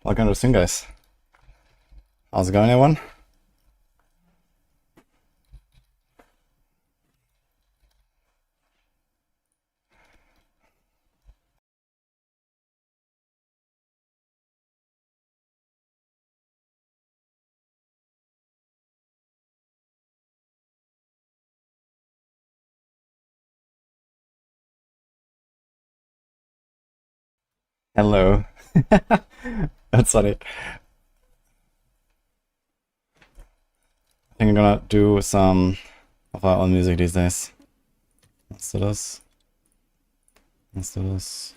welcome to the stream, guys. How's it going, everyone? Hello. That's funny. I think I'm gonna do some of our own music these days. Let's do this. Let's do this.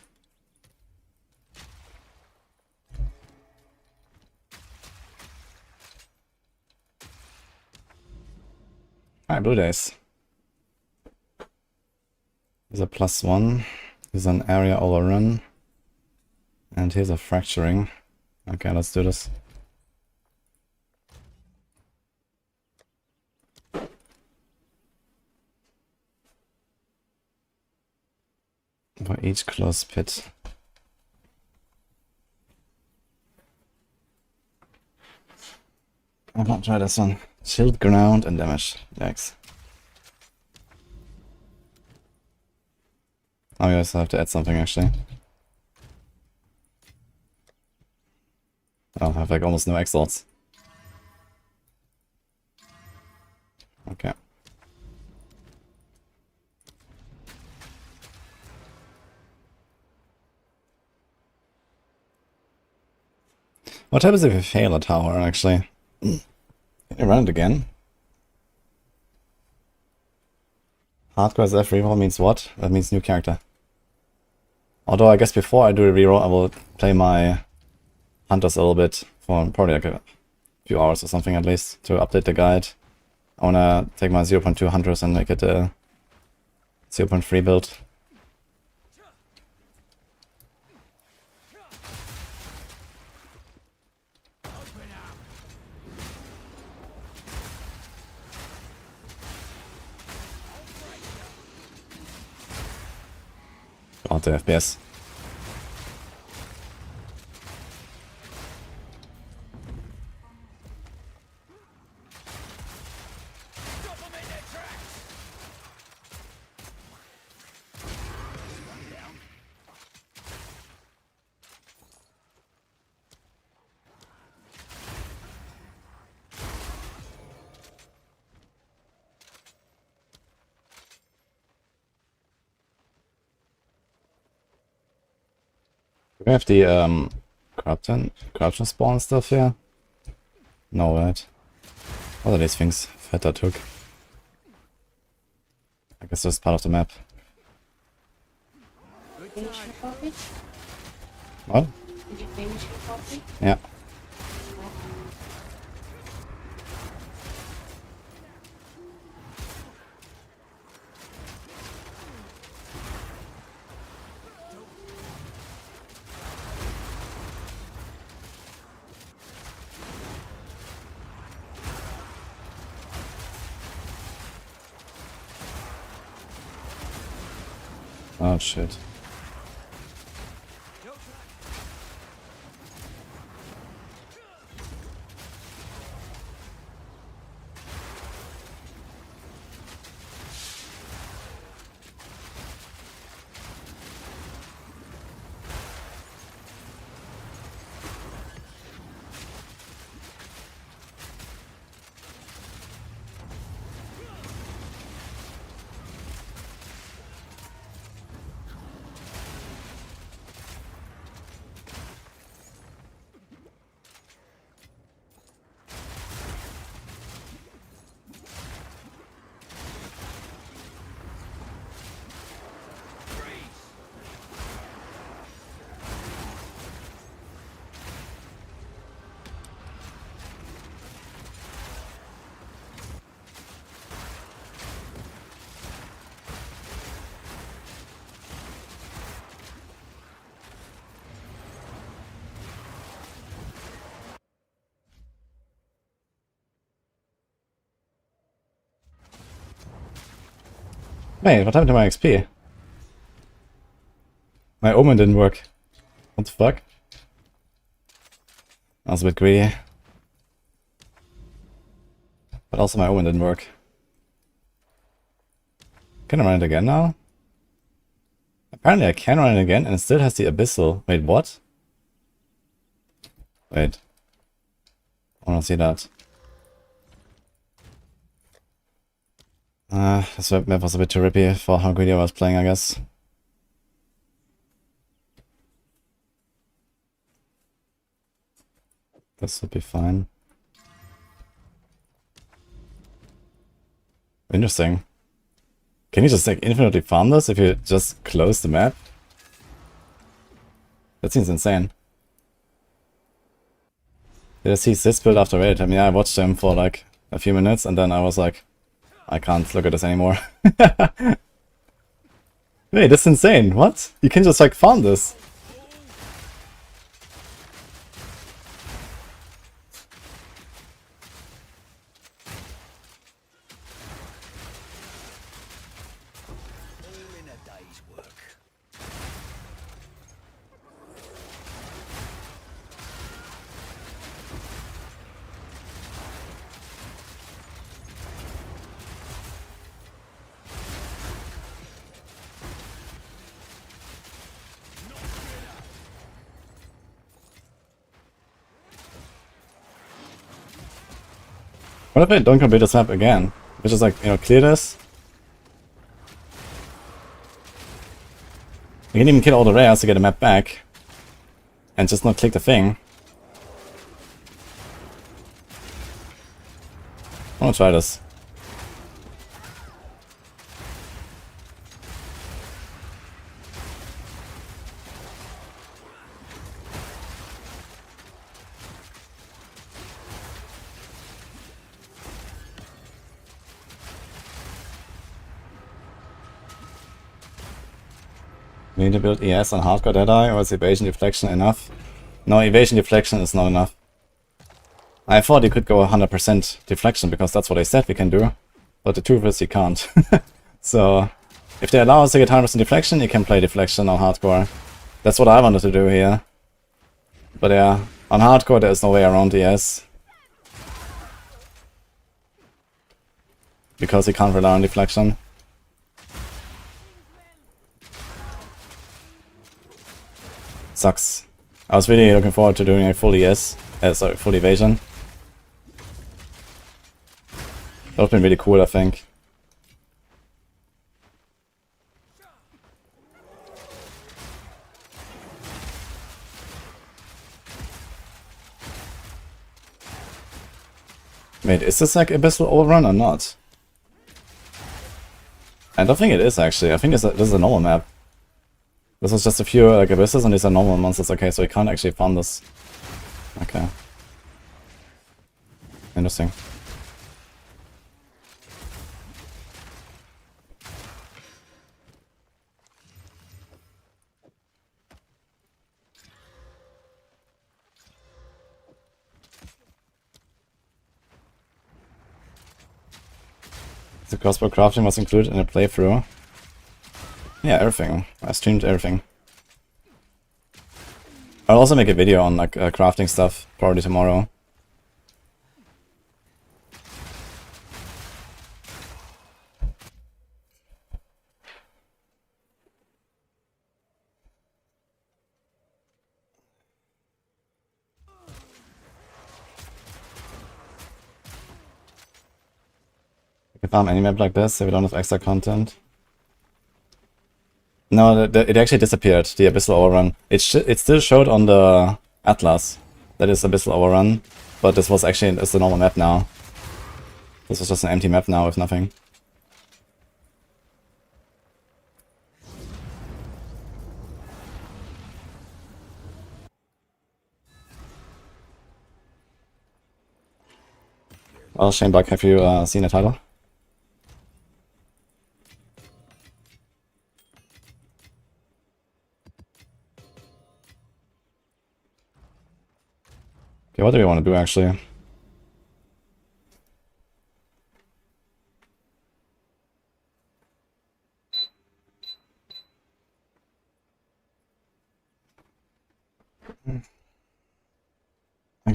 Alright, blue days. Here's a +1. Here's an area overrun. And here's a fracturing. Okay, let's do this. For each close pit. I can't try this one. Shield, ground, and damage. Yikes. Oh, you guys have to add something actually. Oh, I have like almost no exiles. Okay. What happens if you fail a tower, actually? Can you run it again? Hardcore SF reroll means what? That means new character. Although I guess before I do a reroll, I will play my hunters a little bit for probably like a few hours or something at least to update the guide. I wanna take my 0.2 hunters and make it a 0.3 build. Oh, the FPS. Do we have the corruption spawn stuff here? No, right? What are these things Feta took? I guess that's part of the map. What? Did you finish your coffee? Yeah. Oh shit. Wait, what happened to my XP? My omen didn't work. What the fuck? I was a bit greedy. But also my omen didn't work. Can I run it again now? Apparently I can run it again and it still has the abyssal. Wait, what? Wait. I wanna see that. This map was a bit too rippy for how greedy I was playing, I guess. This would be fine. Interesting. Can you just like infinitely farm this if you just close the map? That seems insane. Did I see this build after raid? I mean, I watched him for like a few minutes and then I was like, I can't look at this anymore. Wait, that's insane. What? You can just like farm this. What if I don't complete this map again? Which is like, you know, clear this. You can even kill all the rares to get the map back. And just not click the thing. I wanna try this. We need to build ES on hardcore Deadeye, or is evasion deflection enough? No, evasion deflection is not enough. I thought you could go 100% deflection because that's what they said we can do, but the truth is you can't. So, if they allow us to get 100% deflection, you can play deflection on hardcore. That's what I wanted to do here. But yeah, on hardcore there is no way around ES. Because you can't rely on deflection. Sucks. I was really looking forward to doing a full ES, sorry, full evasion. That would have been really cool, I think. Wait, is this like Abyssal Overrun or not? I don't think it is actually. I think this is a normal map. This was just a few like abysses and these are normal monsters. Okay, so we can't actually farm this. Okay. Interesting. The crossbow crafting was included in a playthrough. Yeah, everything. I streamed everything. I'll also make a video on like crafting stuff, probably tomorrow. You can farm any map like this if you don't have extra content. No, it actually disappeared, the Abyssal Overrun. It still showed on the Atlas that is Abyssal Overrun, but this was actually it's the normal map now. This was just an empty map now with nothing. Well, Shane Buck, have you seen the title? Okay, what do we want to do actually?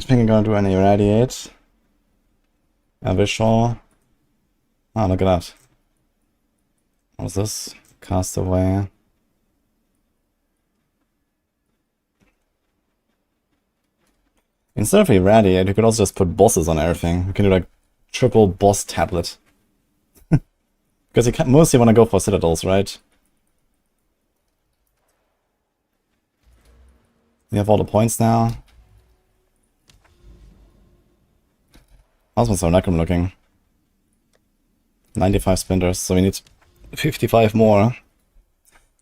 think I'm gonna do any irradiate. A visual. Oh, look at that. What's this? Cast away. Instead of irradiate, you could also just put bosses on everything. You can do like triple boss tablet. Because you mostly want to go for citadels, right? We have all the points now. How's my Necro looking? 95 splinters, so we need 55 more.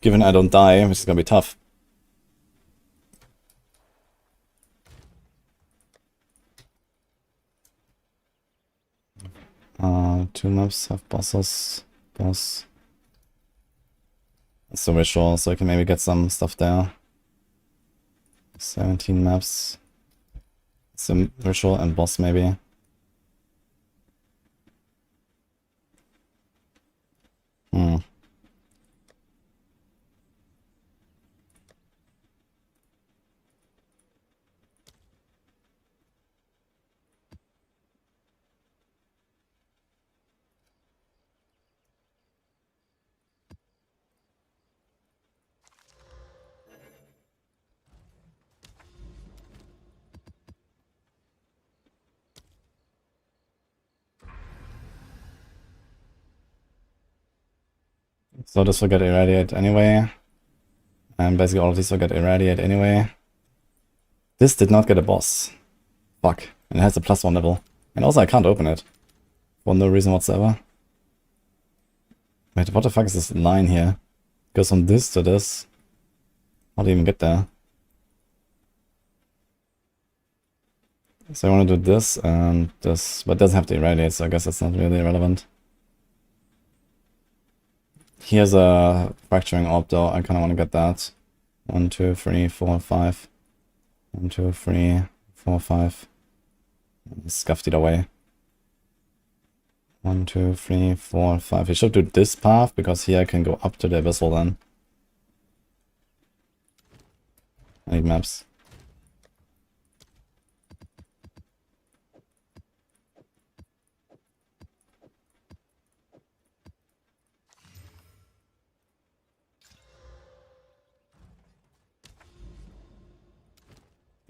Given I don't die, which is gonna be tough. Two maps have bosses. Boss. It's the visual, so I can maybe get some stuff there. 17 maps. Some visual and boss maybe. So this will get irradiate anyway. And basically all of these will get irradiate anyway. This did not get a boss. Fuck. And it has a +1 level. And also I can't open it. For no reason whatsoever. Wait, what the fuck is this line here? It goes from this to this. How do you even get there? So I want to do this and this, but it doesn't have to irradiate, so I guess that's not really relevant. Here's a fracturing orb though, I kind of want to get that. 1, 2, 3, 4, 5. 1, 2, 3, 4, 5. Scuffed it away. 1, 2, 3, 4, 5. We should do this path, because here I can go up to the abyssal then. I need maps.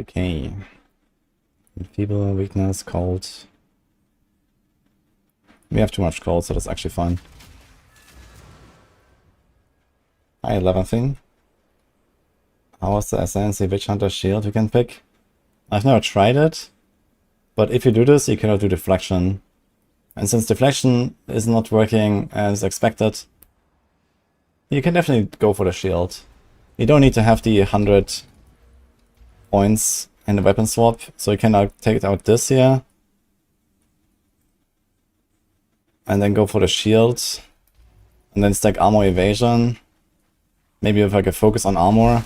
Okay. Feeble, weakness, cold. We have too much cold, so that's actually fine. Hi, 11th. How was the SNC Witchhunter shield you can pick? I've never tried it, but if you do this, you cannot do Deflection. And since Deflection is not working as expected, you can definitely go for the shield. You don't need to have the 100 points in the weapon swap, so you can now take out this here. And then go for the shield. And then stack armor evasion. Maybe if I could focus on armor.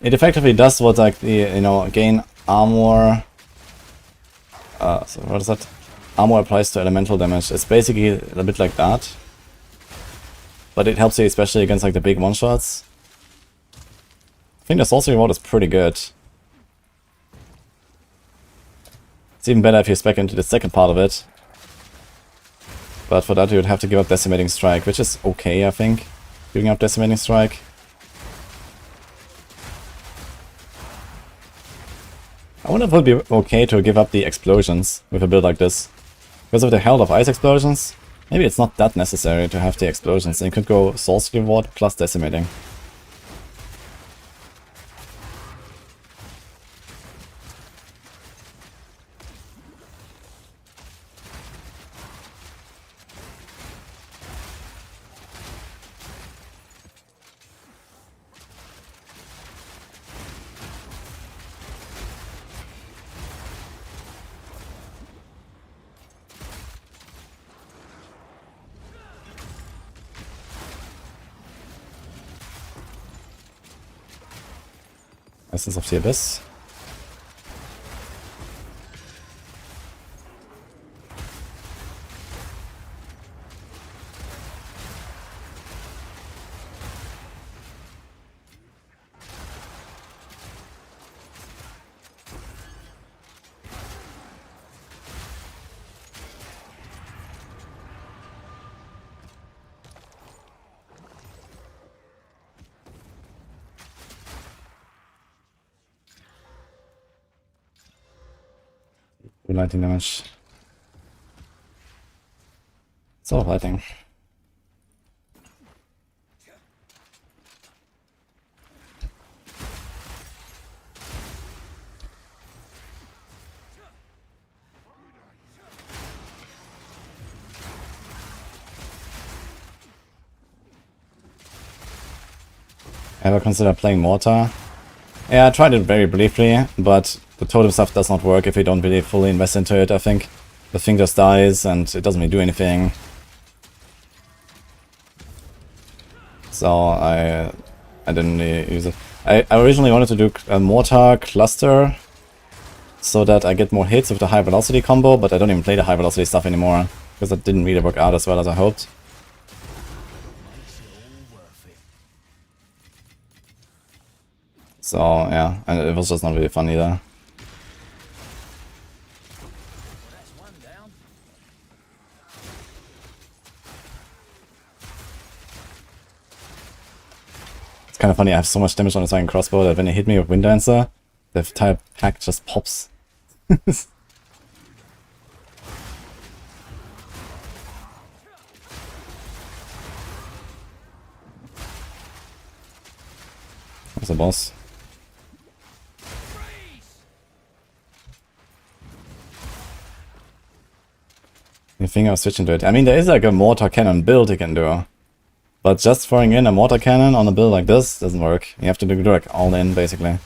It effectively does what like the, gain armor. So what is that? Armor applies to elemental damage. It's basically a bit like that. But it helps you especially against like the big one-shots. I think the sorcery reward is pretty good. It's even better if you spec into the second part of it. But for that you would have to give up Decimating Strike, which is okay, I think. Giving up Decimating Strike. I wonder if it would be okay to give up the explosions with a build like this. Because of the Herald of Ice explosions, maybe it's not that necessary to have the explosions. And you could go sorcery reward plus decimating. Essence of the Abyss. 2 lightning damage. So lightning. Ever consider playing Mortar? Yeah, I tried it very briefly, but the totem stuff does not work if you don't really fully invest into it, I think. The thing just dies and it doesn't really do anything. So I didn't really use it. I originally wanted to do a Mortar cluster so that I get more hits with the high velocity combo, but I don't even play the high velocity stuff anymore because it didn't really work out as well as I hoped. So yeah, and it was just not really fun either. It's kind of funny, I have so much damage on the second crossbow that when they hit me with Wind Dancer, the entire pack just pops. There's a boss. I think I'll switch into it. I mean, there is like a mortar cannon build you can do. But just throwing in a mortar cannon on a build like this doesn't work. You have to do like all in, basically.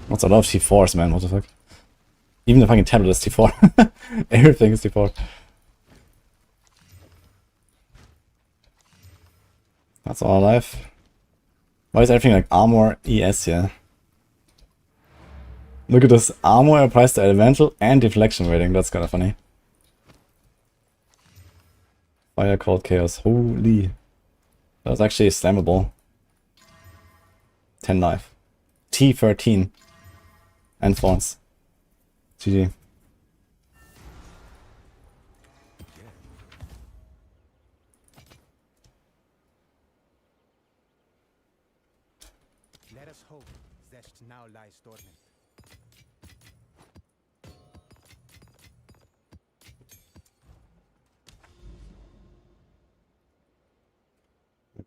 What's a lot of T4s, man, what the fuck? Even the fucking tablet is T4. Everything is T4. That's all alive. Why is everything like armor ES here? Look at this, armor applies to elemental and deflection rating, that's kinda funny. Fire called chaos, holy. That was actually slammable. 10 life. T13. And Thorns. GG. Let us hope Zest now lies dormant.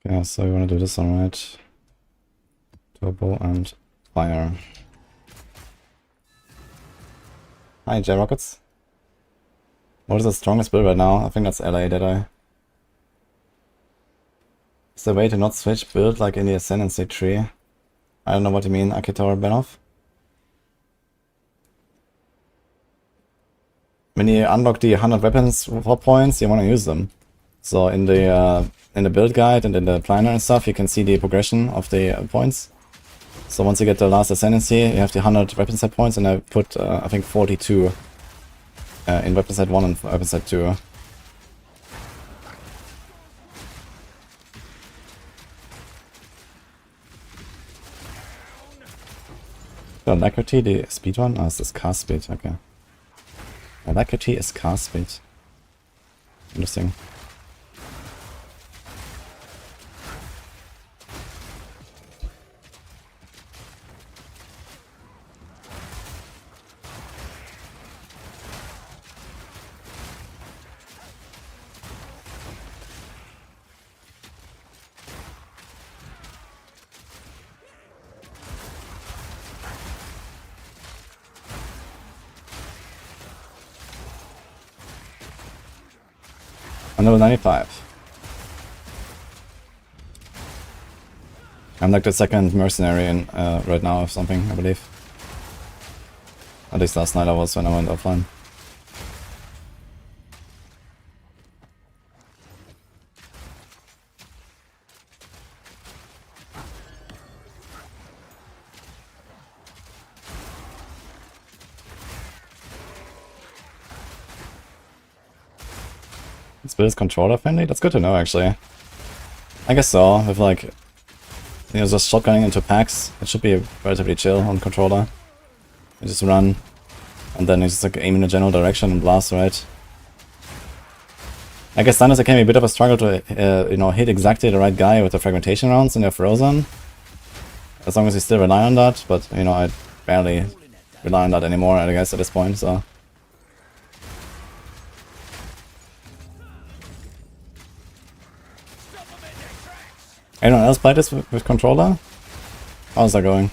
Okay, so we want to do this one, right? Turbo and fire. Hi, J-Rockets. What is the strongest build right now? I think that's LA, did I? Is there a way to not switch build like in the Ascendancy tree? I don't know what you mean, Akitor Benov. When you unlock the 100 weapons for points, you want to use them. So in the build guide and in the planner and stuff, you can see the progression of the points. So once you get the last Ascendancy, you have the 100 weapon set points, and I put, I think, 42 in weapon set 1 and weapon set 2. So Alacrity, the speed one? Oh, it's this cast speed, okay. Alacrity is cast speed. Interesting. I'm level 95. I'm like the second mercenary in right now or something, I believe. At least last night I was when I went offline. This build is controller friendly? That's good to know, actually. I guess so, with like, you know, just shotgunning into packs, it should be relatively chill on controller. You just run, and then you just like aim in a general direction and blast, right? I guess sometimes it can be a bit of a struggle to, you know, hit exactly the right guy with the fragmentation rounds and you're frozen. As long as you still rely on that, but, you know, I barely rely on that anymore, I guess, at this point, so... Anyone else play this with controller? How's that going?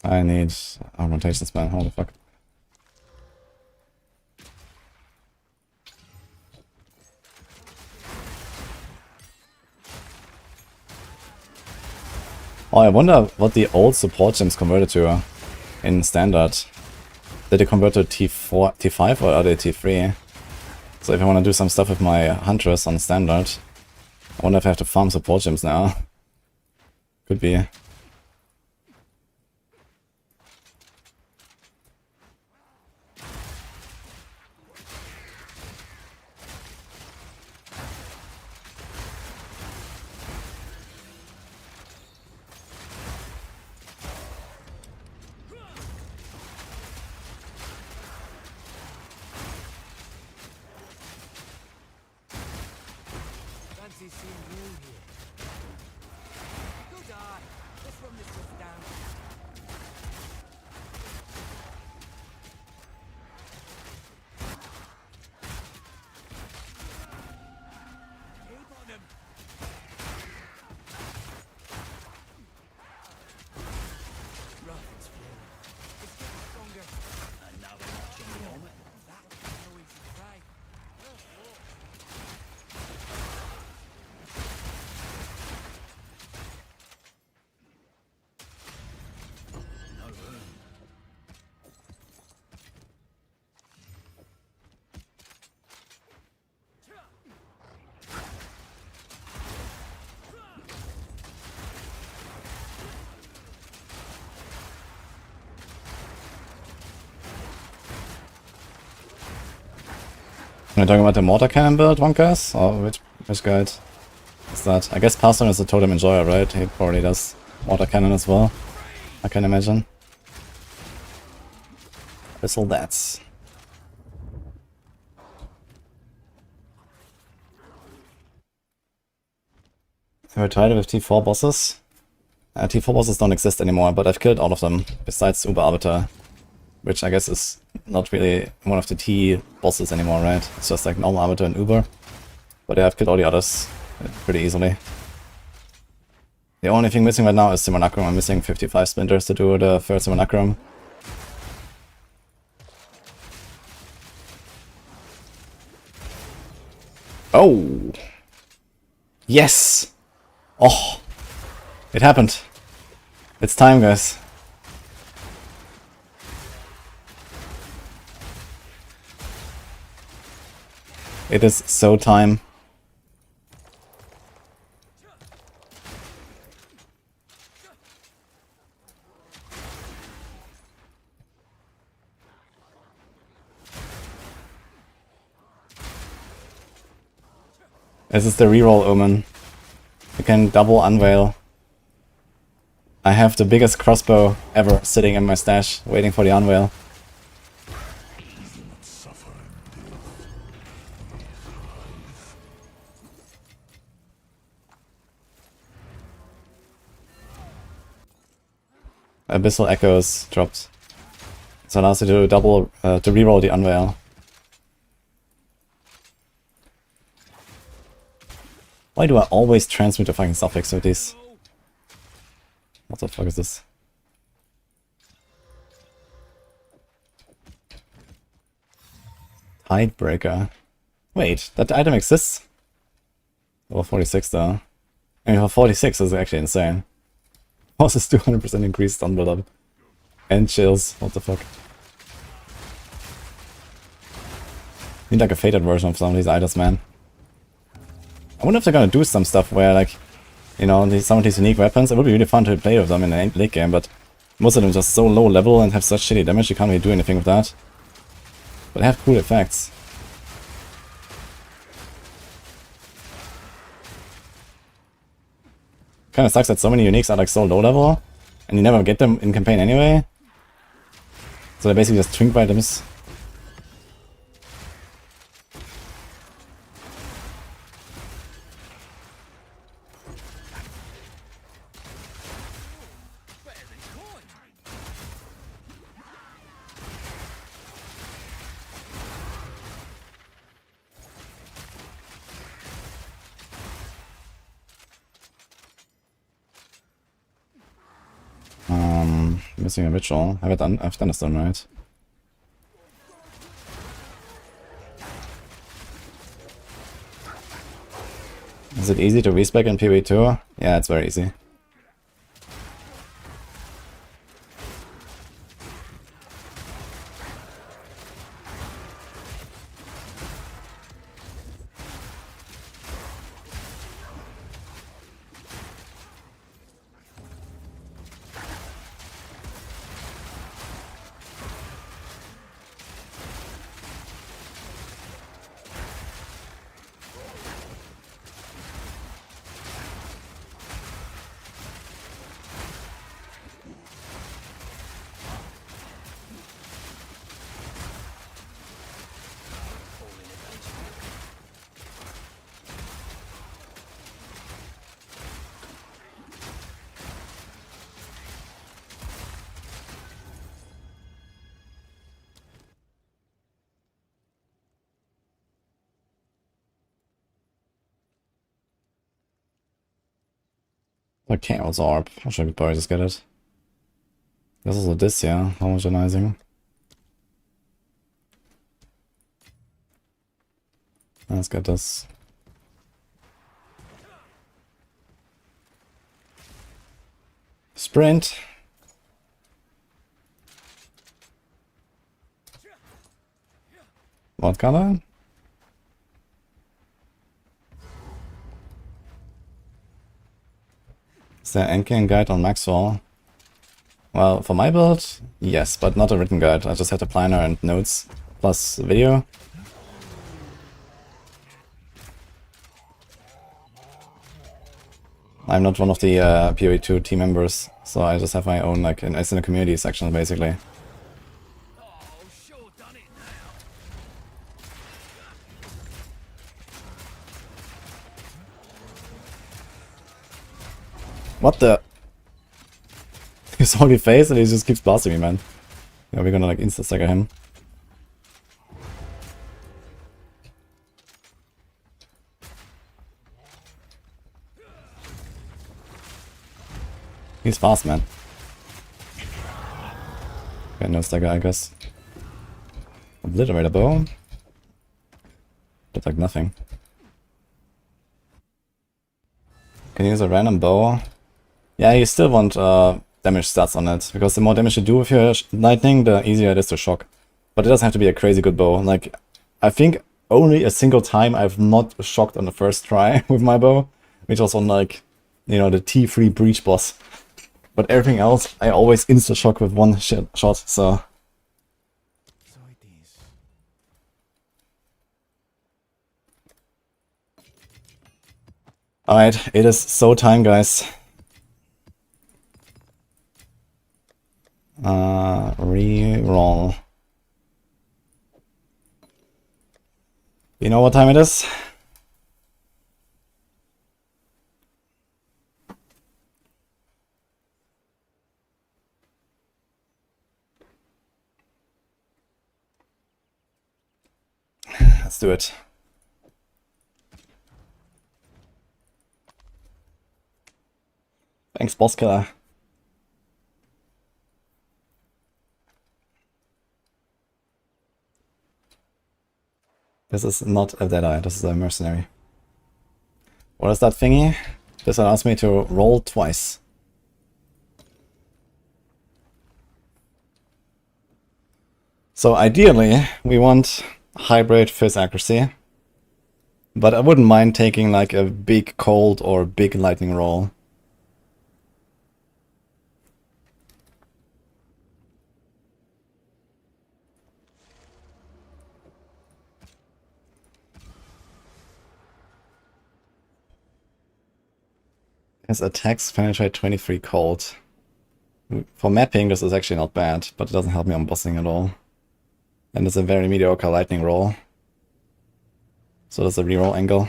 I need augmentations, man. Holy fuck. Oh, I wonder what the old support gems converted to in standard. Did they convert to T4, T5 or are they T3? So if I want to do some stuff with my Huntress on standard, I wonder if I have to farm support gems now. Could be. Fancy seeing you here. Go die. Let's run this stuff down. Keep on him. Rough, it's flowing. It's getting stronger. And now we're watching the moment. That was no easy try. Are we talking about the Mortar cannon build, Wonkas? Or which guide is that? I guess Pastor is a totem enjoyer, right? He probably does Mortar cannon as well, I can imagine. Whistle that. Have I tried it with T4 bosses? T4 bosses don't exist anymore, but I've killed all of them, besides Arbiter, which I guess is not really one of the T bosses anymore, right? It's just like normal Arbiter and Uber. But yeah, I've killed all the others pretty easily. The only thing missing right now is Simulacrum. I'm missing 55 Splinters to do the third Simulacrum. Oh! Yes! Oh! It happened. It's time, guys. It is so time. This is the reroll omen. You can double unveil. I have the biggest crossbow ever sitting in my stash, waiting for the unveil. Abyssal Echoes dropped. So allows you to double, to reroll the unveil. Why do I always transmute the fucking suffix with these? What the fuck is this? Tidebreaker. Wait, that item exists? Level 46 though. I mean, level 46 is actually insane. Also, 200% increased stun build up. And chills. What the fuck? Need like a faded version of some of these items, man. I wonder if they're gonna do some stuff where like You know, some of these unique weapons, it would be really fun to play with them in a late game, but most of them are just so low level and have such shitty damage, you can't really do anything with that. But they have cool effects. Kinda sucks that so many uniques are like so low level, and you never get them in campaign anyway. So they're basically just twink items. Missing a ritual. I've done this done right. Is it easy to respec in PoE 2? Yeah, it's very easy. Like Chaos Orb. I should probably just get it. This is also this, yeah. Homogenizing. Let's get this. Sprint. What color? Is there an endgame guide on Maxroll? Well, for my build, yes, but not a written guide. I just had a planner and notes, plus video. I'm not one of the PoE 2 team members, so I just have my own, like, it's in a community section, basically. What the? His holy face and he just keeps blasting me, man. Yeah, we're gonna like insta-stagger him. He's fast, man. Okay, no stagger, I guess. Obliterate a bow. Did like nothing. Can you use a random bow? Yeah, you still want damage stats on it, because the more damage you do with your lightning, the easier it is to shock. But it doesn't have to be a crazy good bow. Like, I think only a single time I've not shocked on the first try with my bow, which was on like, you know, the T3 breach boss. But everything else, I always insta-shock with one shot, so... Alright, it is so time, guys. Reroll. You know what time it is? Let's do it. Thanks, boss killer. This is not a Deadeye, this is a mercenary. What is that thingy? This allows me to roll twice. So ideally, we want hybrid fizz accuracy. But I wouldn't mind taking like a big cold or big lightning roll. His attacks penetrate 23 cold. For mapping, this is actually not bad, but it doesn't help me on bossing at all. And it's a very mediocre lightning roll. So that's a reroll angle.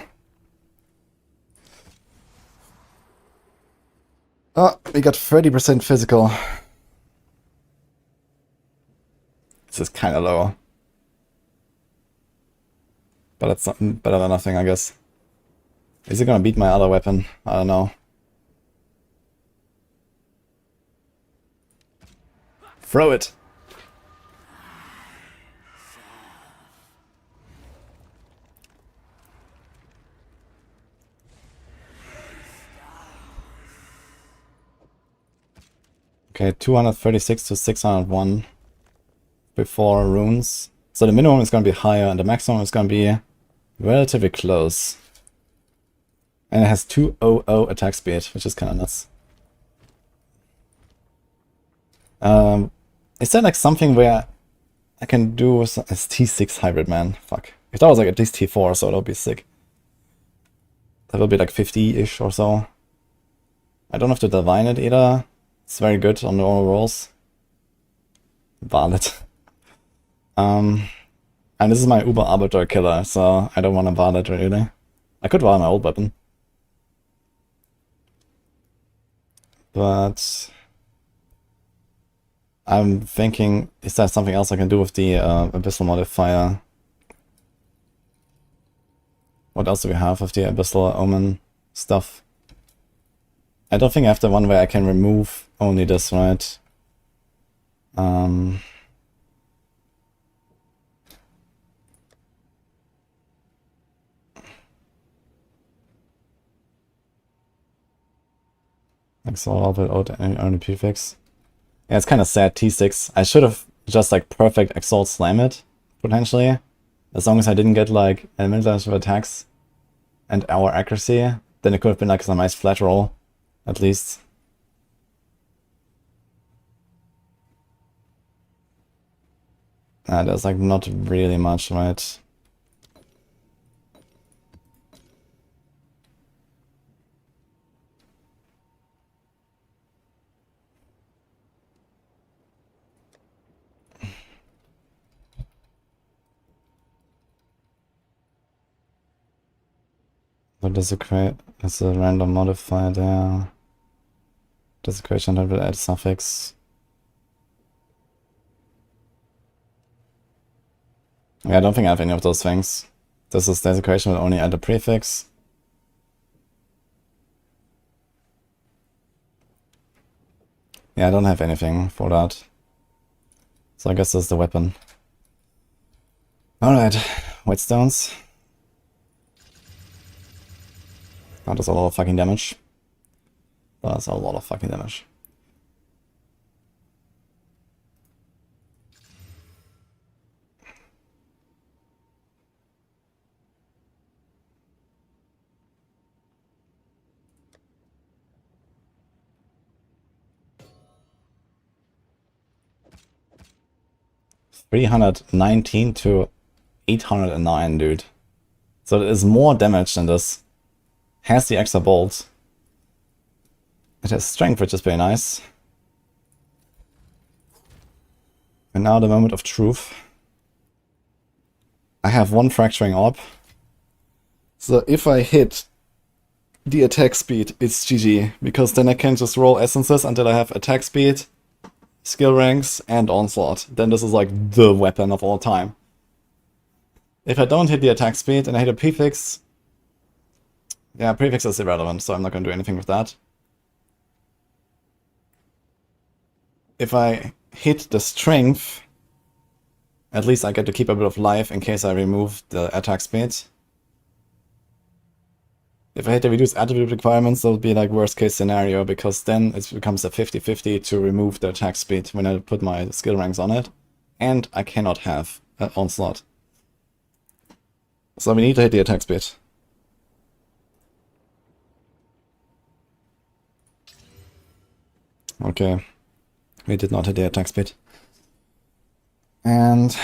Oh, we got 30% physical. This is kind of low. But it's something better than nothing, I guess. Is he gonna beat my other weapon? I don't know. Throw it! Okay, 236 to 601 before runes. So the minimum is going to be higher and the maximum is going to be relatively close. And it has 200 attack speed, which is kind of nuts. Is there like something where I can do as T6 hybrid, man? Fuck. If that was like at least T4, so that would be sick. That would be like 50-ish or so. I don't have to divine it either. It's very good on the normal rolls. Varlet. And this is my Uber Arbiter killer, so I don't want to Varlet really. I could Varlet my old weapon. But I'm thinking, is there something else I can do with the Abyssal modifier? What else do we have with the Abyssal Omen stuff? I don't think I have the one where I can remove only this, right? Exile Arbiter only prefix. Yeah, it's kind of sad, T6. I should have just like perfect Exalt Slam it, potentially. As long as I didn't get like elemental damage of attacks and our accuracy, then it could have been like a nice flat roll, at least. There's like not really much, right? What does it create? It's a random modifier there. Desecration that will add suffix. Yeah, I don't think I have any of those things. This is desecration will only add a prefix. Yeah, I don't have anything for that. So I guess this is the weapon. Alright, Whetstones. That does a lot of fucking damage. That's a lot of fucking damage. $319 to 809, dude. So it is more damage than this. Has the extra bolt. It has strength, which is pretty nice. And now the moment of truth. I have one fracturing orb. So if I hit the attack speed, it's GG. Because then I can just roll essences until I have attack speed, skill ranks, and onslaught. Then this is like the weapon of all time. If I don't hit the attack speed and I hit a prefix, yeah, prefix is irrelevant, so I'm not going to do anything with that. If I hit the strength, at least I get to keep a bit of life in case I remove the attack speed. If I hit the reduced attribute requirements, that would be like worst case scenario, because then it becomes a 50-50 to remove the attack speed when I put my skill ranks on it. And I cannot have an onslaught. So we need to hit the attack speed. Okay. We did not hit the attack speed. And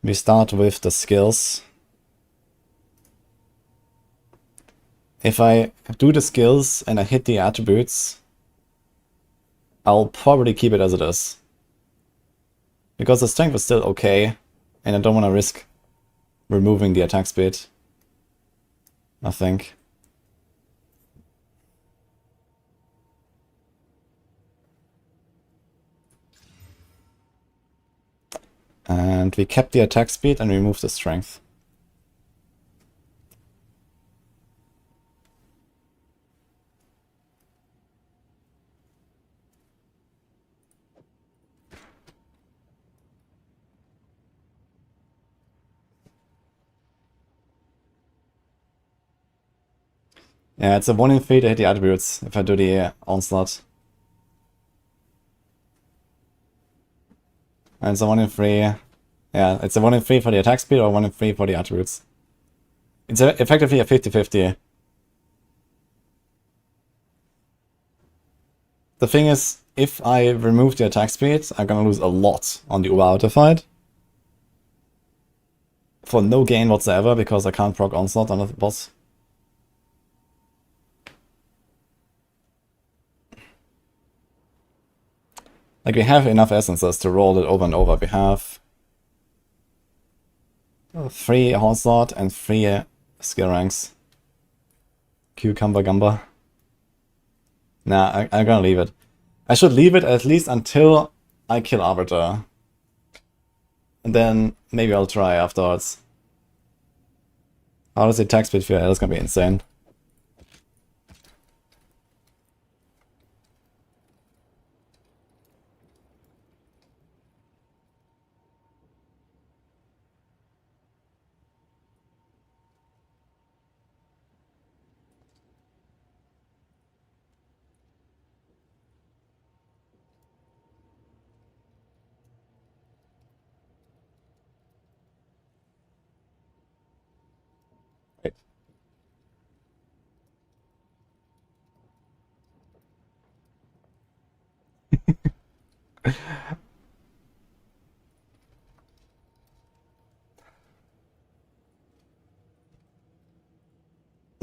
we start with the skills. If I do the skills and I hit the attributes, I'll probably keep it as it is. Because the strength is still okay, and I don't want to risk removing the attack speed, I think. And we kept the attack speed and removed the strength. Yeah, it's a 1 in 3 to hit the attributes if I do the onslaught. And it's a 1 in 3. Yeah, it's a 1 in 3 for the attack speed or 1 in 3 for the attributes. It's effectively a 50-50. The thing is, if I remove the attack speed, I'm gonna lose a lot on the Uber fight. For no gain whatsoever, because I can't proc onslaught on the boss. Like, we have enough essences to roll it over and over. We have 3 onslaught and 3 skill ranks. Cucumber Gumber. Nah, I'm gonna leave it. I should leave it at least until I kill Arbiter. And then maybe I'll try afterwards. How does the attack speed feel? That's gonna be insane.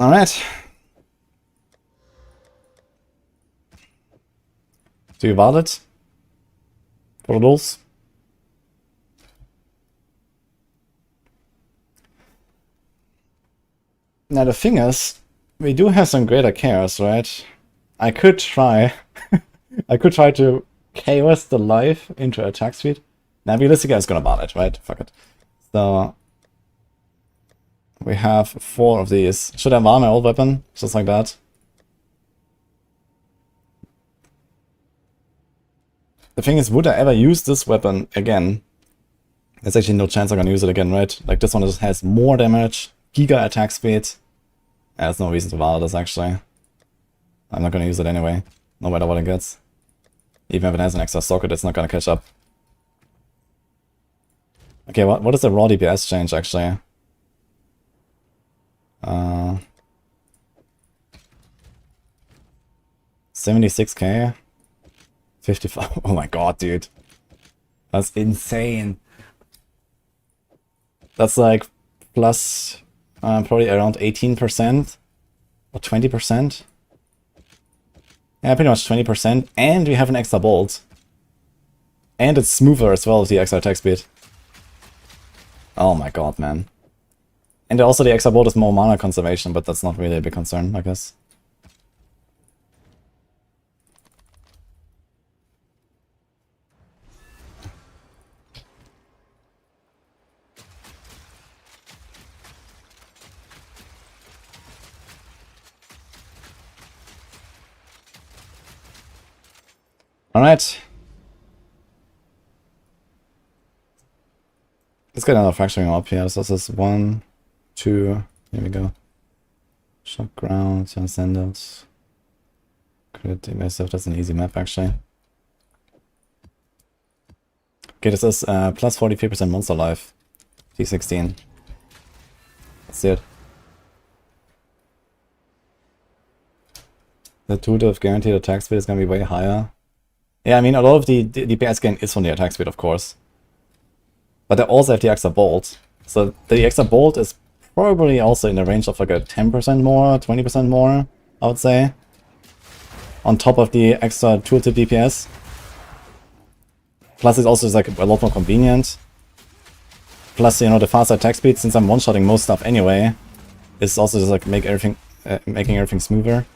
Alright. Do you want it? For those? Now the thing is, we do have some greater chaos, right? I could try... I could try to chaos the life into attack speed. Now realistically it's gonna ban it, right? Fuck it. So... we have 4 of these. Should I ban my old weapon? Just like that. The thing is, would I ever use this weapon again? There's actually no chance I'm gonna use it again, right? Like, this one just has more damage, giga attack speed. There's no reason to ban this, actually. I'm not gonna use it anyway, no matter what it gets. Even if it has an extra socket, it's not gonna catch up. Okay, what is the raw DPS change, actually? 76k? 55. Oh my god, dude. That's insane. That's like plus probably around 18% or 20%. Yeah, pretty much 20%. And we have an extra bolt. And it's smoother as well with the extra attack speed. Oh my god, man. And also the extra bolt is more mana conservation, but that's not really a big concern, I guess. Alright. Let's get another fracturing up here. So this is 1, 2, here we go. Shock ground, transcendence. Crit evasive, that's an easy map actually. Okay, this is plus 43% monster life. T16. Let's see it. The tutor of guaranteed attack speed is gonna be way higher. Yeah, I mean, a lot of the DPS gain is from the attack speed, of course. But they also have the extra bolt. So the extra bolt is probably also in the range of like a 10% more, 20% more, I would say. On top of the extra tooltip DPS. Plus it's also just like a lot more convenient. Plus, you know, the faster attack speed, since I'm one-shotting most stuff anyway, is also just like making everything smoother.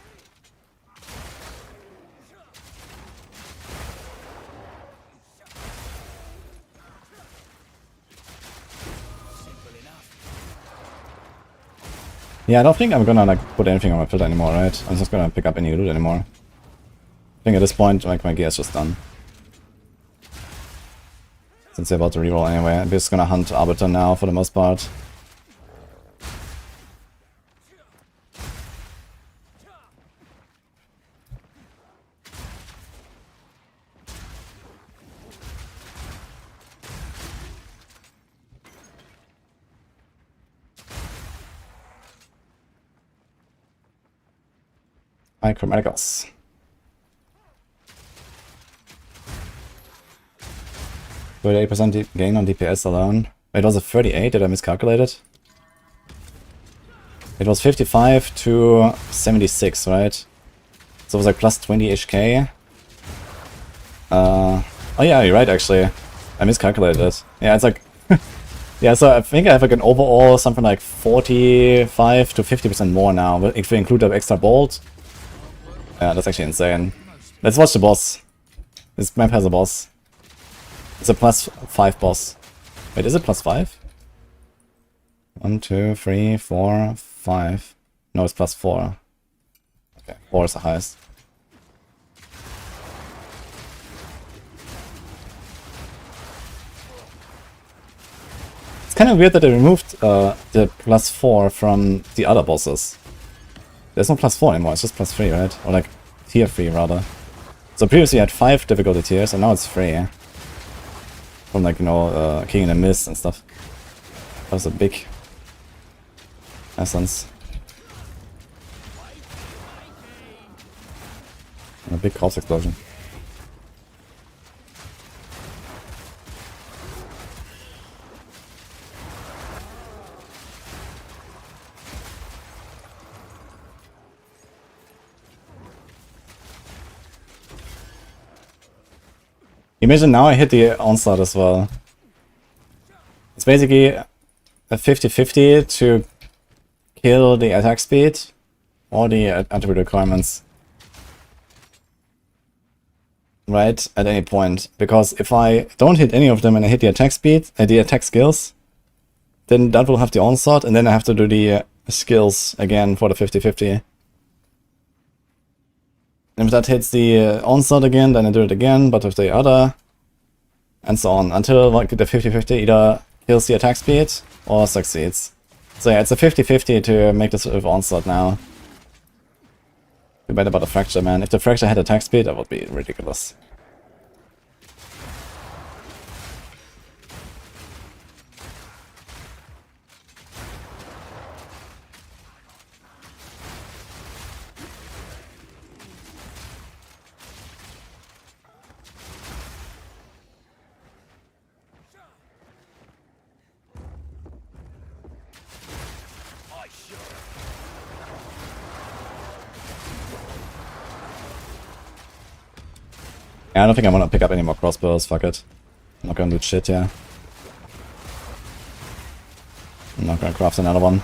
Yeah, I don't think I'm gonna like put anything on my filter anymore, right? I'm just gonna pick up any loot anymore. I think at this point, like, my gear is just done. Since they're about to reroll anyway, I'm just gonna hunt Arbiter now for the most part. Chromaticals. With 8% gain on DPS alone. It was a 38, did I miscalculate it? It was 55 to 76, right? So it was like plus 20 HK. Oh yeah, you're right actually. I miscalculated it. Yeah, it's like... yeah, so I think I have like an overall something like 45 to 50% more now, if we include the extra bolt. Yeah, that's actually insane. Let's watch the boss. This map has a boss. It's a +5 boss. Wait, is it +5? 1, 2, 3, 4, 5. No, it's +4. Okay, 4 is the highest. It's kind of weird that they removed the +4 from the other bosses. There's no +4 anymore, it's just +3, right? Or like tier 3 rather. So previously you had 5 difficulty tiers and now it's 3. From like, you know, King in the Mist and stuff. That was a big essence. And a big corpse explosion. Imagine now I hit the onslaught as well. It's basically a 50-50 to kill the attack speed or the attribute requirements. Right, at any point. Because if I don't hit any of them and I hit the attack speed, the attack skills, then that will have the onslaught and then I have to do the skills again for the 50-50. And if that hits the onslaught again, then I do it again, but with the other, and so on, until like the 50-50 either kills the attack speed or succeeds. So yeah, it's a 50-50 to make this with onslaught now. Too bad about the fracture, man. If the fracture had attack speed, that would be ridiculous. Yeah, I don't think I want to pick up any more crossbows, fuck it. I'm not gonna do shit, yeah. I'm not gonna craft another one.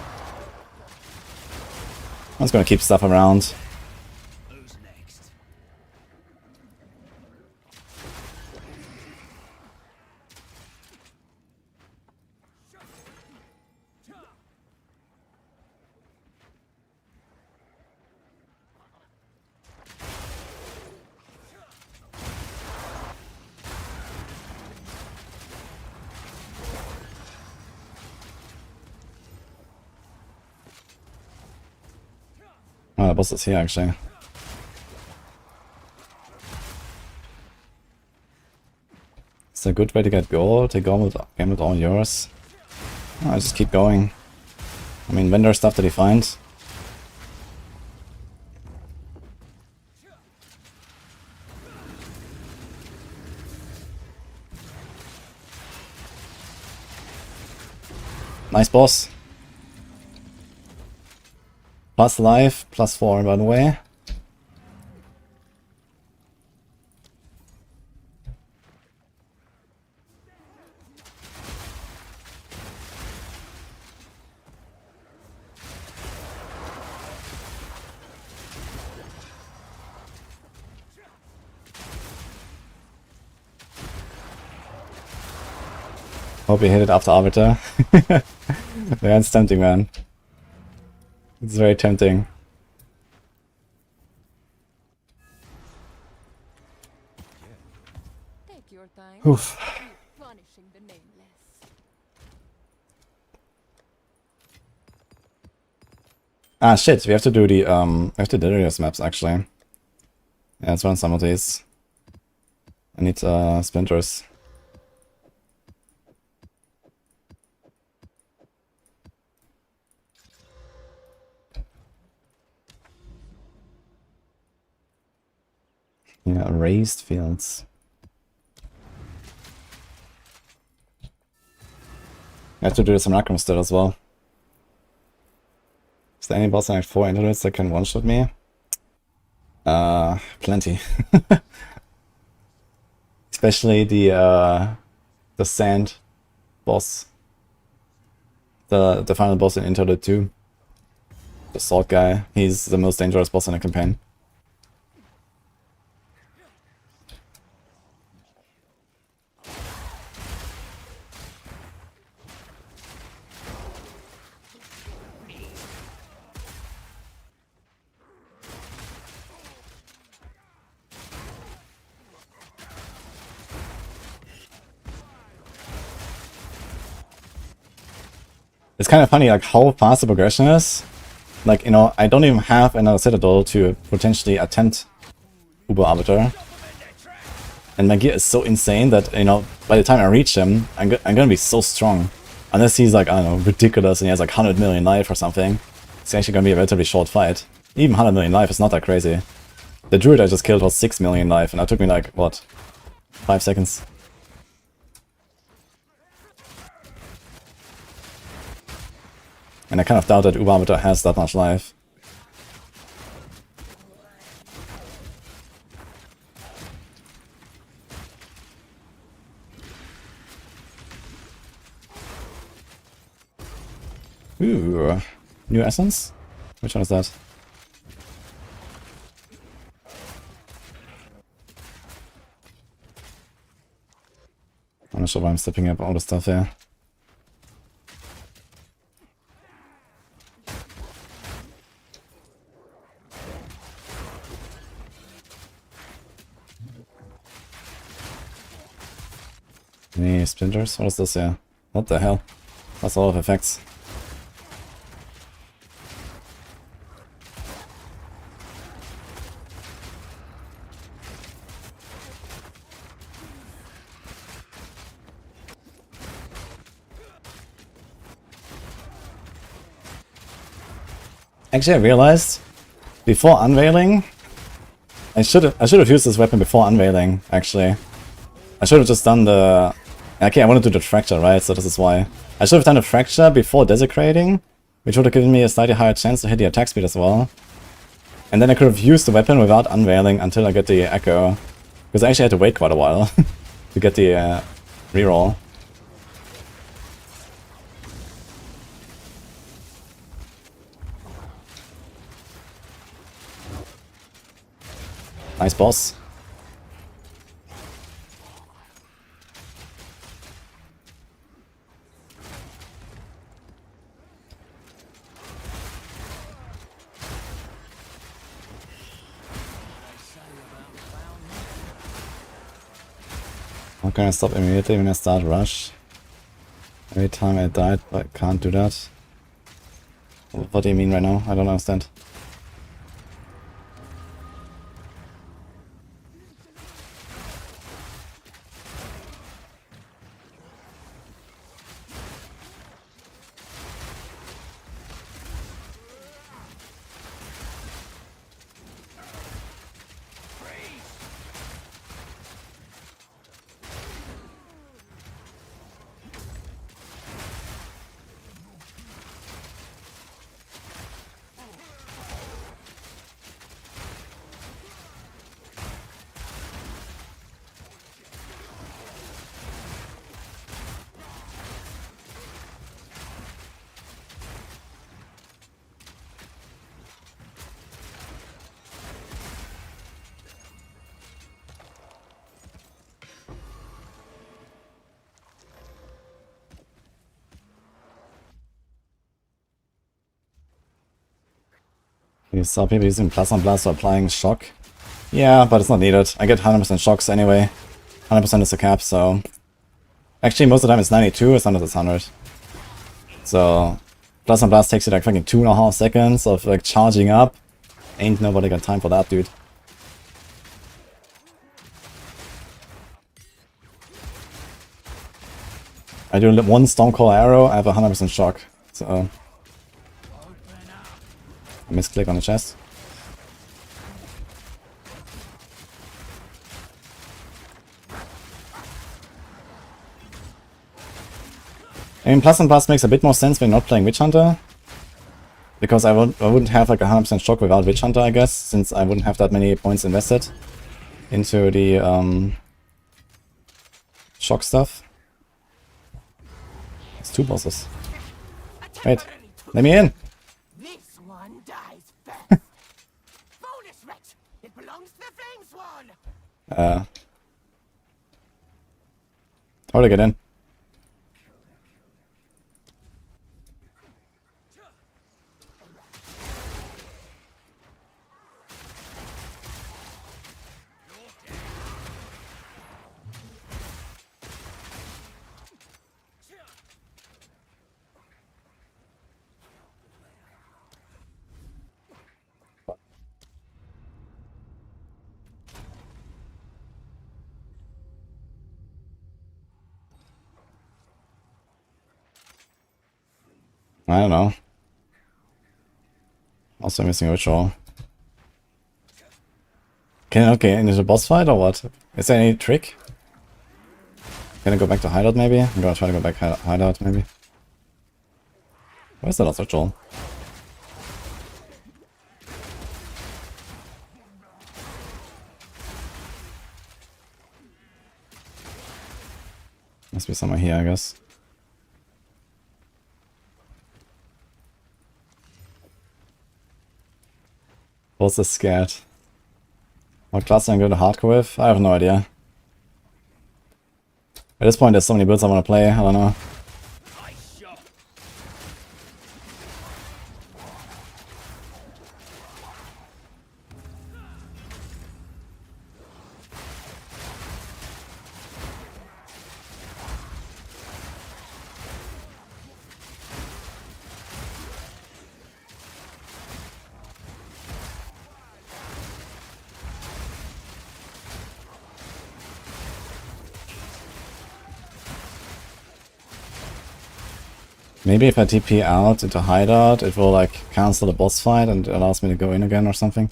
I'm just gonna keep stuff around. Who's next? Oh, the boss is here actually. It's a good way to get gold. Take gold with game with all yours. Oh, I just keep going. I mean, vendor stuff that he finds. Nice boss. Plus life, plus 4 by the way. Hope he hit it after Arbiter. Yeah, it's tempting, man. It's very tempting. Take your time. Oof. Keep punishing the nameless. Ah shit, we have to do the we have to do those maps actually. Yeah, let's run some of these. I need splinters. Yeah, raised fields. I have to do some Necro still as well. Is there any boss in Act 4 interludes that can one-shot me? Plenty. Especially the sand boss. The final boss in Interlude 2. The Sorc guy. He's the most dangerous boss in the campaign. It's kind of funny, like, how fast the progression is. Like, you know, I don't even have another Citadel to potentially attempt Uber Arbiter. And my gear is so insane that, you know, by the time I reach him, I'm gonna be so strong. Unless he's like, I don't know, ridiculous and he has like 100 million life or something. It's actually gonna be a relatively short fight. Even 100 million life is not that crazy. The Druid I just killed was 6 million life and that took me like, what, 5 seconds? And I kind of doubt that Uber Arbiter has that much life. Ooh, new essence? Which one is that? I'm not sure why I'm stepping up all the stuff here. Any splinters? What is this here? What the hell? That's a lot of effects. Actually, I realized before unveiling, I should have used this weapon before unveiling. Actually, I should have just done the. Okay, I want to do the fracture, right? So this is why I should have done the fracture before desecrating, which would have given me a slightly higher chance to hit the attack speed as well. And then I could have used the weapon without unveiling until I get the echo, because I actually had to wait quite a while to get the reroll. Nice boss. How can I stop immediately when I start rush? Every time I died, but I can't do that. What do you mean right now? I don't understand. You saw people using plus on blast or applying shock. Yeah, but it's not needed. I get 100% shocks anyway. 100% is the cap, so... Actually, most of the time it's 92, sometimes it's 100. So... Plus on blast takes you like fucking 2.5 seconds of like charging up. Ain't nobody got time for that, dude. I do one Stonecoil arrow, I have 100% shock. So... Misclick on the chest. I mean, plus and plus makes a bit more sense when not playing Witchhunter. Because I wouldn't have like 100% shock without Witchhunter, I guess, since I wouldn't have that many points invested into the shock stuff. It's 2 bosses. Wait, let me in! This one dies first. Foolish wretch! It belongs to the Flamesworn! How do I get in? I don't know. Also missing a ritual. Can I get into the boss fight or what? Is there any trick? Can I go back to hideout maybe? I'm gonna try to go back hideout maybe. Where's the last ritual? Must be somewhere here, I guess. Boss is scared. What class I'm going to hardcore with? I have no idea. At this point there's so many builds I want to play, I don't know. Maybe if I TP out into hideout, it will like cancel the boss fight and allows me to go in again or something.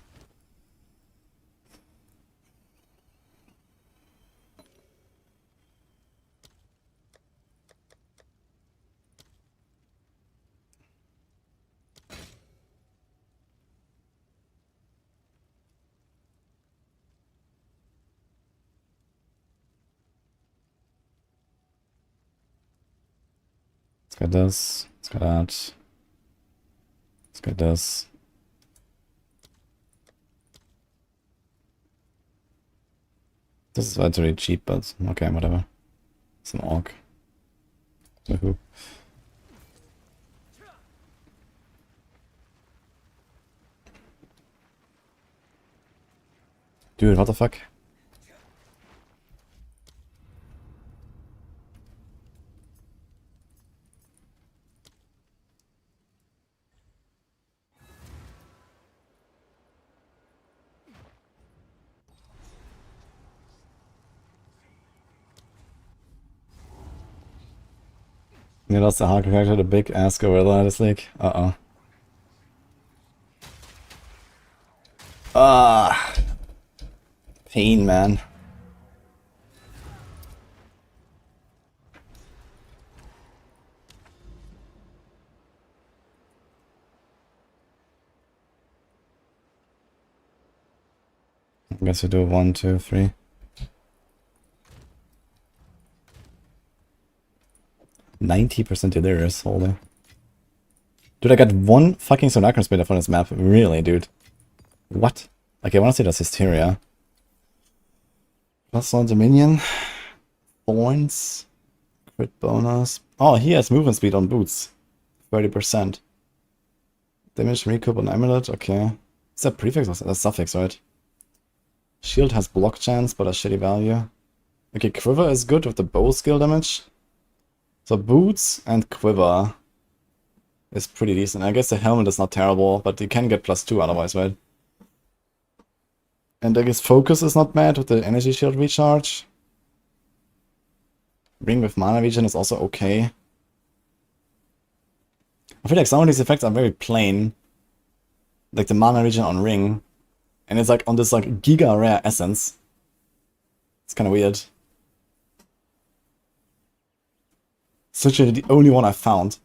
Let's get this. Let's get that. Let's get this. This is actually cheap, but okay, whatever. It's an orc. Woohoo. Dude, what the fuck? You lost the hard character, the big ass gorilla this league. Uh-oh. Ah, pain, man. I guess you do 1, 2, 3. %90 delirious, holy. Dude, I got 1 fucking Sonacron Splinter from this map. Really, dude? What? Okay, I wanna see this Hysteria. Plus on the Minion. Thorns. Crit bonus. Oh, he has movement speed on boots. 30%. Damage recoup on Amulet, okay. Is that prefix or is that suffix, right? Shield has block chance, but a shitty value. Okay, Quiver is good with the bow skill damage. So Boots and Quiver is pretty decent. I guess the helmet is not terrible, but you can get +2 otherwise, right? And I guess Focus is not bad with the energy shield recharge. Ring with mana regen is also okay. I feel like some of these effects are very plain. Like the mana regen on Ring. And it's like on this like giga rare essence. It's kind of weird. It's literally the only one I found.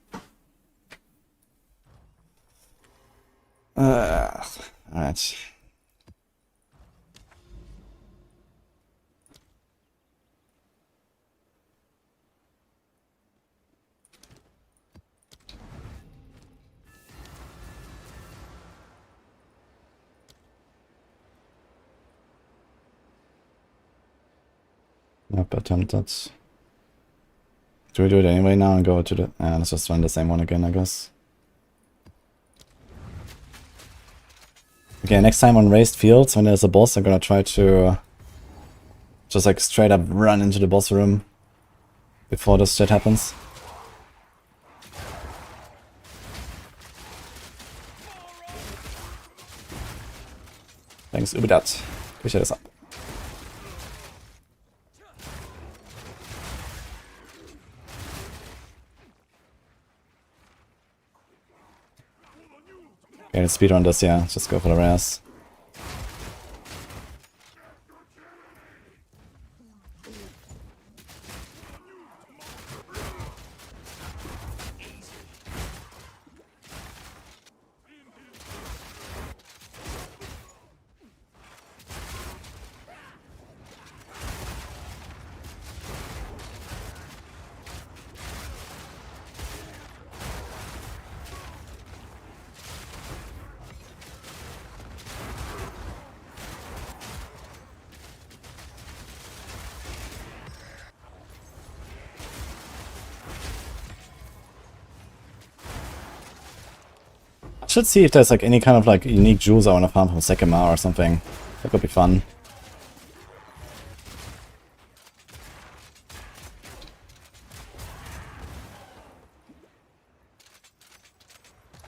Alright. Nope, attempted. Do we do it anyway now and go to the... let's just run the same one again, I guess. Okay, next time on raised fields, when there's a boss, I'm gonna try to just like straight up run into the boss room before this shit happens. Thanks, Ubidat. Appreciate this up. Okay, let's speedrun this, yeah. Just go for the rares. Should see if there's like any kind of like unique jewels I want to farm from Sekima or something. That could be fun.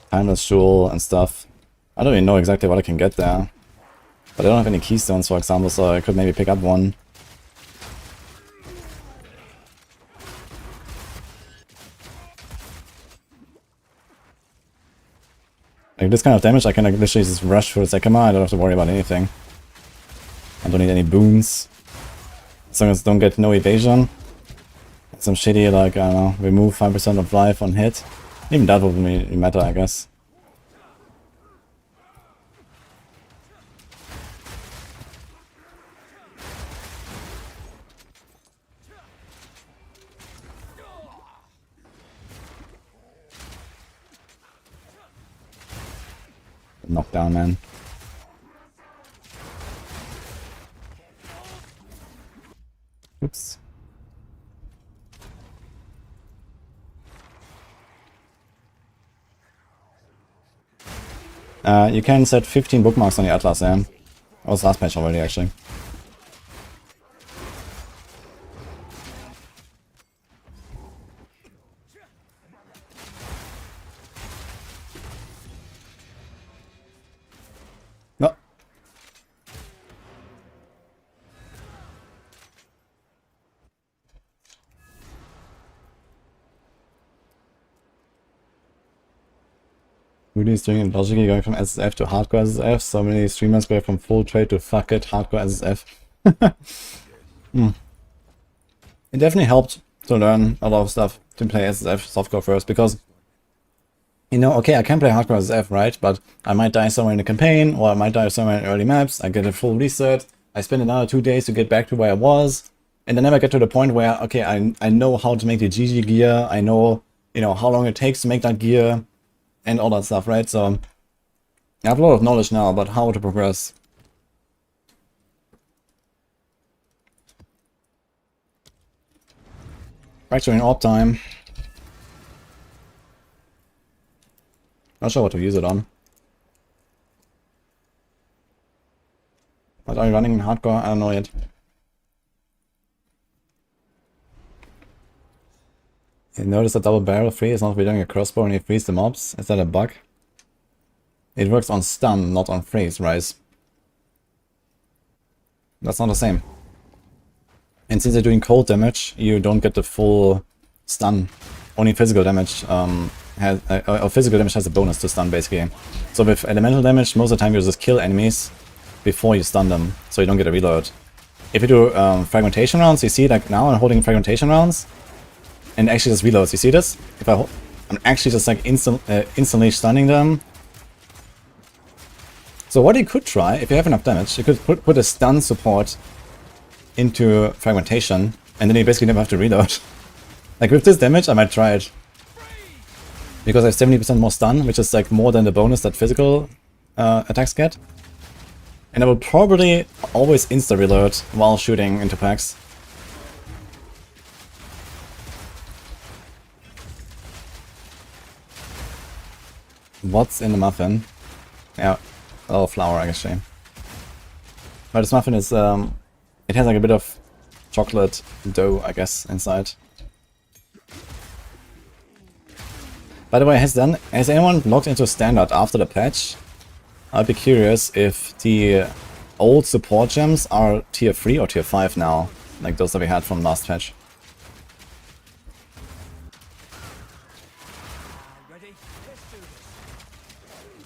Timeless jewel and stuff. I don't even know exactly what I can get there. But I don't have any keystones, for example, so I could maybe pick up one. Like this kind of damage, I can like literally just rush for Sekima. I don't have to worry about anything. I don't need any boons. As long as I don't get no evasion. Some shitty, like, I don't know, remove 5% of life on hit. Even that wouldn't matter, I guess. Knockdown, man. Oops. You can set 15 bookmarks on the Atlas, yeah. That was last patch already, actually. No. Really is doing it logically going from SSF to hardcore SSF. So many streamers go from full trade to fuck it, hardcore SSF. It definitely helped to learn a lot of stuff to play SSF softcore first, because you know, okay, I can play hardcore SSF, right? But I might die somewhere in the campaign, or I might die somewhere in early maps. I get a full reset. I spend another 2 days to get back to where I was, and I never get to the point where, okay, I know how to make the GG gear. I know, you know, how long it takes to make that gear. And all that stuff, right? So I have a lot of knowledge now about how to progress. Back to an orb time. Not sure what to use it on. running in hardcore? I don't know yet. You notice that double barrel free is not reloading a crossbow when you freeze the mobs? Is that a bug? It works on stun, not on freeze, right? That's not the same. And since you're doing cold damage, you don't get the full stun. Only physical damage or physical damage has a bonus to stun, basically. So with elemental damage, most of the time you just kill enemies before you stun them, so you don't get a reload. If you do fragmentation rounds, you see like now I'm holding fragmentation rounds, and actually just reloads. You see this? If I'm actually just like instantly stunning them. So what you could try, if you have enough damage, you could put a stun support into fragmentation, and then you basically never have to reload. Like with this damage, I might try it. Because I have 70% more stun, which is like more than the bonus that physical attacks get. And I will probably always insta-reload while shooting into packs. What's in the muffin? Yeah, oh, flour actually. But this muffin is, it has like a bit of chocolate dough, I guess, inside. By the way, has anyone logged into standard after the patch? I'd be curious if the old support gems are tier 3 or tier 5 now, like those that we had from last patch.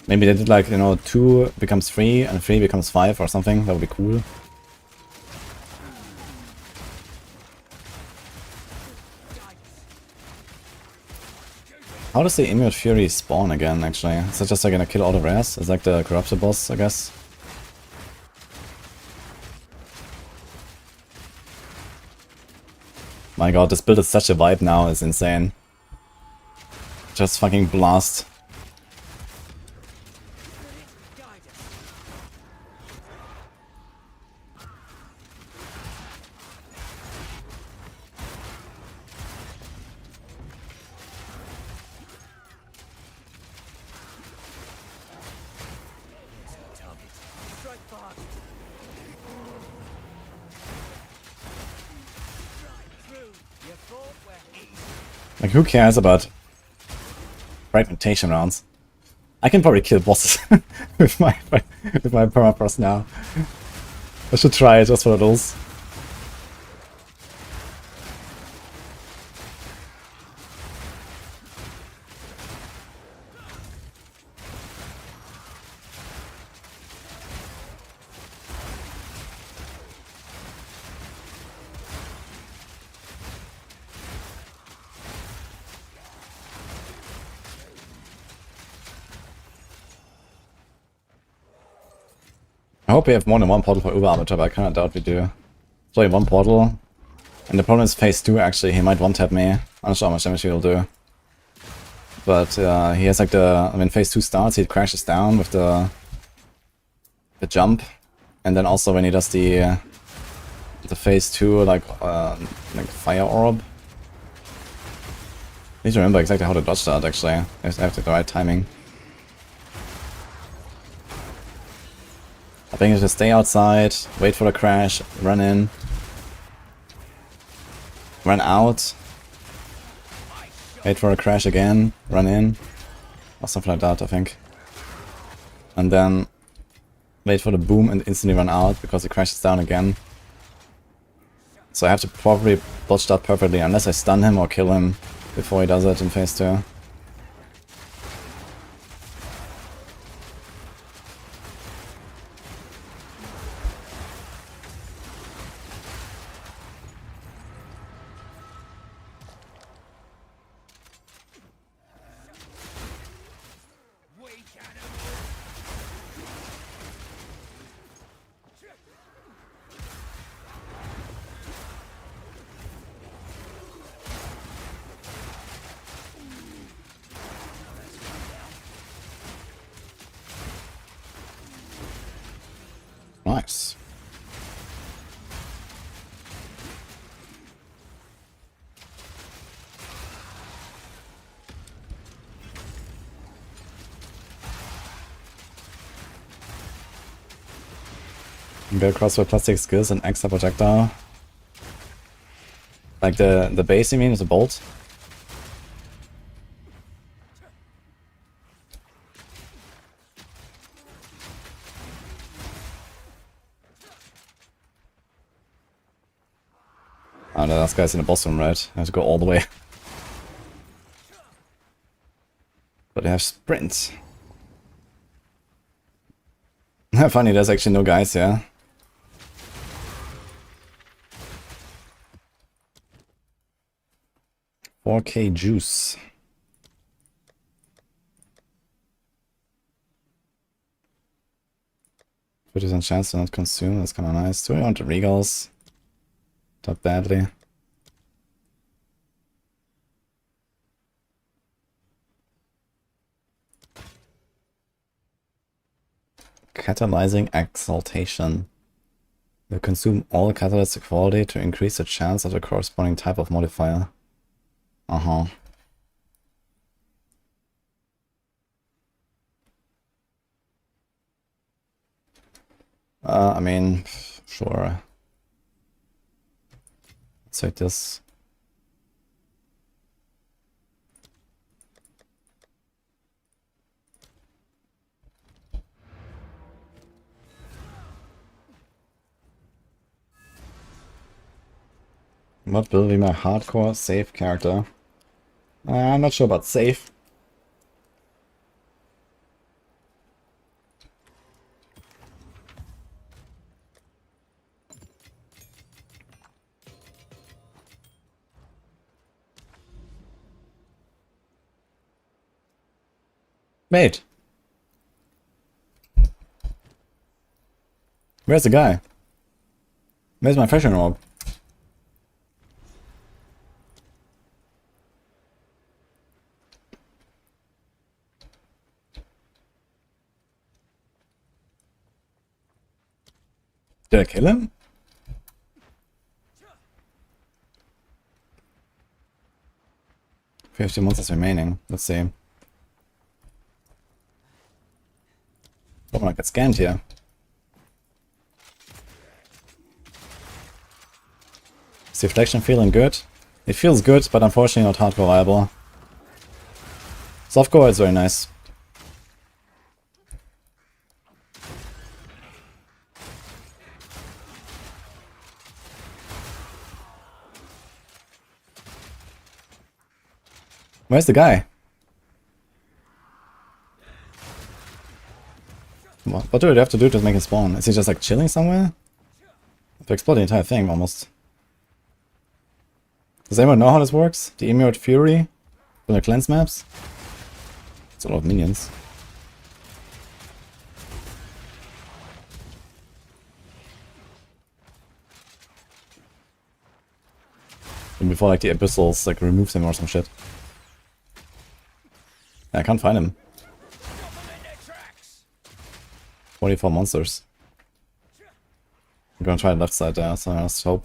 Maybe they did like, you know, 2 becomes 3 and 3 becomes 5 or something. That would be cool. How does the Immune Fury spawn again, actually? Is that just like gonna kill all the rares? It's like the Corrupted boss, I guess. My god, this build is such a vibe now, it's insane. Just fucking blast. Like, who cares about fragmentation rounds? I can probably kill bosses with my permafrost now. I should try it just for the rules. I hope we have more than one portal for Arbiter, but I kinda doubt we do. There's only one portal. And the problem is phase 2 actually, he might one-tap me. I'm not sure how much damage he will do. But he has like when phase 2 starts, he crashes down with the jump. And then also when he does the phase 2 like fire orb. I need to remember exactly how to dodge that actually. I have to the right timing. I think it's just stay outside, wait for the crash, run in, run out, wait for a crash again, run in, or something like that, I think. And then wait for the boom and instantly run out because it crashes down again. So I have to probably dodge that perfectly unless I stun him or kill him before he does it in phase 2. Nice. Build crossbow plastic skills and extra projectile. Like the base, you mean, is a bolt? Oh, the last guy's in the boss room, right? I have to go all the way. But they have sprints. Funny, there's actually no guys here. $4K juice. %% chance to not consume, that's kinda nice. Do we want the regals? Not badly. Catalyzing exaltation. You consume all catalytic quality to increase the chance of the corresponding type of modifier. Uh-huh. I mean, sure. Let's take this. What will be my hardcore safe character? I'm not sure about safe. Wait. Where's the guy? Where's my fashion orb? Did I kill him? $50 monsters remaining. Let's see. Oh, I got scanned here. Is Deflection feeling good? It feels good, but unfortunately not hardcore viable. Softcore is very nice. Where's the guy? What do I have to do to make him spawn? Is he just like chilling somewhere? To explode the entire thing almost. Does anyone know how this works? The Immune Fury? From the cleanse maps? It's a lot of minions. And before like the abyssals like removes him or some shit. I can't find him. 44 monsters. I'm gonna try the left side there, so let's hope.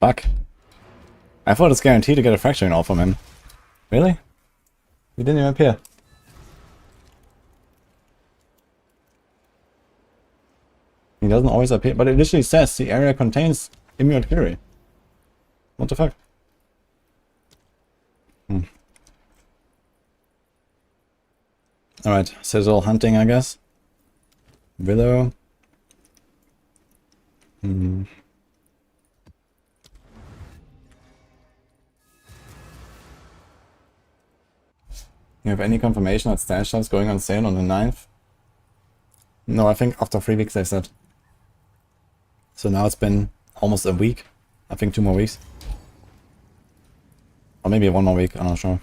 Fuck. I thought it's guaranteed to get a fracturing all from him. Really? He didn't even appear. He doesn't always appear, but it literally says the area contains Immune Fury. What the fuck? Alright, Citadel hunting, I guess. Willow. You have any confirmation that stash shops going on sale on the 9th? No, I think after 3 weeks they said. So now it's been almost a week. I think 2 more weeks. Or maybe 1 more week, I'm not sure.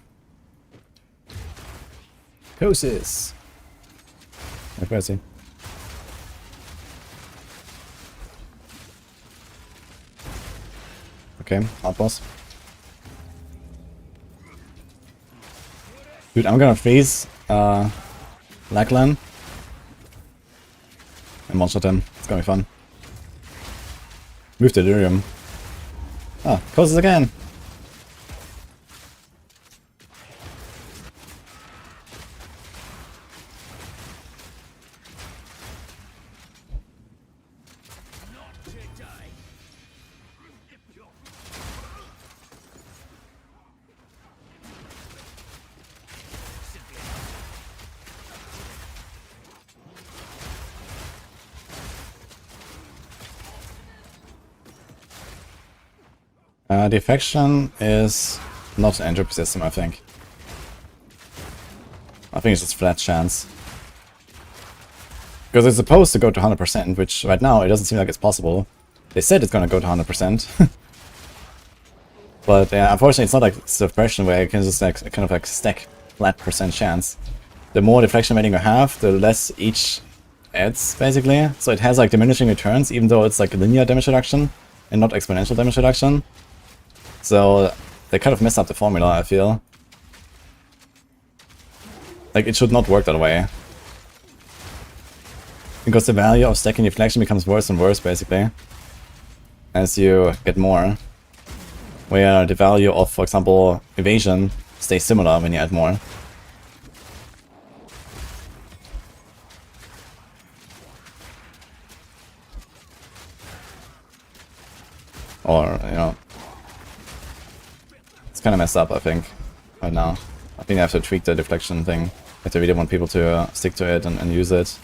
Cosis! Where is he? Okay, hard boss. Dude, I'm gonna freeze Lachlan and one-shot him. It's gonna be fun. Move to Delirium. Ah, Cosis again! Deflection is not an entropy system, I think. I think it's just flat chance. Because it's supposed to go to 100%, which right now it doesn't seem like it's possible. They said it's gonna go to 100%. But yeah, unfortunately it's not like suppression where you can just like kind of like stack flat percent chance. The more deflection rating you have, the less each adds, basically. So it has like diminishing returns, even though it's like linear damage reduction and not exponential damage reduction. So they kind of messed up the formula, I feel. Like, it should not work that way. Because the value of stacking deflection becomes worse and worse, basically, as you get more. Where the value of, for example, evasion stays similar when you add more. Or, you know, it's kind of messed up, I think, right now. I think I have to tweak the deflection thing if I really want people to stick to it and use it.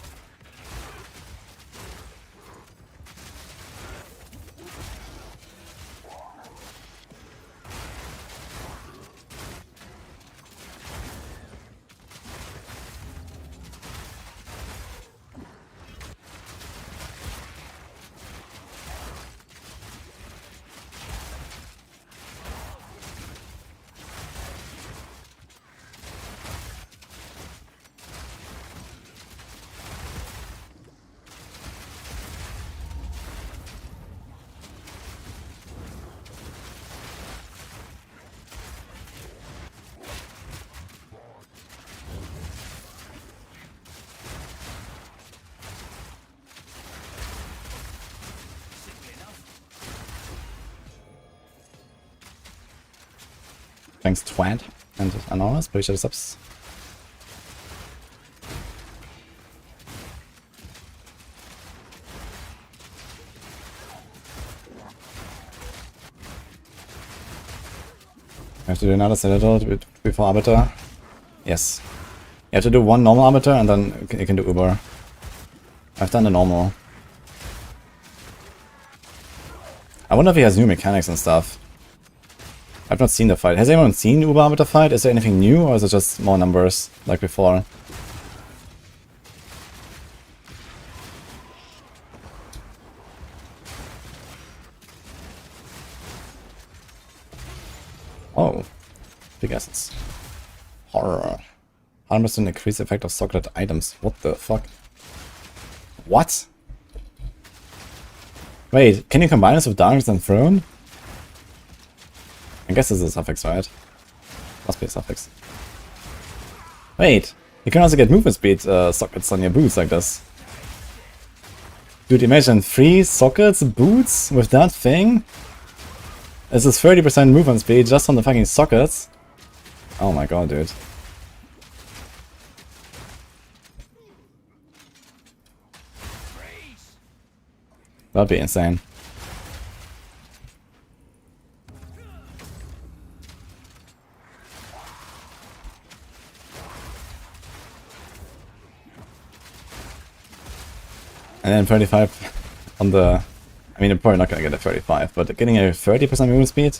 Thanks, Twad and Anomaly, appreciate the subs. I have to do another Citadel before Arbiter. Yes. You have to do one normal Arbiter and then you can do Uber. I've done the normal. I wonder if he has new mechanics and stuff. I've not seen the fight. Has anyone seen Uber Arbiter fight? Is there anything new or is it just more numbers like before? Oh. Big assets. Horror. 100% increase effect of socket items. What the fuck? What? Wait, can you combine this with Darkness and Throne? I guess this is a suffix, right? Must be a suffix. Wait, you can also get movement speed sockets on your boots like this. Dude, imagine 3 sockets boots with that thing? This is 30% movement speed just on the fucking sockets. Oh my god, dude. That'd be insane. And then 35 on the... I mean, I'm probably not gonna get a 35, but getting a 30% movement speed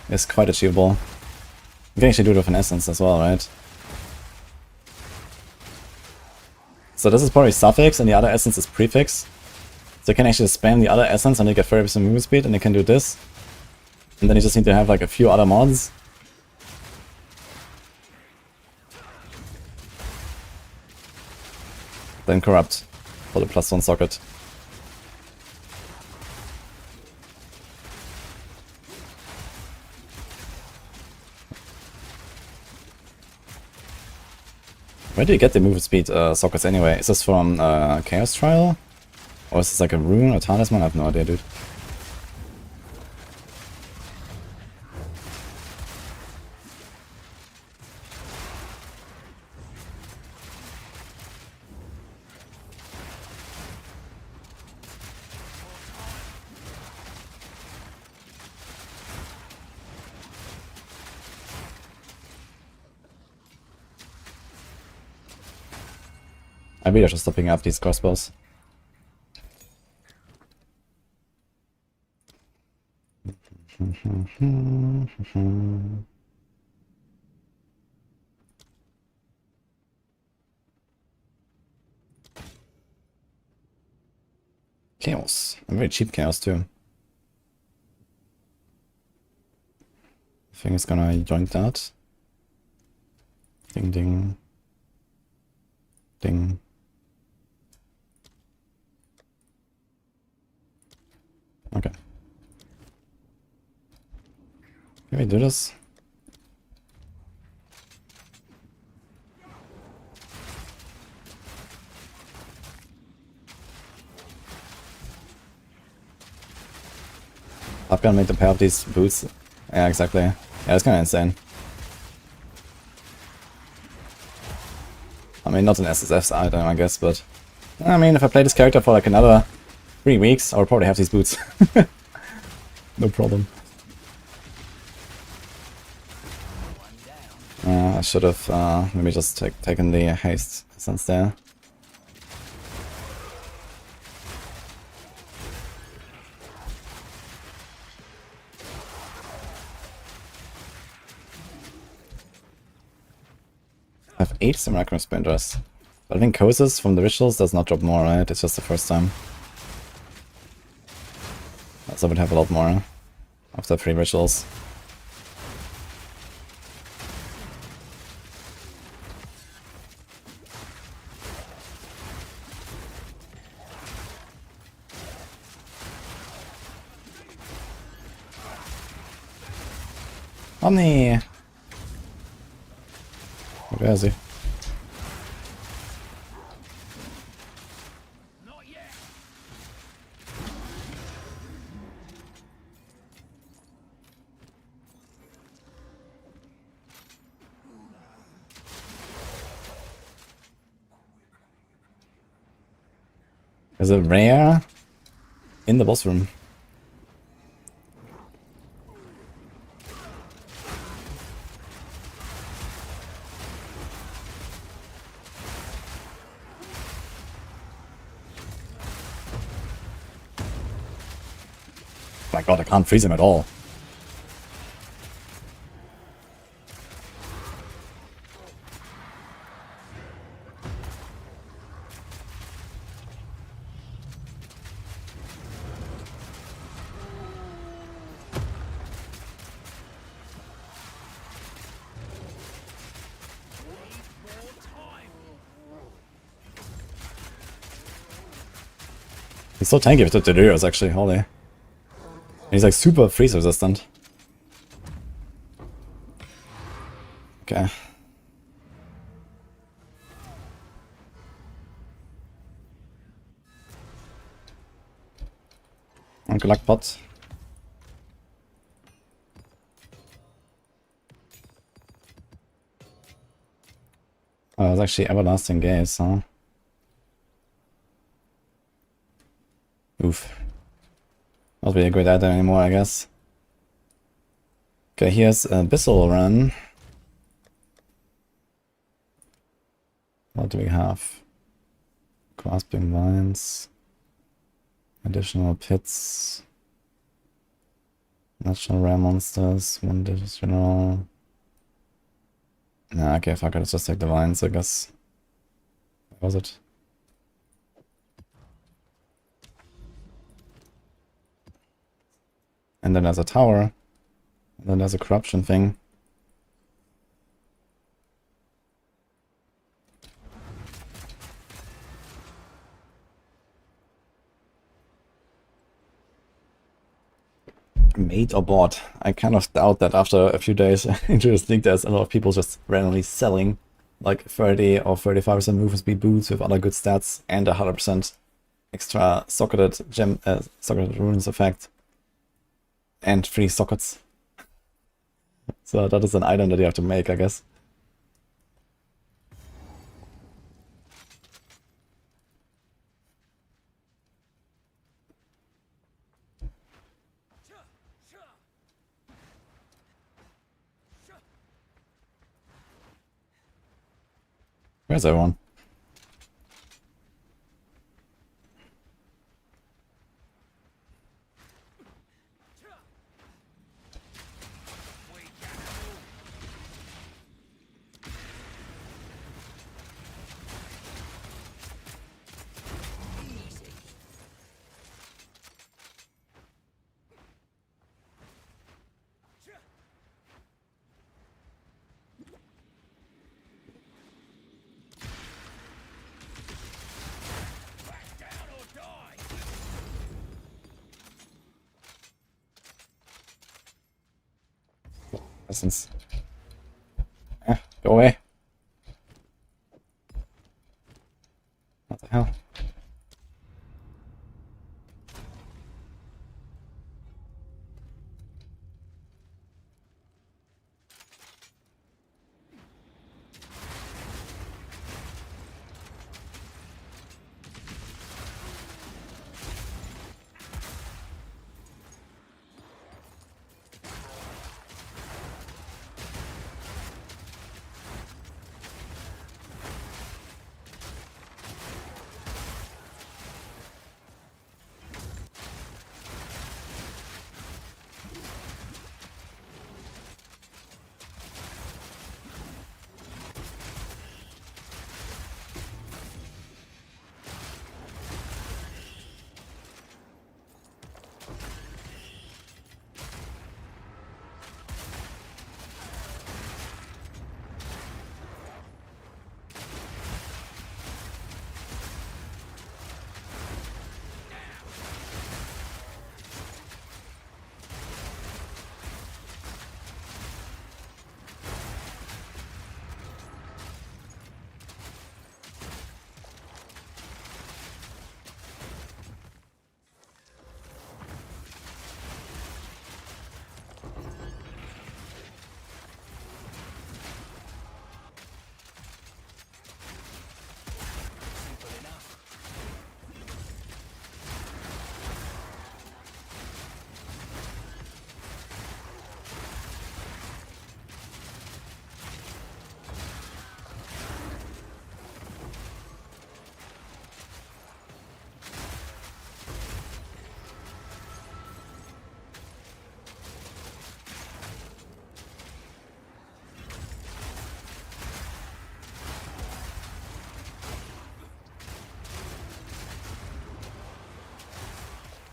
is quite achievable. You can actually do it with an essence as well, right? So this is probably suffix and the other essence is prefix. So you can actually spam the other essence and you get 30% movement speed and you can do this. And then you just need to have like a few other mods. Then corrupt for the +1 socket. Where do you get the movement speed sockets anyway? Is this from Chaos Trial? Or is this like a rune or talisman? I have no idea, dude. I really should stop picking up these crossbows. Chaos. A very cheap chaos too. I think it's gonna join that. Ding ding. Ding. Okay. Can we do this? I'm gonna make the pair of these boots. Yeah, exactly. Yeah, it's kinda insane. I mean, not an SSF item, I guess, but... I mean, if I play this character for like another 3 weeks, I'll probably have these boots. No problem. I should have maybe just taken the haste since there. I have 8 Necro Splinters. But I think Koses from the rituals does not drop more, right? It's just the first time. So I would have a lot more after 3 rituals. Omni! Where is he? Not yet. There's a rare in the boss room. My god, I can't freeze him at all. He's so tanky with the delirious, actually, holy. And he's like super freeze resistant. Okay. And good luck, bot. Oh, it's actually everlasting gaze, huh? Oof. Not really a great item anymore, I guess. Okay, here's Abyssal Run. What do we have? Grasping Vines. Additional pits. Natural rare monsters. One additional. Nah, okay, fuck it, let's just take the vines, I guess. What was it? And then there's a tower. And then there's a corruption thing. Made or bought? I kind of doubt that after a few days into this league there's a lot of people just randomly selling like 30 or 35% movement speed boots with other good stats and 100% extra socketed socketed runes effect and 3 sockets. So that is an item that you have to make, I guess. Where's everyone? Distance. Go away. What the hell?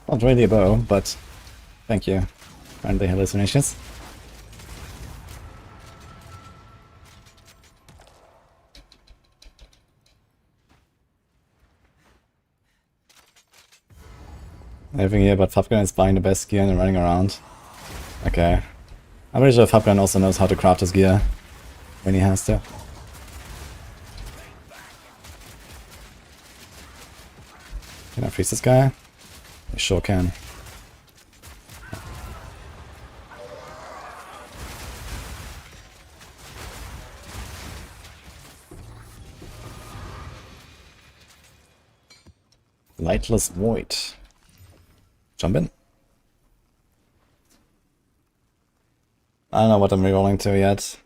Not really a bow, but thank you. Friendly hallucinations. Everything here but Fabgun is buying the best gear and running around. Okay. I'm pretty sure Fabgun also knows how to craft his gear when he has to. Can I freeze this guy? I sure can. Lightless Void. Jump in. I don't know what I'm rerolling to yet.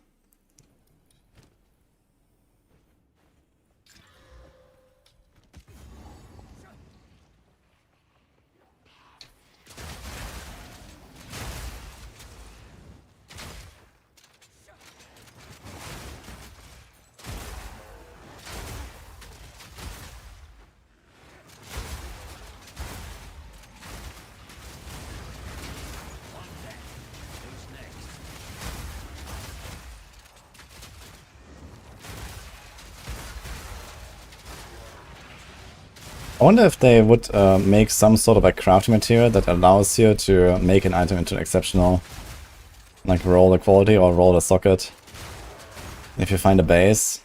I wonder if they would make some sort of a crafting material that allows you to make an item into an exceptional, like roll the quality or roll the socket. If you find a base,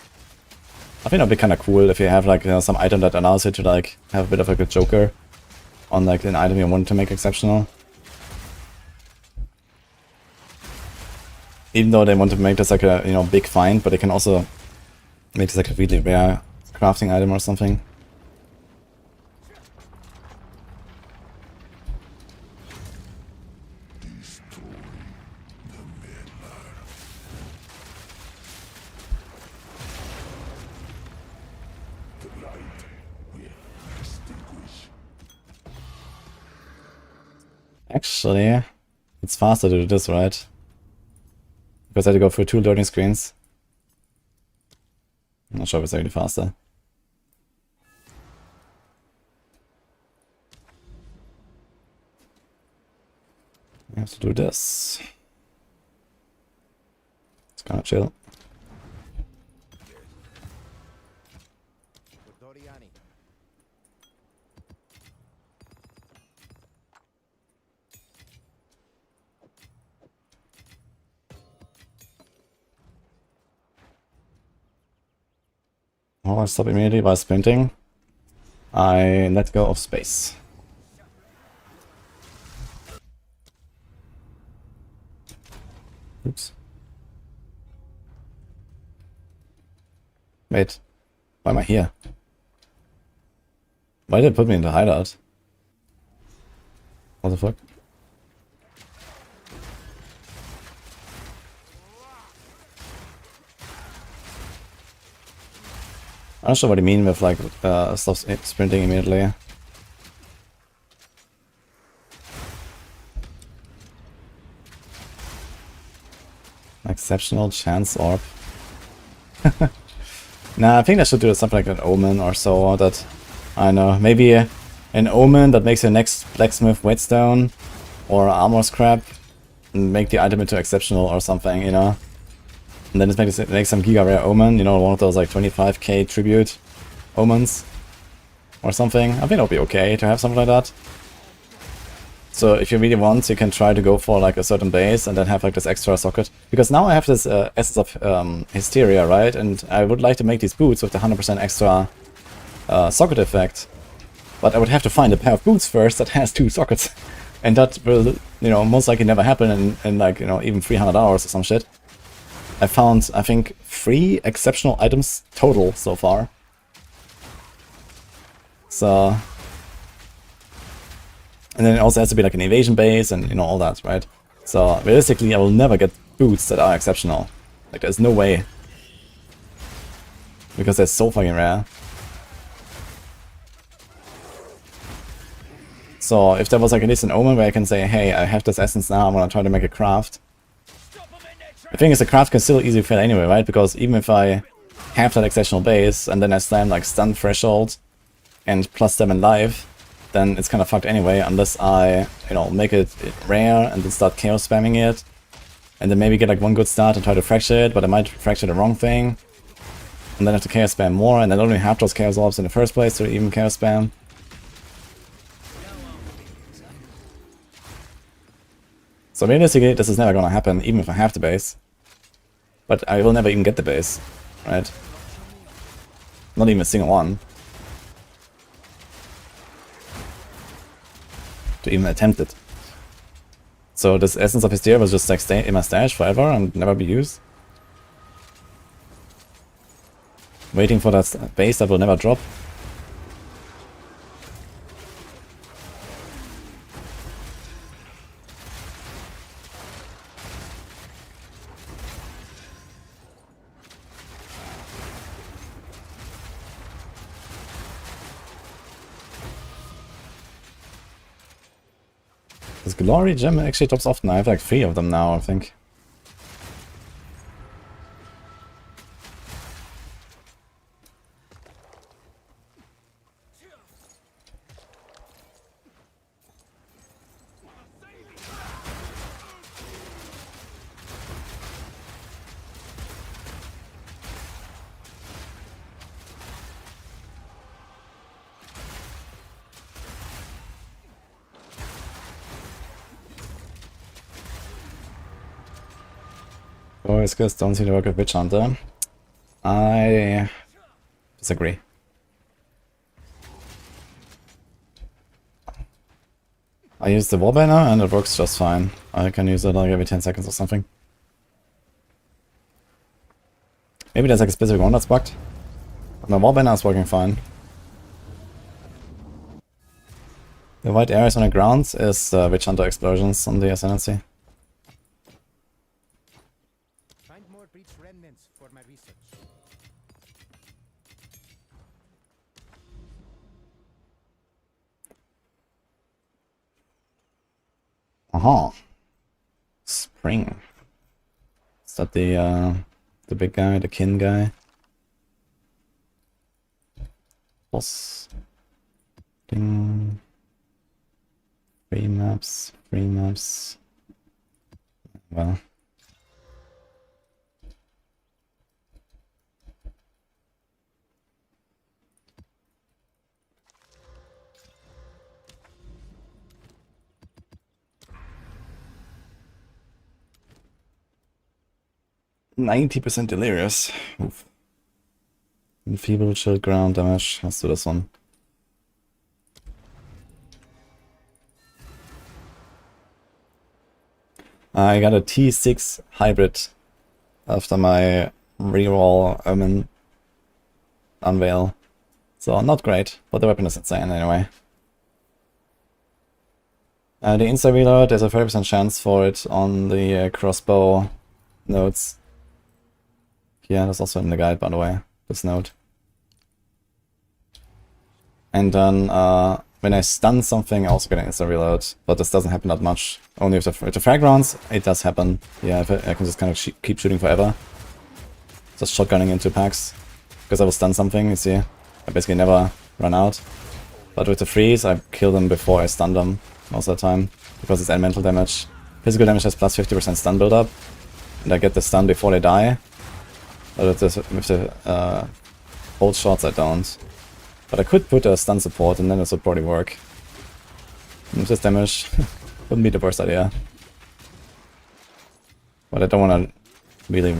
I think that'd be kind of cool if you have like some item that allows you to like have a bit of like a joker on like an item you want to make exceptional. Even though they want to make this like a big find, but they can also make this like a really rare crafting item or something. Actually, it's faster to do this, right? Because I had to go through 2 loading screens. I'm not sure if it's really faster. I have to do this. It's kind of chill. Oh, I stop immediately by sprinting. I let go of space. Oops. Wait. Why am I here? Why did it put me in the hideout? What the fuck? I'm not sure what you mean with like stop sprinting immediately. Exceptional chance orb. Nah, I think I should do something like an omen or so. That I don't know, maybe an omen that makes your next blacksmith whetstone or armor scrap and make the item into exceptional or something, you know. And then just make some giga rare omen, you know, one of those like 25k tribute omens or something. I think it'll be okay to have something like that. So if you really want, you can try to go for like a certain base and then have like this extra socket. Because now I have this essence of hysteria, right? And I would like to make these boots with the 100% extra socket effect. But I would have to find a pair of boots first that has 2 sockets. And that will, you know, most likely never happen in like, you know, even 300 hours or some shit. I found, I think, 3 exceptional items total so far. So... And then it also has to be like an evasion base and, you know, all that, right? So, realistically, I will never get boots that are exceptional. Like, there's no way. Because they're so fucking rare. So, if there was like at least an omen where I can say, hey, I have this essence now, I'm gonna try to make a craft. The thing is, the craft can still easily fail anyway, right? Because even if I have that exceptional base, and then I slam like stun threshold, and plus 7 life, then it's kind of fucked anyway, unless I, you know, make it rare and then start chaos spamming it. And then maybe get like one good start and try to fracture it, but I might fracture the wrong thing. And then have to chaos spam more, and I don't even have those chaos orbs in the first place to even chaos spam. So realistically, this is never gonna happen, even if I have the base. But I will never even get the base, right? Not even a single one. To even attempt it. So this Essence of Hysteria was just like stay in my stash forever and never be used. Waiting for that base that will never drop. This Glory Gem actually drops often. I have like 3 of them now, I think. Oh, skills don't seem to work with Witchhunter. I disagree. I use the Warbanner and it works just fine. I can use it like every 10 seconds or something. Maybe there's like a specific one that's bugged. But my Warbanner is working fine. The white areas on the ground is Witchhunter explosions on the Ascendancy. Find more breach remnants for my research. Aha. Spring. Is that the big guy, the kin guy? Boss. Ding. Free maps, free maps. Well. %90 delirious. Oof. Enfeeble, shield ground damage. Let's do this one. I got a T6 hybrid after my reroll unveil. So not great, but the weapon is insane anyway. The insta-reload, there's a 30% chance for it on the crossbow nodes. Yeah, that's also in the guide, by the way, this node. And then when I stun something, I also get an insta-reload, but this doesn't happen that much. Only with the frag rounds, it does happen. Yeah, I can just kind of keep shooting forever. Just shotgunning into packs. Because I will stun something, you see. I basically never run out. But with the freeze, I kill them before I stun them most of the time. Because it's elemental damage. Physical damage has plus 50% stun build-up. And I get the stun before they die. But with the hold shots, I don't. But I could put a stun support and then this would probably work. And this damage wouldn't be the worst idea. But I don't want to really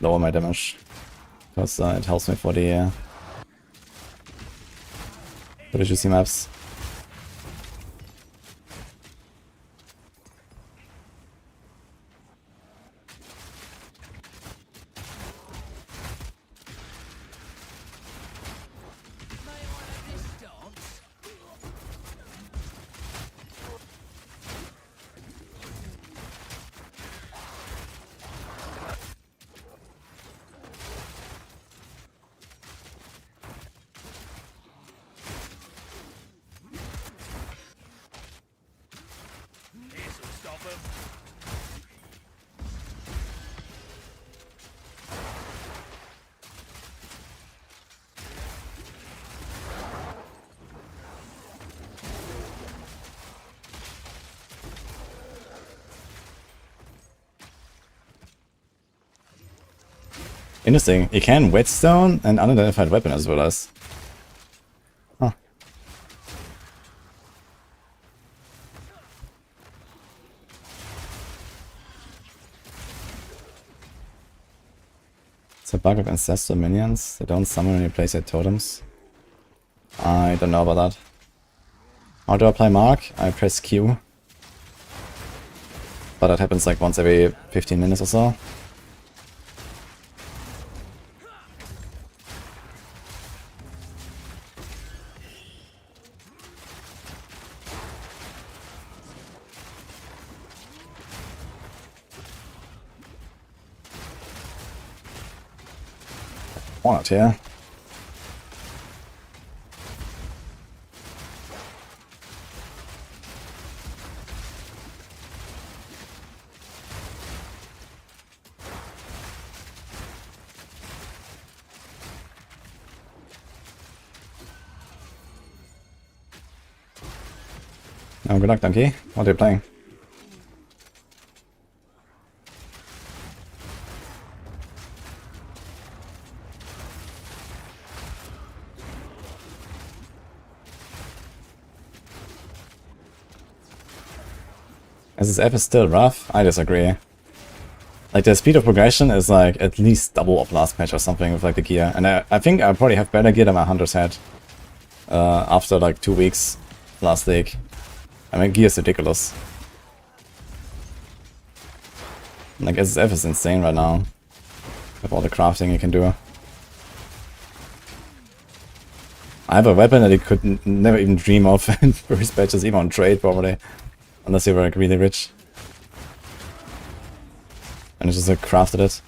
lower my damage. Because it helps me for the juicy maps. Interesting. You can whetstone an unidentified weapon as well as. Huh. It's a bug of ancestor minions. They don't summon when you place their totems. I don't know about that. How do I play Mark? I press Q. But that happens like once every 15 minutes or so. Why not here? Oh, good luck, Donkey. What are you playing? SSF is still rough? I disagree. Like, the speed of progression is like at least double of last patch or something with like the gear. And I think I probably have better gear than my hunters had. After like 2 weeks last league. I mean, gear is ridiculous. Like, SSF is insane right now. With all the crafting you can do. I have a weapon that you could never even dream of in first patches, even on trade probably. Unless you were like really rich. And it's just like crafted it.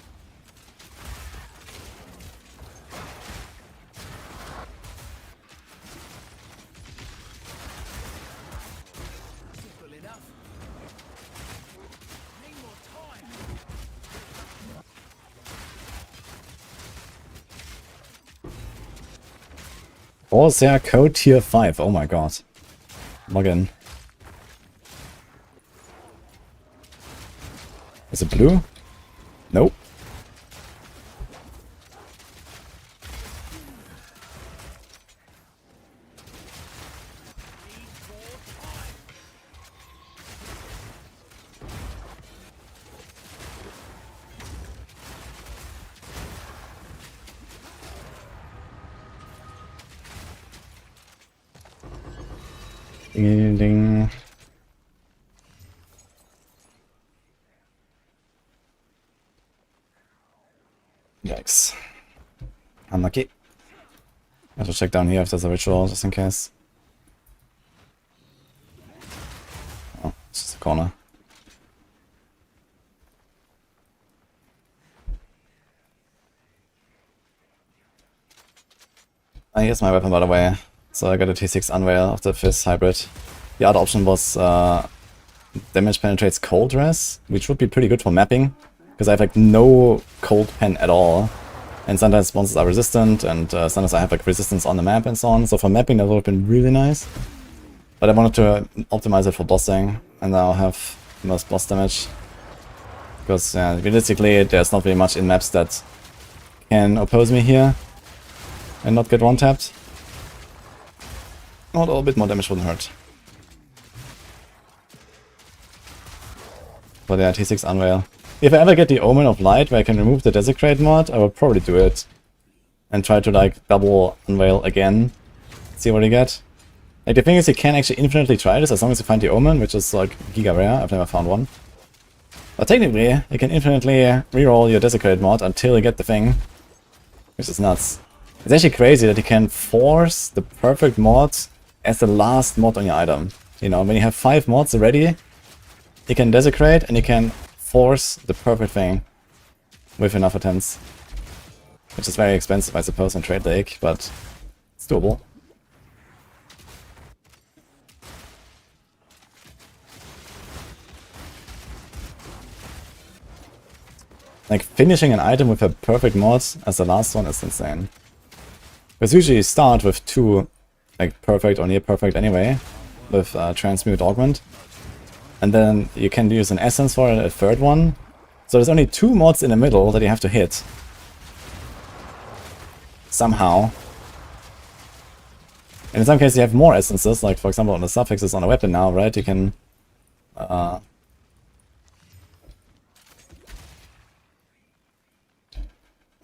Corsair code tier 5, oh my god. Log in. Is it blue? Nope. Ding ding. Yikes. Unlucky. I have to check down here if there's a ritual, just in case. Oh, it's just a corner. Here's my weapon, by the way. So I got a T6 unveil of the Fizz hybrid. The other option was damage penetrates cold res, which would be pretty good for mapping, because I have like no cold pen at all. And sometimes monsters are resistant, and sometimes I have like resistance on the map and so on. So for mapping that would have been really nice. But I wanted to optimize it for bossing, and now I'll have the most boss damage. Because realistically there's not really much in maps that can oppose me here and not get one-tapped. Although a bit more damage wouldn't hurt. But yeah, T6 unveil. If I ever get the Omen of Light where I can remove the Desecrate mod, I will probably do it. And try to like double unveil again. See what you get. Like the thing is you can actually infinitely try this as long as you find the Omen, which is like giga rare. I've never found one. But technically, you can infinitely reroll your Desecrate mod until you get the thing. Which is nuts. It's actually crazy that you can force the perfect mod as the last mod on your item. You know, when you have 5 mods already, you can Desecrate and you can force the perfect thing with enough attempts. Which is very expensive, I suppose, in Trade Lake, but it's doable. Like, finishing an item with a perfect mod as the last one is insane. Because usually you start with 2, like, perfect or near perfect anyway, with Transmute Augment. And then you can use an Essence for a third one. So there's only 2 mods in the middle that you have to hit. Somehow. And in some cases you have more Essences, like for example on the suffixes on a weapon now, right? You can...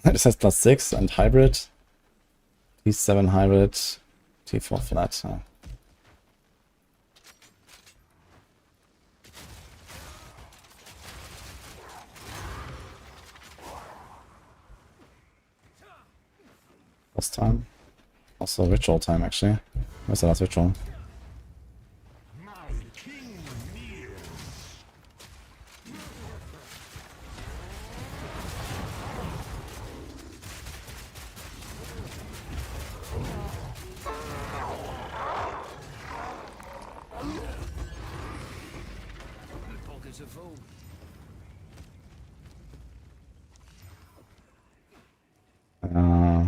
this has +6 and hybrid. T7 hybrid, T4 flat. Boss time. Also ritual time, actually. Where's the last ritual?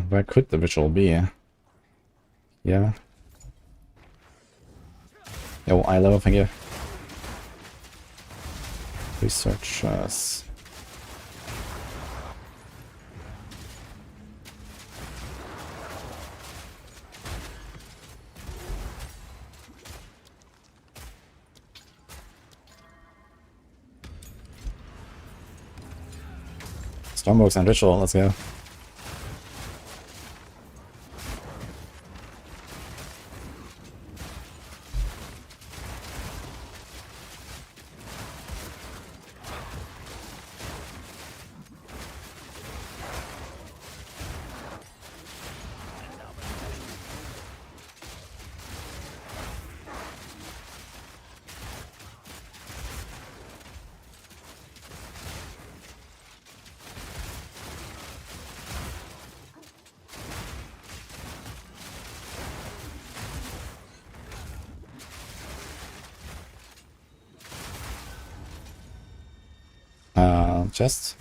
Where could the ritual be? Yeah. Yo, I love, thank you. Researchers. Stormbox and ritual, let's go. Chest.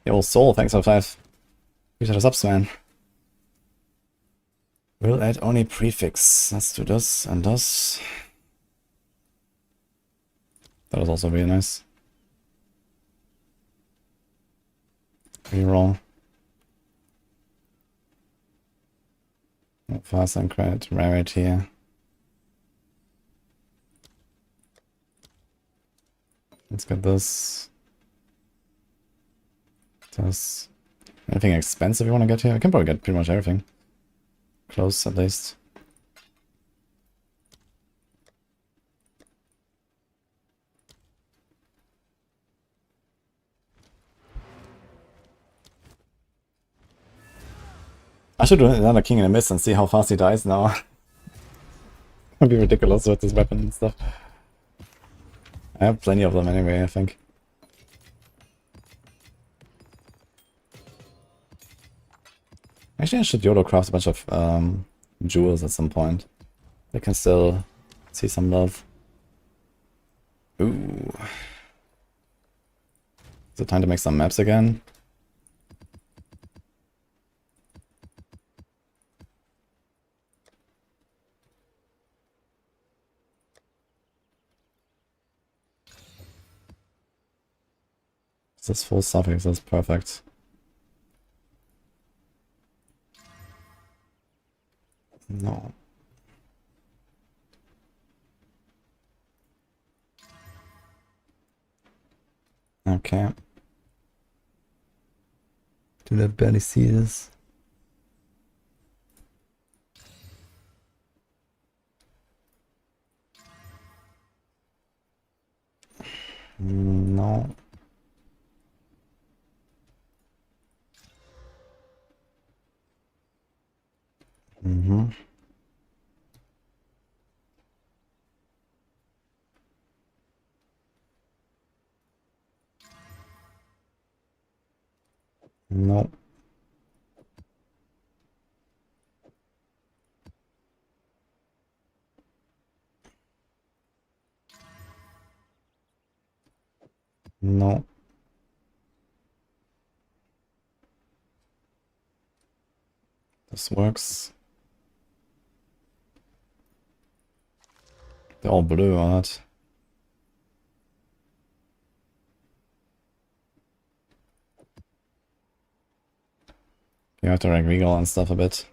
Yo, Soul, thanks for 5. Appreciate the subs, man. We'll add only prefix. Let's do this and this. That was also really nice. Reroll. Fast and credit, rarity. Let's get this. This. Anything expensive you want to get here? I can probably get pretty much everything. Close, at least. I should do another King in the Mist and see how fast he dies now. It'd be ridiculous with this weapon and stuff. I have plenty of them anyway, I think. Actually, I should YOLO craft a bunch of jewels at some point. They can still see some love. Ooh. Is it time to make some maps again? This is full suffix, that's perfect. No. Okay. Did I barely see this? No. Mm-hmm. No. No. This works. They're all blue, aren't? You have to like regal and stuff a bit.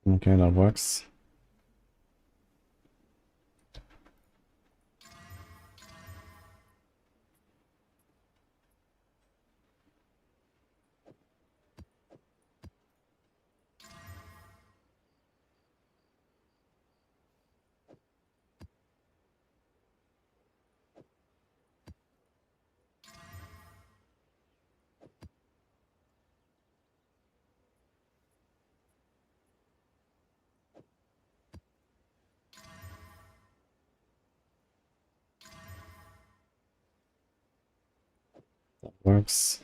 Okay, that works. That works.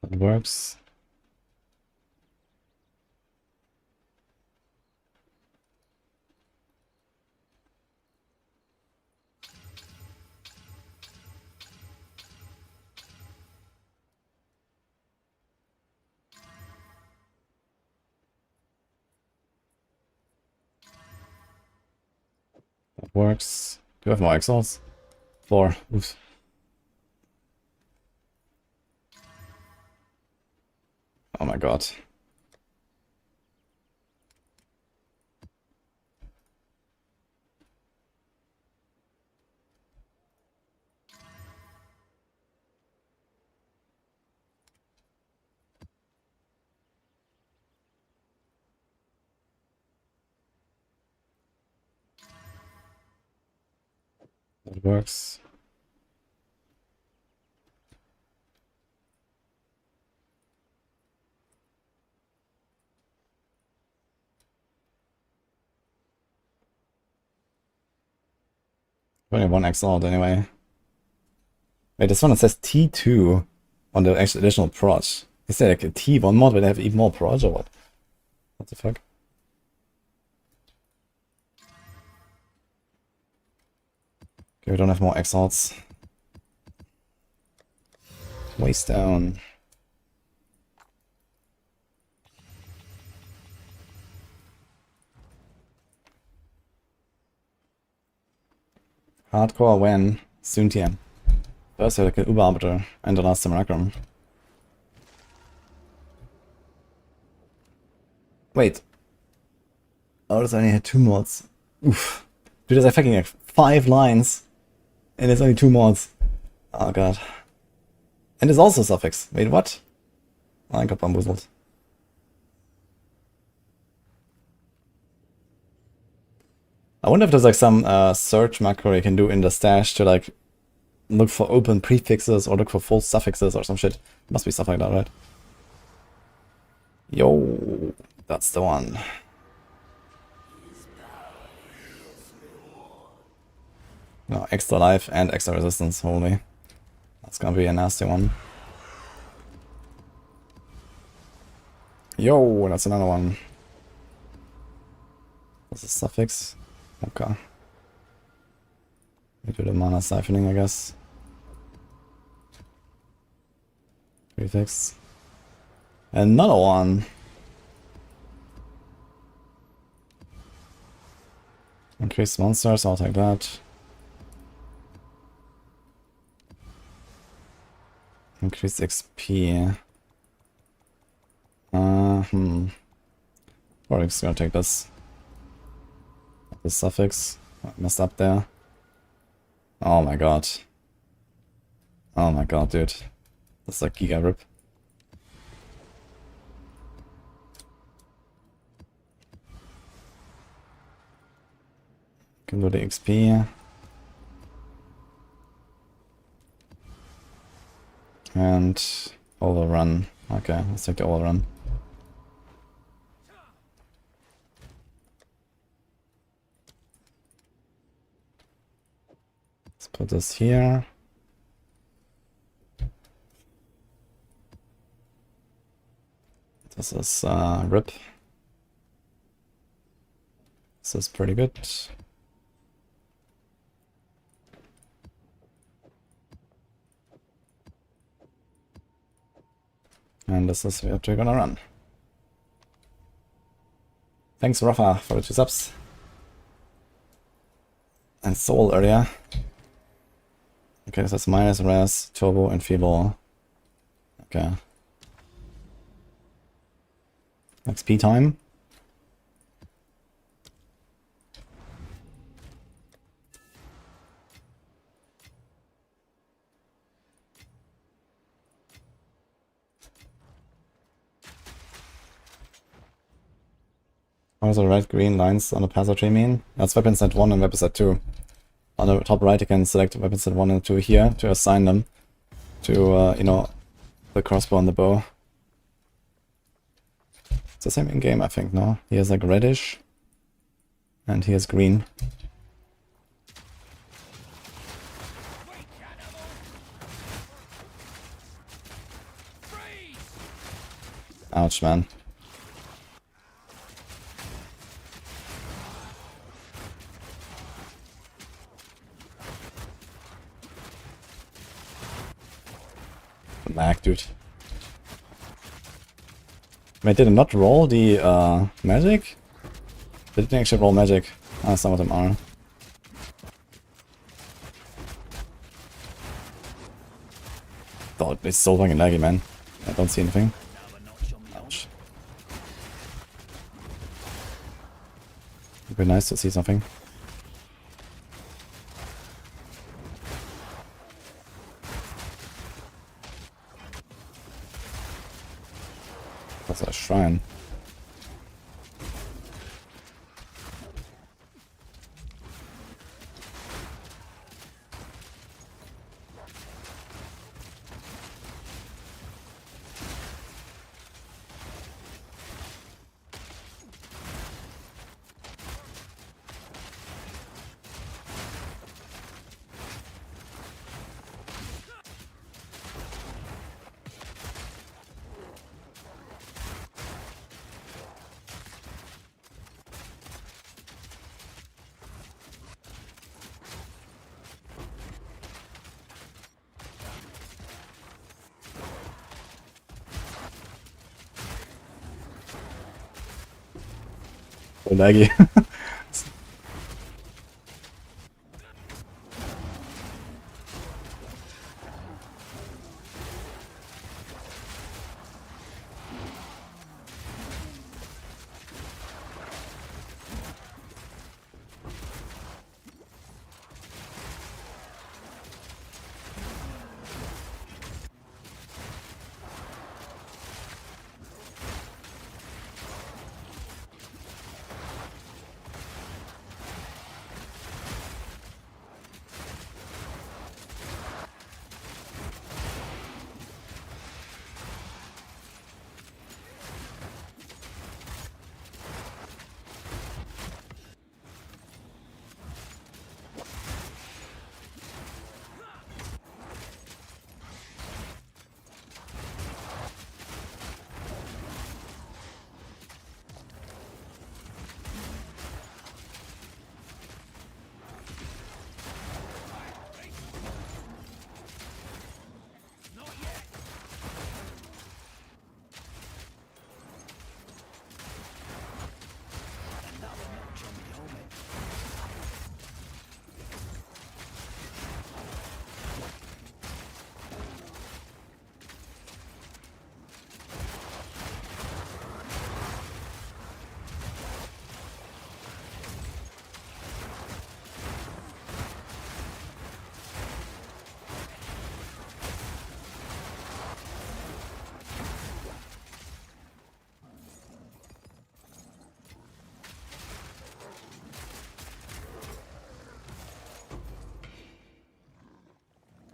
That works. That works. Do you have more exiles? 4. Oops. Oh my god. That works. Only one Exile anyway. Wait, this one it says T2 on the actual additional prod. Is there like a T1 mod where they have even more prod or what? What the fuck? Okay, we don't have more Exiles. Waste down. Hardcore when? Soon TM. First I like an Arbiter and the last time Necro. Wait. Oh, this only had 2 mods. Oof. Dude, there's like fucking like 5 lines. And there's only 2 mods. Oh god. And there's also a suffix. Wait, what? Oh, I got bamboozled. I wonder if there's like some search macro you can do in the stash to like look for open prefixes or look for full suffixes or some shit. Must be stuff like that, right? Yo, that's the one. No, extra life and extra resistance, holy. That's gonna be a nasty one. Yo, that's another one. What's the suffix? Okay. We do the mana siphoning, I guess. Prefix. Another one. Increase monsters, I'll take that. Increase XP. Probably just gonna take this. The suffix. I messed up there. Oh my god. Oh my god, dude. That's like giga rip. Can do the XP. And overrun. Okay, let's take the overrun. Let's put this here. This is rip. This is pretty good. And this is what we're gonna run. Thanks Rafa for the 2 subs. And Soul earlier. Okay, this is minus res, turbo, and feeble. Okay. XP time. What does the red green lines on the passageway mean? That's weapon set 1 and weapon set 2. On the top right you can select weapon set 1 and 2 here to assign them to, you know, the crossbow and the bow. It's the same in game, I think, no? He has like reddish and he has green. Ouch, man. Lag, dude. Wait, did it not roll the magic? They didn't actually roll magic. Ah, some of them are. God, it's so fucking laggy, man. I don't see anything. Ouch. It'd be nice to see something. That's a shrine. So laggy.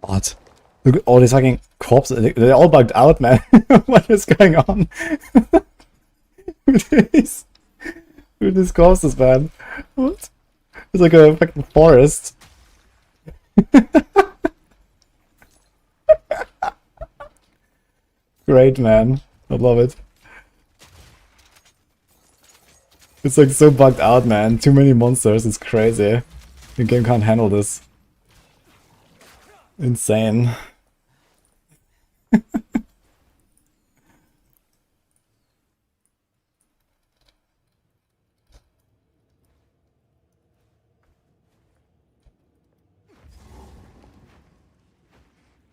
What? Look at all these fucking corpses. They're all bugged out, man. What is going on? With these corpses, man. What? It's like a fucking forest. Great, man. I love it. It's like so bugged out, man. Too many monsters. It's crazy. The game can't handle this. Insane.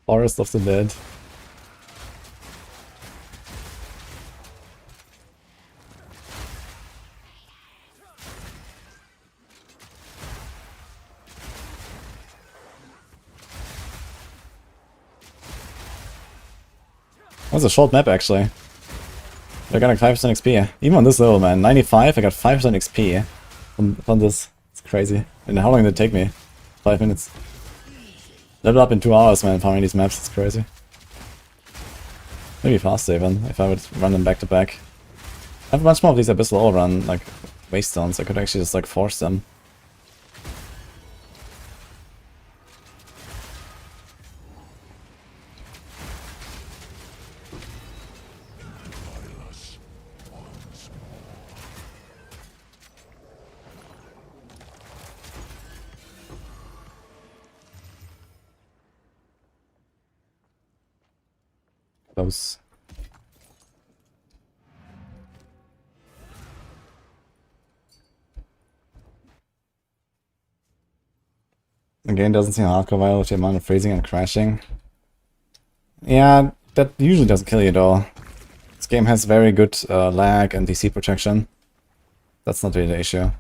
Forest of the Dead. That was a short map, actually. I got like 5% XP. Even on this level, man. 95, I got 5% XP from this. It's crazy. And how long did it take me? 5 minutes. Level up in 2 hours, man, farming these maps. It's crazy. Maybe faster even, if I would run them back to back. I have much more of these Abyssal all run, like, Waystones. I could actually just, like, force them. Close. The game doesn't seem hardcore viable with the amount of freezing and crashing. Yeah, that usually doesn't kill you though. This game has very good lag and DC protection. That's not really the issue.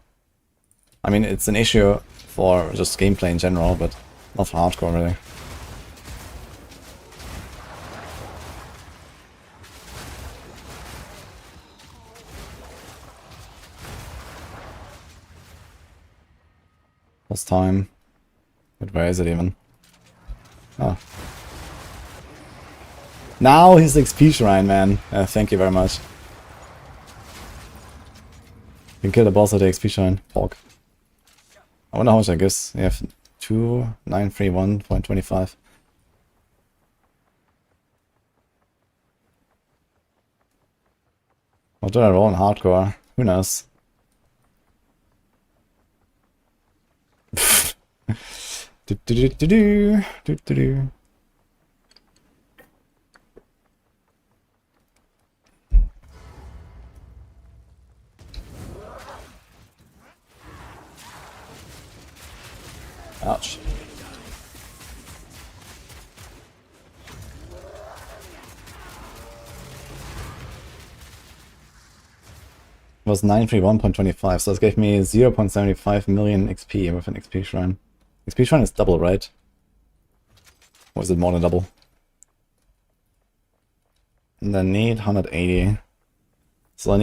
I mean, it's an issue for just gameplay in general, but not for hardcore really. Lost time. But where is it even? Oh. Now he's XP Shrine, man. Thank you very much. You can kill the boss at the XP Shrine. Pork. I wonder how much that gives. You have 2,931.25. What did I roll in hardcore? Who knows? Do do do do do do do do. Ouch. It was 931.25, so this gave me 0.75 million XP with an XP shrine. XP shrine is double, right? Or is it more than double? And I need 180. So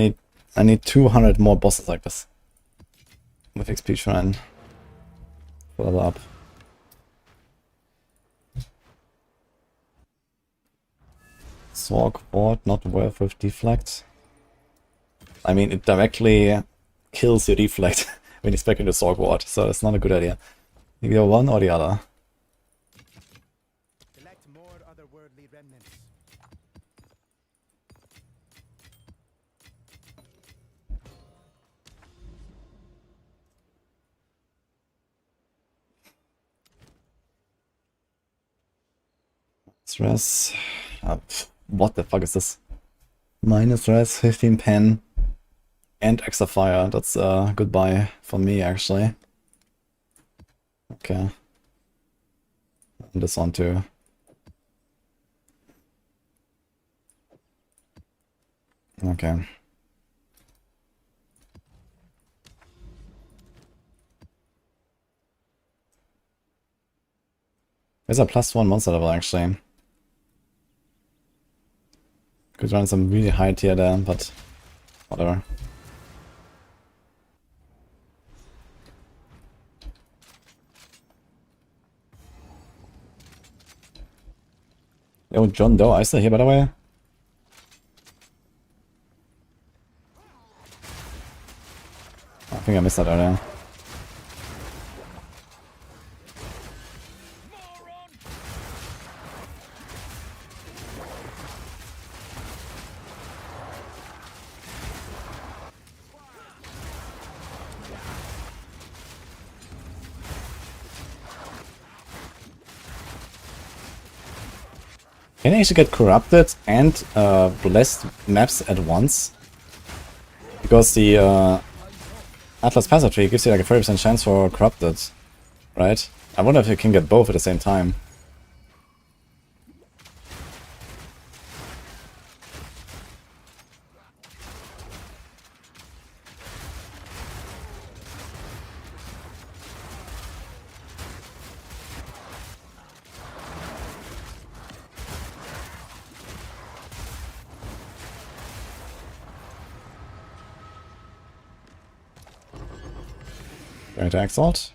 I need 200 more bosses like this. With XP shrine. Level up. Sorc ward not worth with deflect. I mean, it directly kills your deflect when you spec into Sorc ward, so it's not a good idea. Either one or the other. Collect more otherworldly remnants. Stress. What the fuck is this? Minus stress, 15 pen, and extra fire. That's goodbye for me, actually. Okay. And this one too. Okay. There's a +1 monster level, actually. Could run some really high tier there, but whatever. Yo, John Doe, are you still here, by the way? I think I missed that earlier. Can I actually get corrupted and blessed maps at once? Because the Atlas Passive Tree gives you like a 30% chance for corrupted, right? I wonder if you can get both at the same time. Going to Exalt.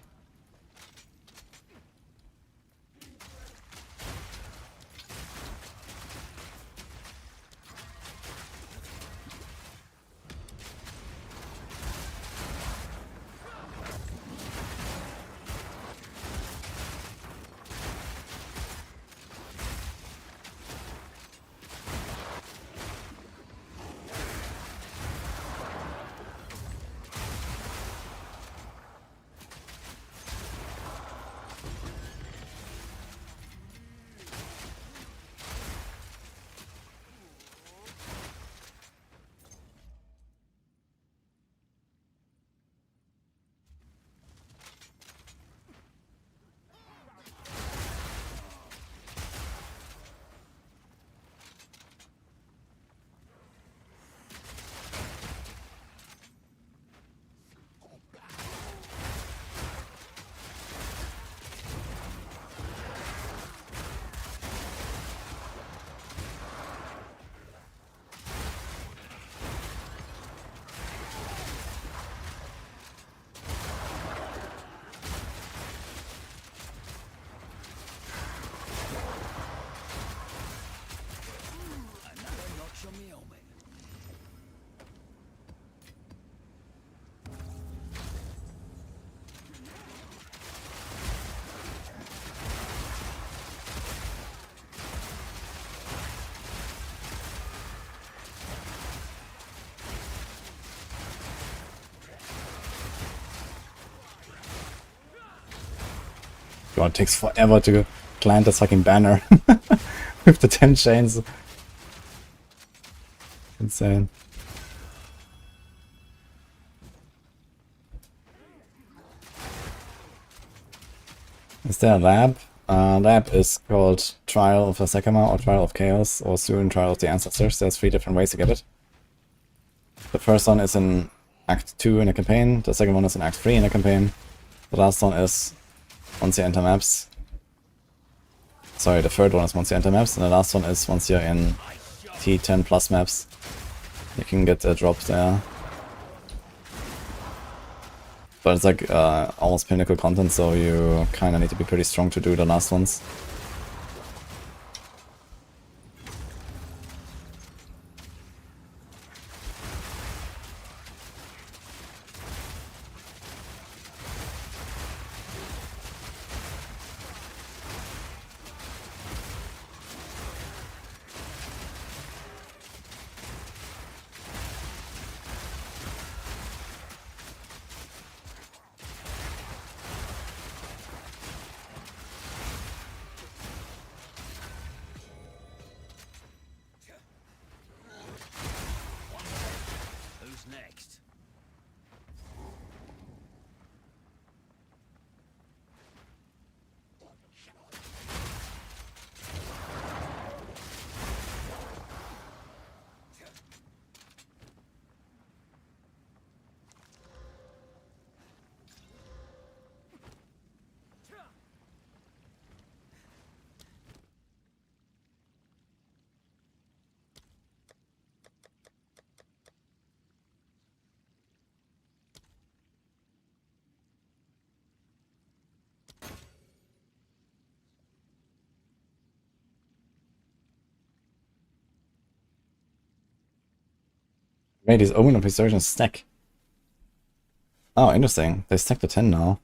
God, it takes forever to plant the fucking banner with the 10 chains. Insane. Is there a lab? Lab is called Trial of the Sekama or Trial of Chaos or soon Trial of the Ancestors. There's 3 different ways to get it. The first one is in Act 2 in a campaign, the second one is in Act 3 in a campaign. The last one is once you enter maps. Sorry, the third one is once you enter maps, and the last one is once you're in T10 plus maps. You can get a drop there. But it's like almost pinnacle content, so you kinda need to be pretty strong to do the last ones. Who's next? Wait, these Omen of Resurgence stack. Oh, interesting. They stack to 10 now.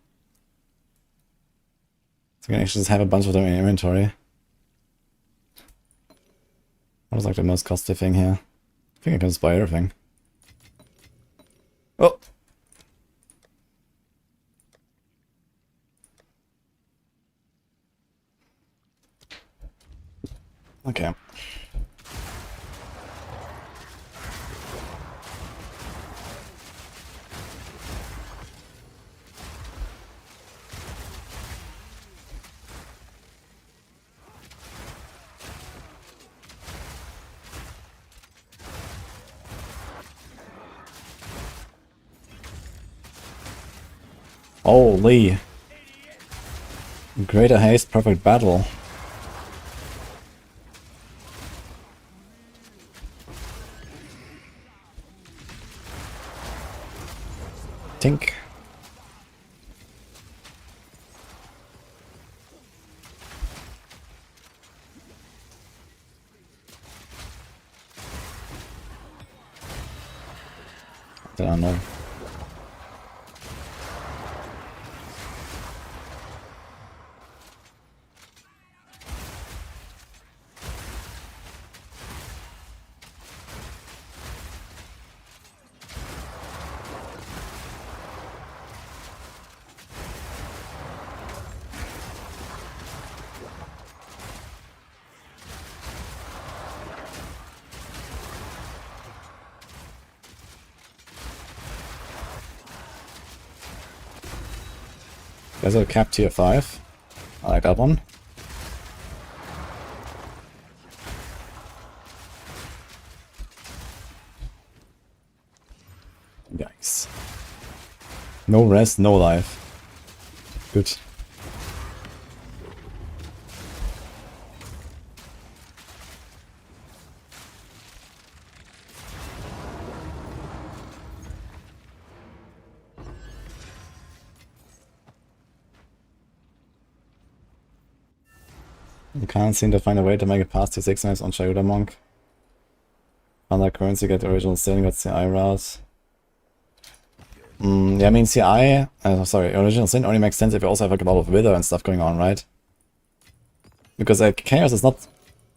So you can actually just have a bunch of them in inventory. What was like the most costly thing here? I think I can just buy everything. Oh! Okay. Holy! Greater haste, perfect battle. Tink. I don't know. There's a cap tier 5. I like that one. Yikes. No rest, no life. Good. You can't seem to find a way to make it past the 6 knives on Shayuda Monk. Under currency, get the original sin, got CI route. Yeah, I mean CI, sorry, original sin only makes sense if you also have like a lot of Wither and stuff going on, right? Because like Chaos is not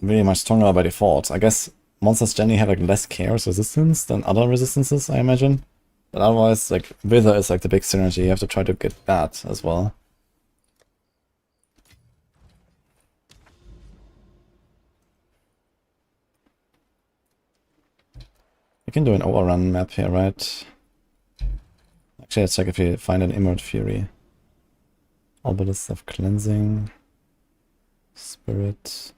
really much stronger by default. I guess monsters generally have like less Chaos resistance than other resistances, I imagine. But otherwise, like Wither is like the big synergy, you have to try to get that as well. You can do an overrun map here, right? Actually, let's check if we find an Emerald Fury. Obelisk of Cleansing. Spirit.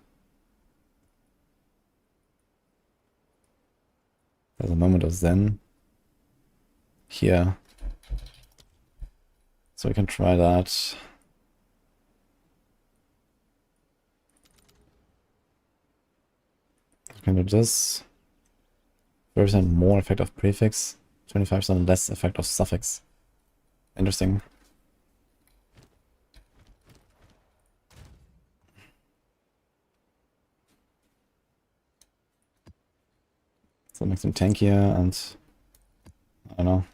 There's a moment of Zen. Here. So we can try that. We can do this. 30% more effect of prefix. 25% less effect of suffix. Interesting. So it makes him tankier and I don't know.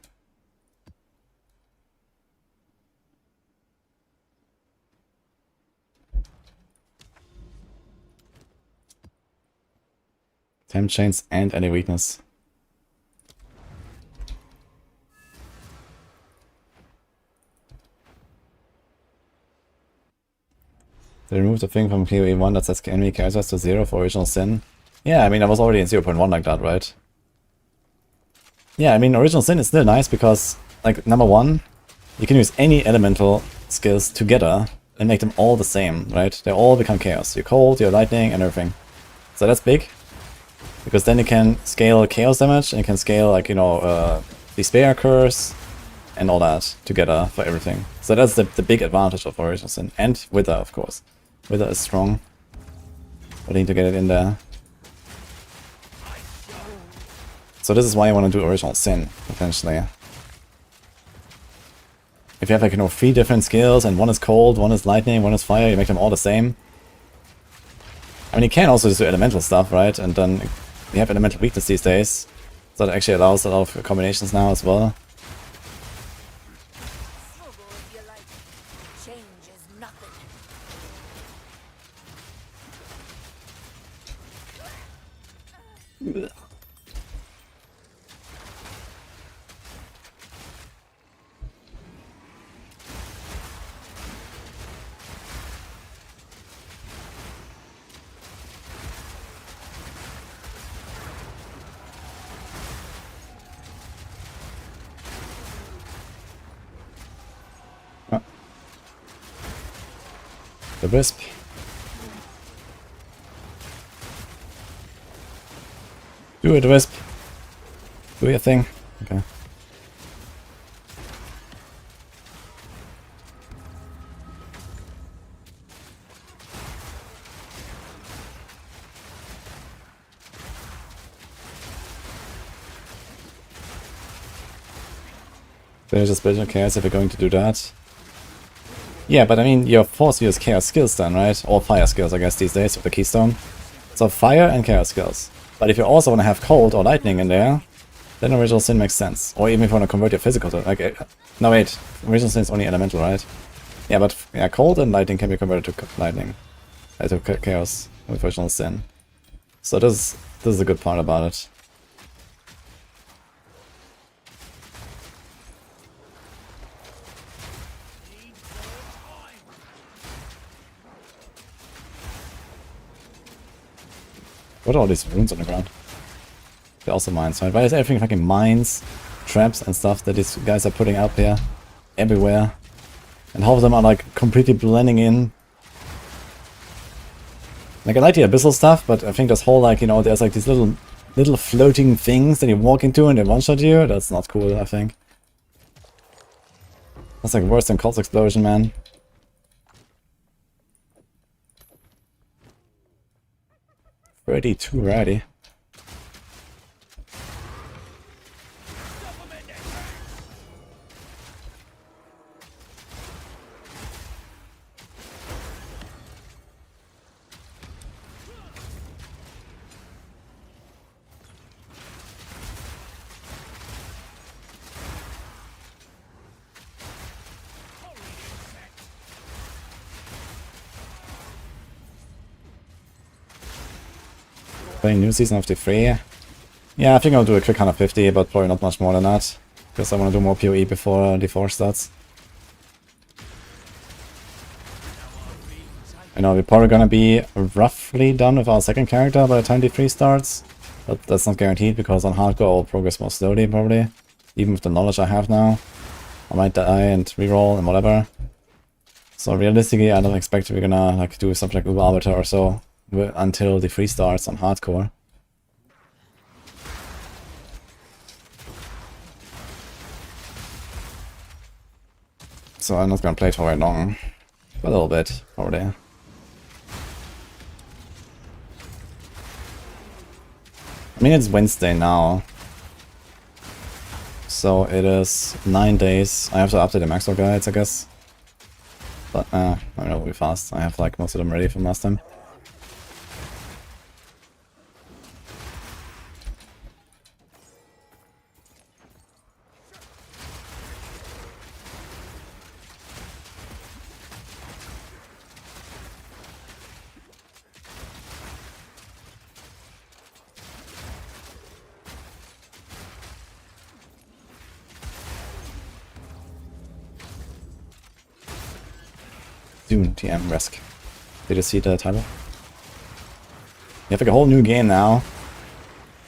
Temp chains and any weakness. They removed the thing from PoE 1 that sets enemy characters to 0 for original sin. Yeah, I mean, I was already in 0.1 like that, right? Yeah, I mean, original sin is still nice because, like, number one, you can use any elemental skills together and make them all the same, right? They all become chaos. Your cold, your lightning, and everything. So that's big. Because then you can scale chaos damage, and you can scale, like, you know, despair curse, and all that together for everything. So that's the big advantage of original sin. And Wither, of course. Wither is strong. But I need to get it in there. So this is why I want to do original sin, potentially. If you have, like, you know, 3 different skills, and one is cold, one is lightning, one is fire, you make them all the same. I mean, you can also just do elemental stuff, right? And then you have elemental weakness these days. So that actually allows a lot of combinations now as well. The Wisp. Do it, Wisp. Do your thing. Okay. There's a special chaos if you're going to do that. Yeah, but I mean, you're forced to use chaos skills then, right? Or fire skills, I guess, these days with the keystone. So fire and chaos skills. But if you also want to have cold or lightning in there, then original sin makes sense. Or even if you want to convert your physical to, like, no wait, original sin is only elemental, right? Yeah, but yeah, cold and lightning can be converted to lightning, to chaos with original sin. So this is a good part about it. What are all these runes on the ground? They're also mines, right? Why is everything fucking mines, traps and stuff that these guys are putting out there everywhere? And half of them are like completely blending in. Like, I like the abyssal stuff, but I think this whole, like, you know, there's like these little floating things that you walk into and they one-shot you. That's not cool, I think. That's like worse than Cult's Explosion, man. Too rarity. Playing new season of Deflection. Yeah, I think I'll do a quick 150, but probably not much more than that. Because I want to do more PoE before D4 starts. I know we're probably gonna be roughly done with our second character by the time D3 starts. But that's not guaranteed because on hardcore I'll progress more slowly probably. Even with the knowledge I have now. I might die and reroll and whatever. So realistically, I don't expect we're gonna like do something like Arbiter or so until the free starts on hardcore. So I'm not gonna play it for very long. A little bit, probably. I mean, it's Wednesday now. So it is 9 days. I have to update the Maxroll guides, I guess. But I don't know, it'll be fast. I have like most of them ready from last time. Dune TM risk. Did you see the title? You have like a whole new game now.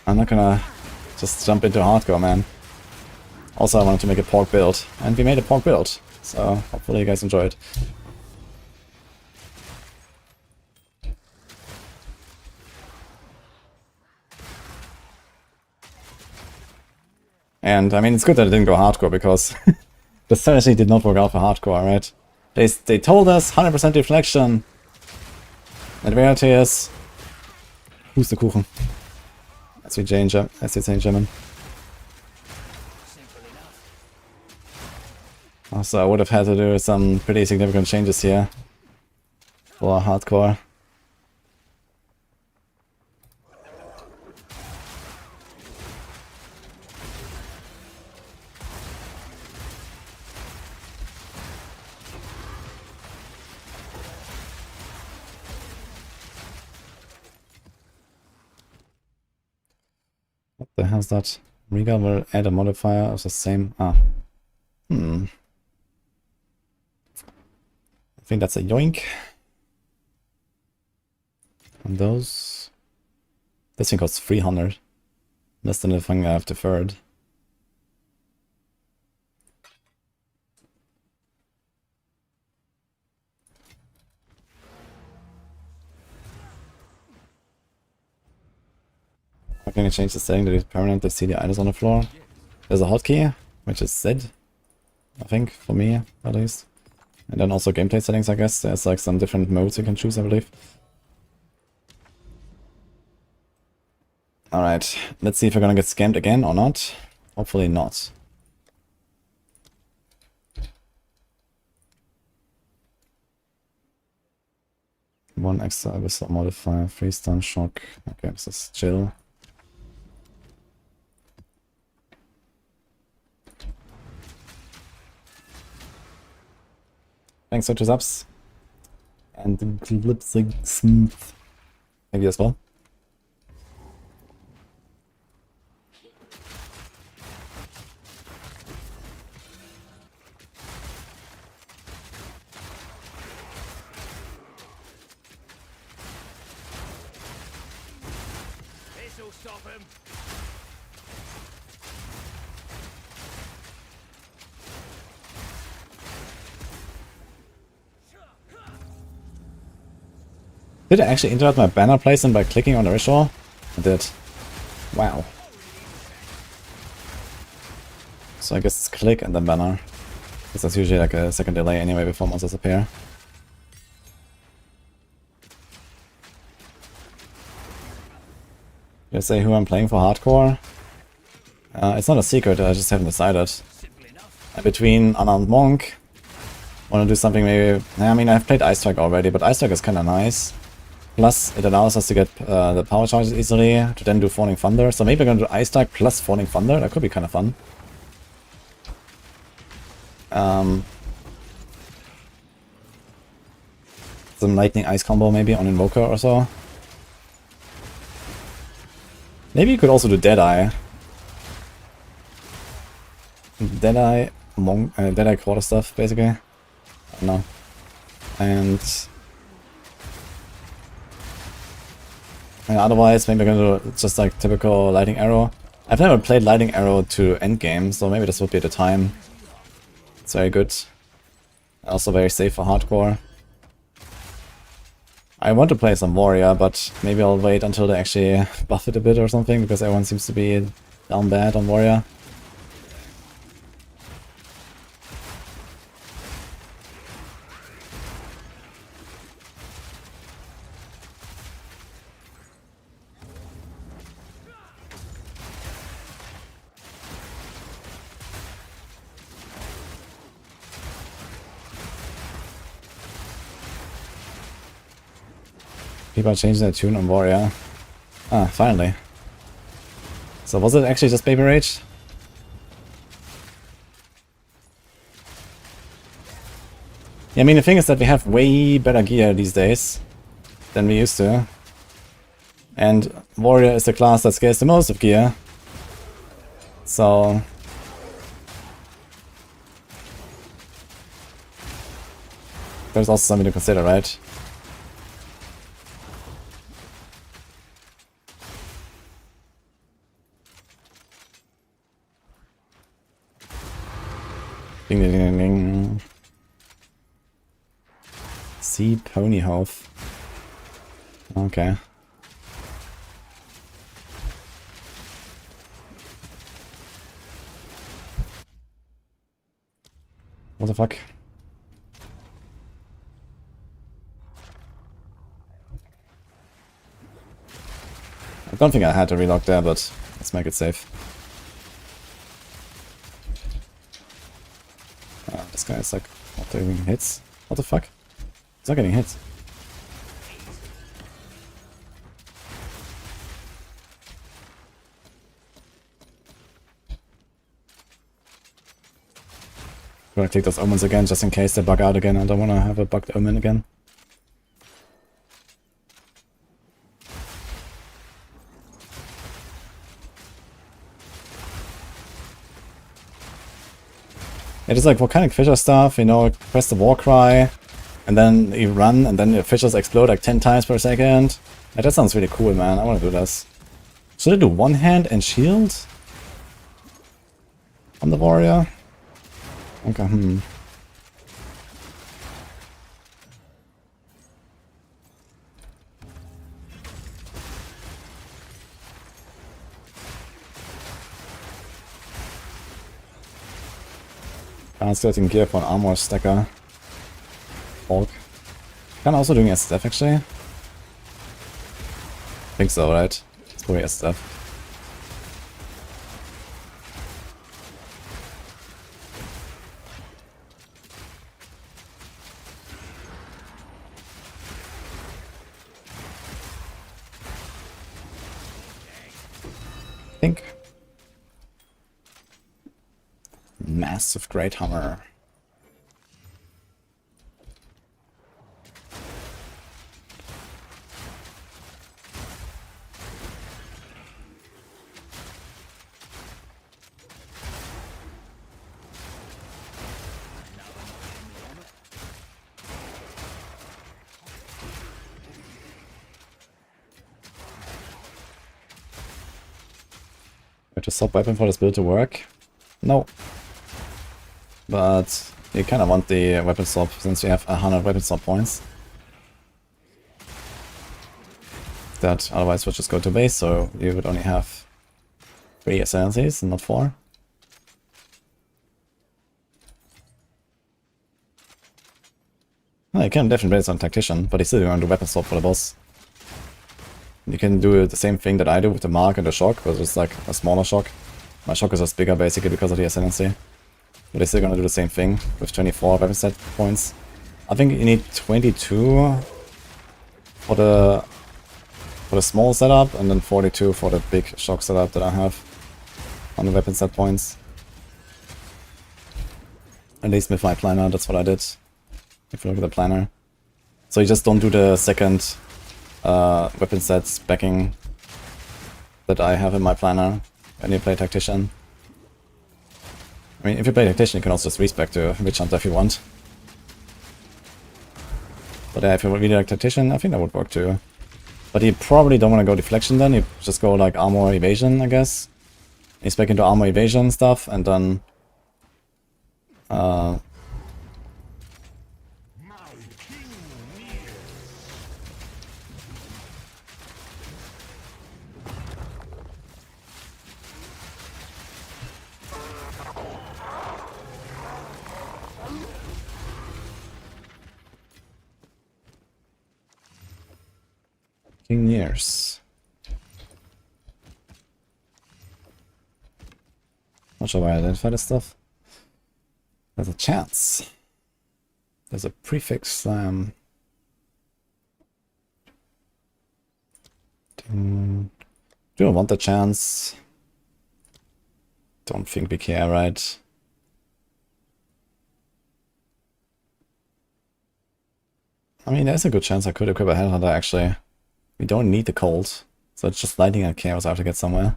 I'm not gonna just jump into hardcore, man. Also, I wanted to make a pork build, and we made a pork build, so hopefully you guys enjoy it. And I mean, it's good that it didn't go hardcore because the strategy did not work out for hardcore, right? They told us 100% deflection. And the reality is, who's the Kuchen? As we say in German. Also, I would have had to do some pretty significant changes here for hardcore. What the hell's that? Regal will add a modifier of the same... I think that's a yoink. And those... This thing costs 300. Less than the thing I have deferred. How can you change the setting that is permanent to see the items on the floor? There's a hotkey, which is Z, I think, for me at least. And then also gameplay settings, I guess. There's like some different modes you can choose, I believe. Alright, let's see if we're gonna get scammed again or not. Hopefully not. One extra abyssal modifier, 3 stun shock. Okay, this is chill. Thanks for 2 subs. And Glipsig Smooth. Thank you as well. This'll stop him. Did I actually interrupt my banner placement by clicking on the ritual? I did. Wow. So I guess it's click and then banner. Because that's usually like a second delay anyway before monsters appear. Did I say who I'm playing for hardcore? It's not a secret, I just haven't decided. Between Unarmed Monk, wanna do something maybe... I mean, I've played Ice Strike already, but Ice Strike is kinda nice. Plus, it allows us to get the power charges easily, to then do Falling Thunder. So maybe we're gonna do Ice Strike plus Falling Thunder, that could be kinda fun. Some Lightning Ice combo maybe on Invoker or so. Maybe you could also do Deadeye. Deadeye, Deadeye quarter stuff, basically. I don't know. And otherwise, maybe we're gonna do just like typical Lightning Arrow. I've never played Lightning Arrow to endgame, so maybe this would be the time. It's very good. Also very safe for hardcore. I want to play some warrior, but maybe I'll wait until they actually buff it a bit or something, because everyone seems to be down bad on warrior. People are changing their tune on warrior. Ah, finally. So was it actually just Baby Rage? Yeah, I mean, the thing is that we have way better gear these days than we used to. And warrior is the class that scales the most of gear. So there's also something to consider, right? Ding ding ding ding. See Ponyhof. Okay. What the fuck? I don't think I had to relock there, but let's make it safe. This guy is like not doing hits. What the fuck? He's not getting hits. I'm gonna take those omens again just in case they bug out again. I don't wanna have a bugged omen again. It is like volcanic fissure stuff, you know, press the war cry, and then you run, and then the fissures explode like 10 times per second. Yeah, that sounds really cool, man. I wanna do this. Should I do one hand and shield? On the warrior? Okay, Translating gear for an armor stacker. Orc. Can also doing SSF actually. I think so, right? It's probably SSF. I think. Massive Great Hammer. To swap weapon for this build to work? No. But you kind of want the weapon swap since you have 100 weapon swap points. That otherwise would just go to base, so you would only have 3 ascendancies and not 4. No, you can definitely base on Tactician, but you still want to weapon swap for the boss. You can do the same thing that I do with the Mark and the Shock, but it's like a smaller Shock. My Shock is just bigger basically because of the Ascendancy. But they're still gonna do the same thing with 24 weapon set points. I think you need 22 for the small setup and then 42 for the big Shock setup that I have on the weapon set points. At least with my planner, that's what I did. If you look at the planner. So you just don't do the second weapon sets backing that I have in my planner when you play Tactician. I mean, if you play Tactician, you can also just respec to Witchhunter if you want. But yeah, if you really like Tactician, I think that would work too. But you probably don't want to go Deflection then, you just go like Armor Evasion, I guess. You spec into Armor Evasion stuff, and then 15 years. Not sure why I identify this stuff. There's a chance. There's a prefix slam. Do I want the chance? Don't think we care, right? I mean, there's a good chance I could equip a Headhunter, actually. We don't need the cold, so it's just lighting at chaos I have to get somewhere.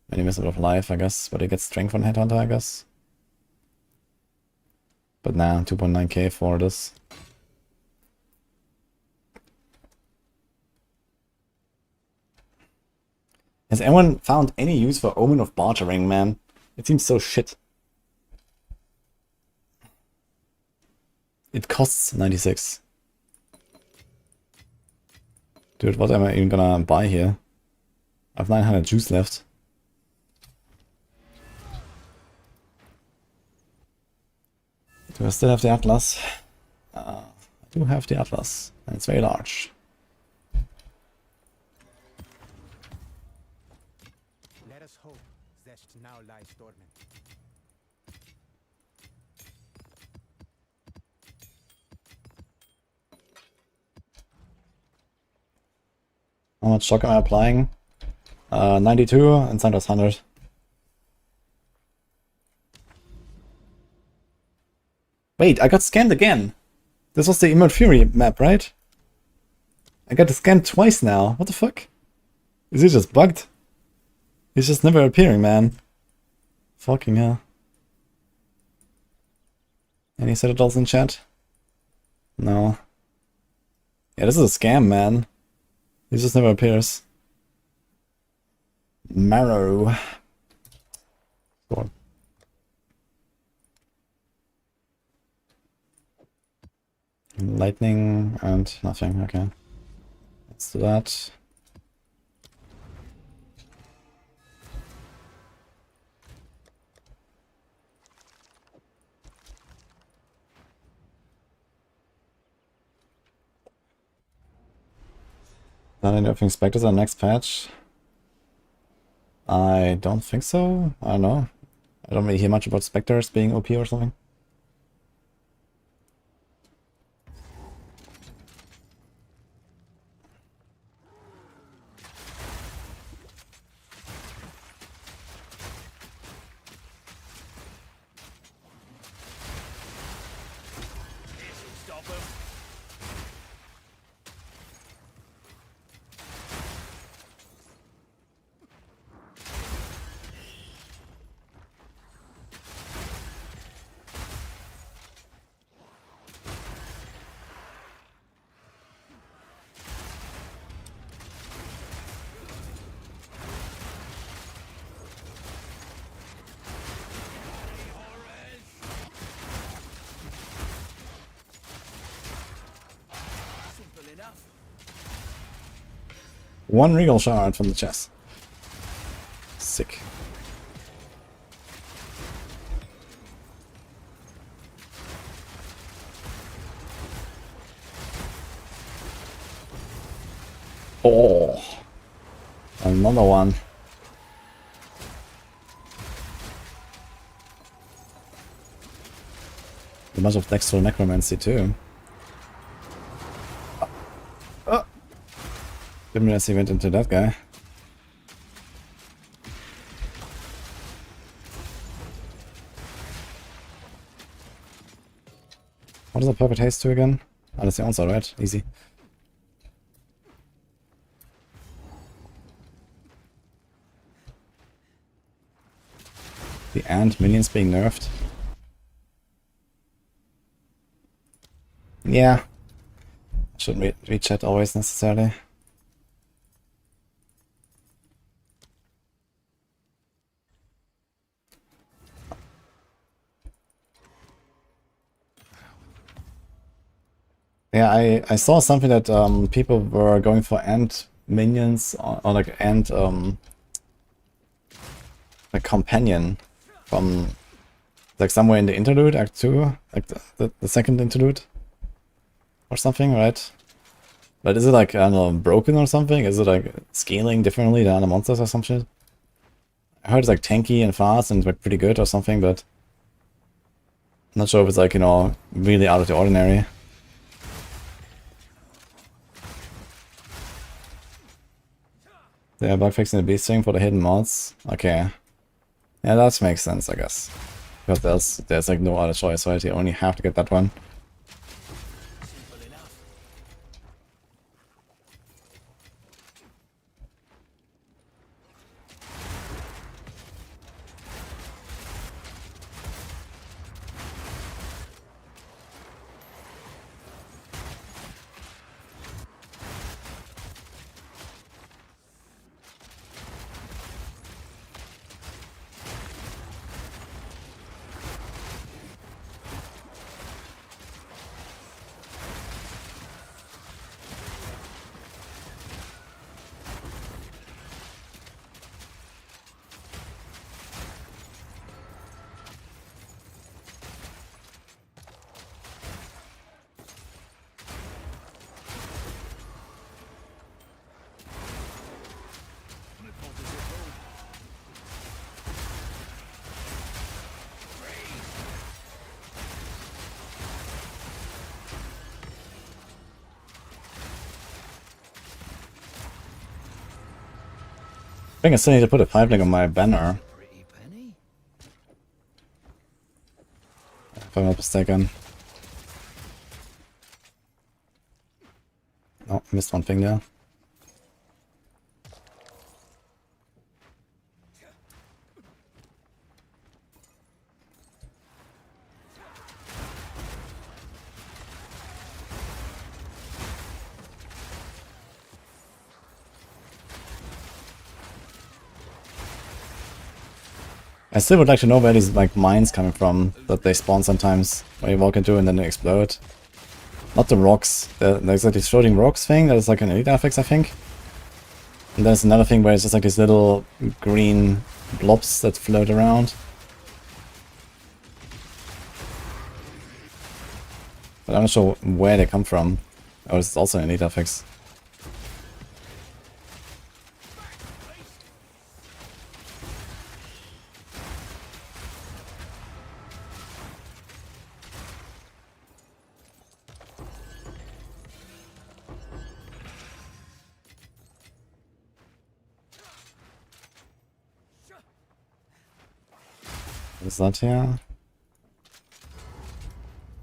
When you miss a bit of life, I guess, but you get strength on Headhunter, I guess. But nah, 2.9k for this. Has anyone found any use for Omen of Bartering, man? It seems so shit. It costs 96. Dude, what am I even gonna buy here? I have 900 juice left. Do I still have the Atlas? I do have the Atlas, and it's very large. Let us hope Zest now lies dormant. How much shock am I applying? 92 and Sandra's 100. Wait, I got scammed again. This was the Emerald Fury map, right? I got scammed twice now. What the fuck? Is he just bugged? He's just never appearing, man. Fucking hell. Any citadels in chat? No. Yeah, this is a scam, man. He just never appears. Marrow. Go. Lightning and nothing, okay. Let's do that. Not any opening specters on the next patch? I don't think so. I don't know. I don't really hear much about specters being OP or something. One regal shard from the chest. Sick. Oh, another one. A bunch of Dextral Necromancy too. Didn't realize he went into that guy. What does a Perfect Haste do again? Oh, that's the answer, right? Easy. The ant minions being nerfed. Yeah. I shouldn't read chat always necessarily. Yeah, I saw something that people were going for ant minions or like ant like companion from like somewhere in the interlude, Act 2, like the second interlude or something, right? But is it like, I don't know, broken or something? Is it like scaling differently than other monsters or some shit? I heard it's like tanky and fast and like pretty good or something, but I'm not sure if it's like, you know, really out of the ordinary. They are bug fixing the beast thing for the hidden mods. Okay. Yeah, that makes sense, I guess. Because there's like no other choice, right? You only have to get that one. Simple enough. I think I still need to put a pipeline on my banner, Pretty penny. if I'm not mistaken. Oh, I missed one thing there. I still would like to know where these like mines coming from that they spawn sometimes when you walk into and then they explode. Not the rocks. There's like this floating rocks thing that is like an elite affix, I think. And there's another thing where it's just like these little green blobs that float around. But I'm not sure where they come from. Oh, it's also an elite affix. What is that here?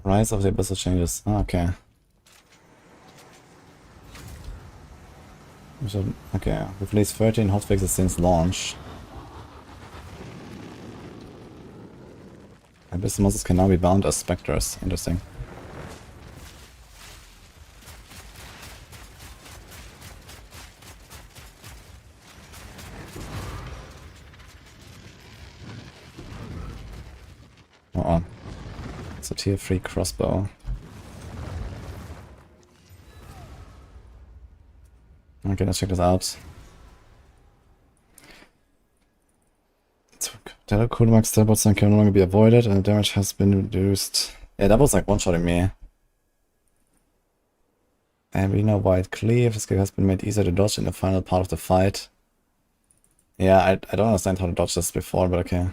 Rise of the Abyssal Changes. Ah, okay. Okay, we've released 13 hotfixes since launch. Abyssal monsters can now be bound as specters. Interesting. Uh-oh. It's a tier 3 crossbow. Okay, let's check this out. The Coolmax teleports can no longer be avoided and the damage has been reduced. Yeah, that was like one-shotting me. And we know why it cleave. This skill has been made easier to dodge in the final part of the fight. Yeah, I don't understand how to dodge this before, but okay.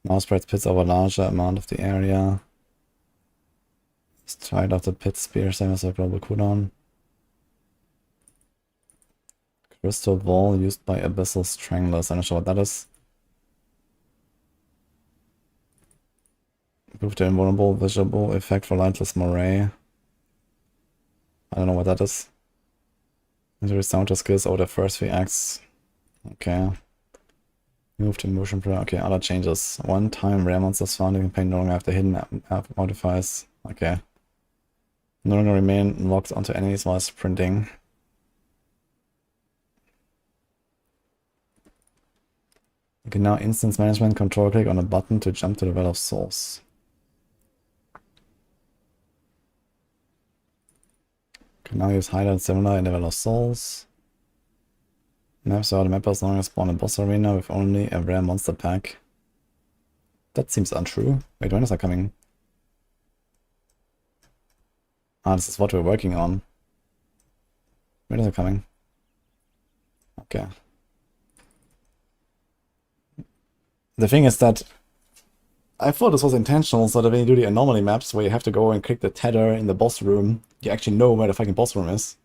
Now spreads pits over a larger amount of the area. Stride of the pit spear, same as a global cooldown. Crystal wall used by abyssal stranglers. I'm not sure what that is. Improve the invulnerable visible effect for lightless moray. I don't know what that is. Injury counter skills over the first 3 acts. Okay. Move to motion player. Okay, other changes. One time rare monsters found in campaign no longer have the hidden app modifiers. Okay. No longer remain locked onto enemies while sprinting. You can now instance management control click on a button to jump to the well of souls. Can now use hideout similar in the well of souls. Maps where the mappers no longer spawn a boss arena with only a rare monster pack. That seems untrue. Wait, when is that coming? Ah, this is what we're working on. Where is it coming? Okay. The thing is that I thought this was intentional, so that when you do the anomaly maps where you have to go and click the tether in the boss room, you actually know where the fucking boss room is.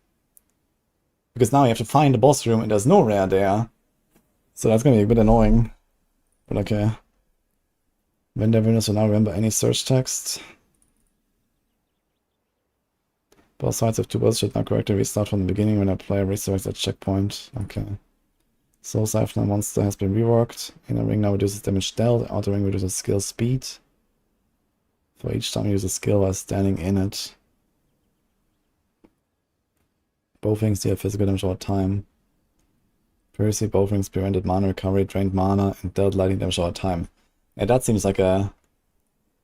Because now you have to find the boss room and there's no rare there. So that's gonna be a bit annoying. But okay. When the winners will now remember any search text. Both sides of two bosses should now correctly restart from the beginning when a player resurrects at checkpoint. Okay. Soul Siphon monster has been reworked. Inner ring now reduces damage dealt. Outer ring reduces skill speed. For each time you use a skill while standing in it. Both rings deal physical damage over time. Previously, both rings prevented mana recovery, drained mana, and dealt lightning damage over time. And that seems like a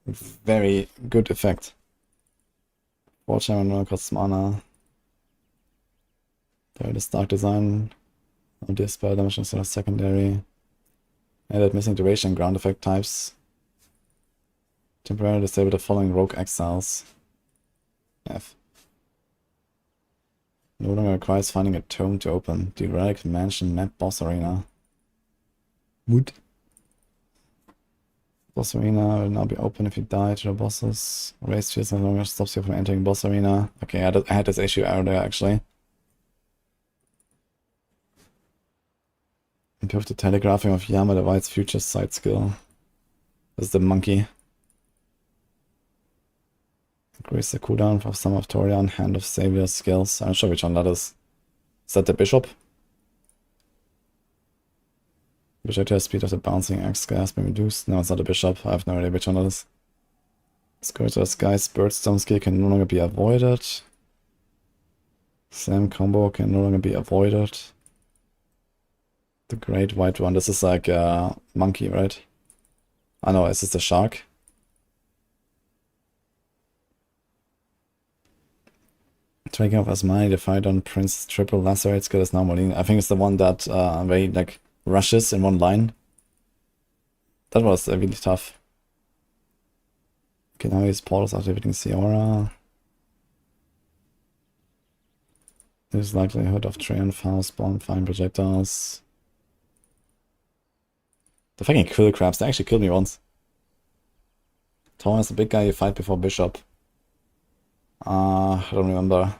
very good effect. Watch time and costs mana. There is dark design. No deal spell damage instead of secondary. Added missing duration and ground effect types. Temporarily disable the following rogue exiles. F. No longer requires finding a tome to open. The relic mansion map boss arena. Wood. Boss arena will now be open if you die to the bosses. Raised fields no longer stops you from entering boss arena. Okay, I had this issue earlier actually. Improve the telegraphing of Yama divides future sight skill. This is the monkey. Increase the cooldown of some of Torian Hand of Savior skills. I'm not sure which one that is. Is that the bishop? Projectile speed of the bouncing axe has been reduced. No, it's not a bishop. I have no idea which one that is. Scourge of Sky's Birdstone skill can no longer be avoided. Slam combo can no longer be avoided. The Great White One. This is like a monkey, right? I know, is this the shark? Taking off Asmani, the fight on Prince's triple lacerate skill is now Molina. I think it's the one that very like rushes in one line. That was really tough. Okay, now use portals after hitting Seora. There's likelihood of Treant, Foul, Spawn, Fine Projectiles. The fucking kill crabs, they actually killed me once. Thomas, the big guy you fight before Bishop. I don't remember.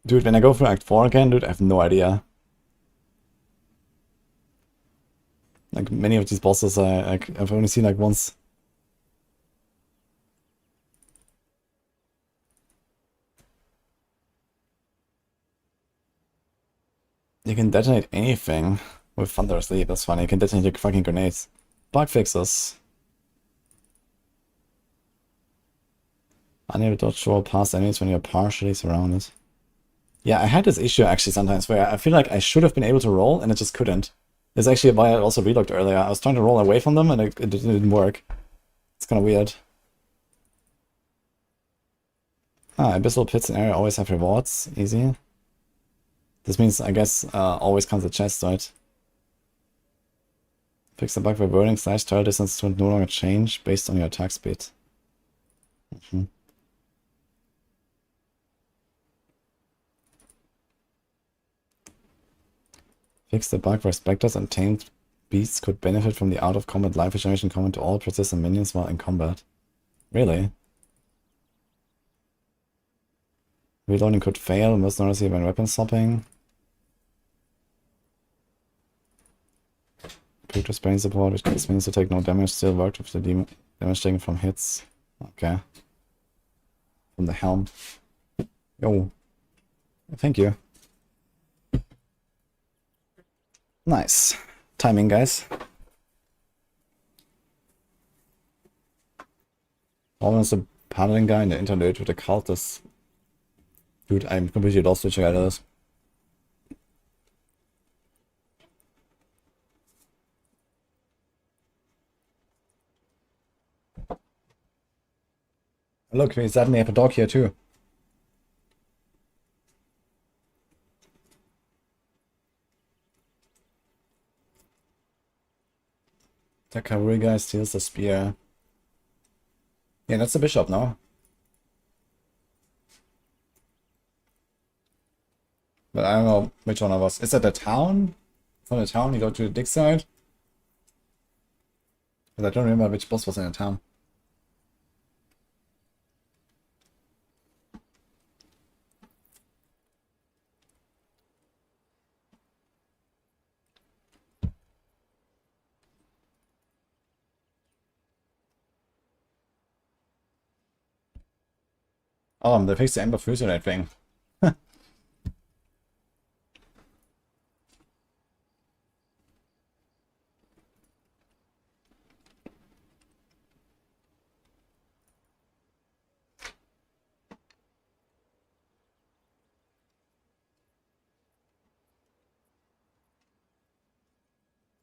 Dude, when I go for Act 4 again, dude, I have no idea. Like, many of these bosses I've only seen like once. You can detonate anything with Thunder Sleep, that's funny. You can detonate your fucking grenades. Bug fixes. Unable to dodge roll past enemies when you're partially surrounded. Yeah, I had this issue actually sometimes where I feel like I should have been able to roll and it just couldn't. It's actually why I also relooked earlier. I was trying to roll away from them and it didn't work. It's kind of weird. Ah, Abyssal Pits and area always have rewards. Easy. This means, I guess, always comes a chest, right? Fix the bug by wording / turret distance to no longer change based on your attack speed. Fix the bug where specters and tamed beasts could benefit from the out-of-combat life regeneration common to all persistent minions while in combat. Really? Reloading could fail, mercenaries when weapon swapping. Previous brain support, which causes minions to take no damage, still worked with the damage taken from hits. Okay. From the helm. Yo. Thank you. Nice. Timing, guys. Almost a paladin guy in the interlude with the cultists. Dude, I'm completely lost which guy that is. Look, we suddenly have a dog here too. The cavalry guy steals the spear. Yeah, that's the bishop now. But I don't know which one I was. Is that the town? From the town you go to the dig side? But I don't remember which boss was in the town. Oh, they fixed the Ember Fusionate thing.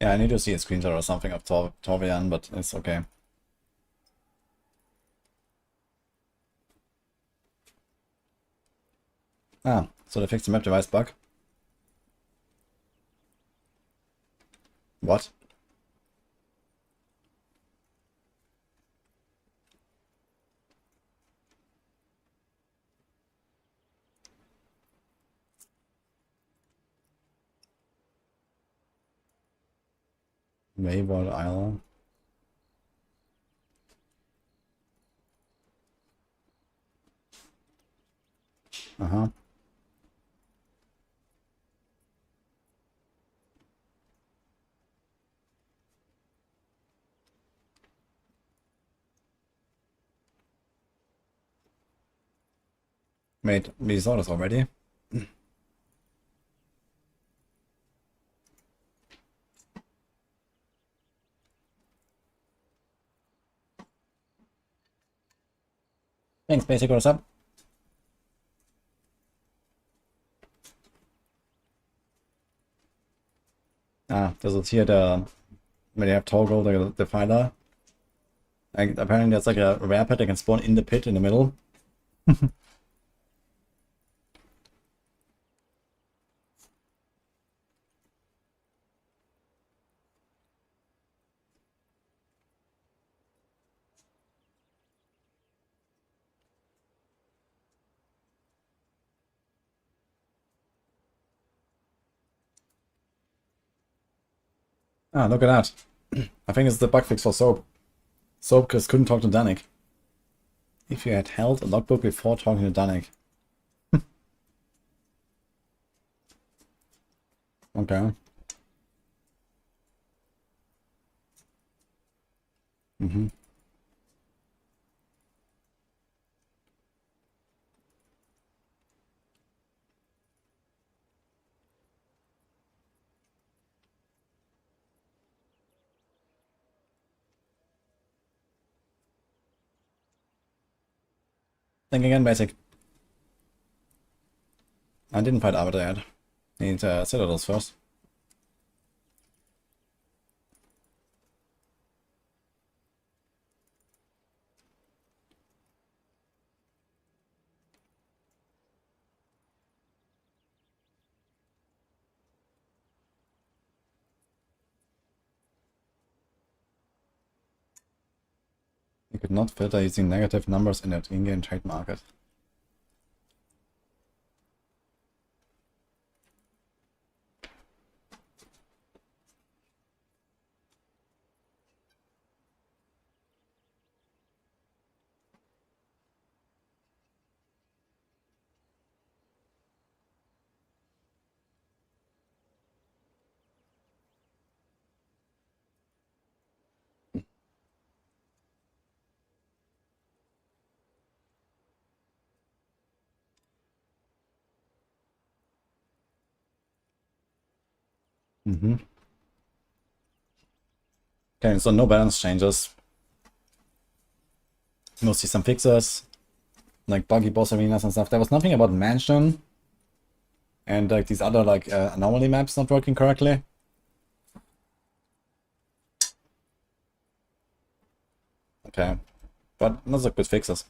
Yeah, I need to see a screenshot or something of Torvian, but it's okay. Ah, so they fixed the map device bug. What? Wayward Isle. Uh-huh. Wait, we saw this already? Thanks, Basic, what's up? Ah, this is here the... when you have Toggle, the filer. Like, apparently there's like a rare pet that can spawn in the pit in the middle. Ah, look at that. I think it's the bug fix for Soap. Soap just couldn't talk to Danik. If you had held a logbook before talking to Danik. Okay. Mm-hmm. Think again, Basic. I didn't fight Arbiter yet. Need Citadels first. You could not filter using negative numbers in that in-game trade market. Mm-hmm. Okay, so no balance changes. Mostly some fixes, like buggy boss arenas and stuff. There was nothing about Mansion and like these other like anomaly maps not working correctly. Okay, but those are good fixes.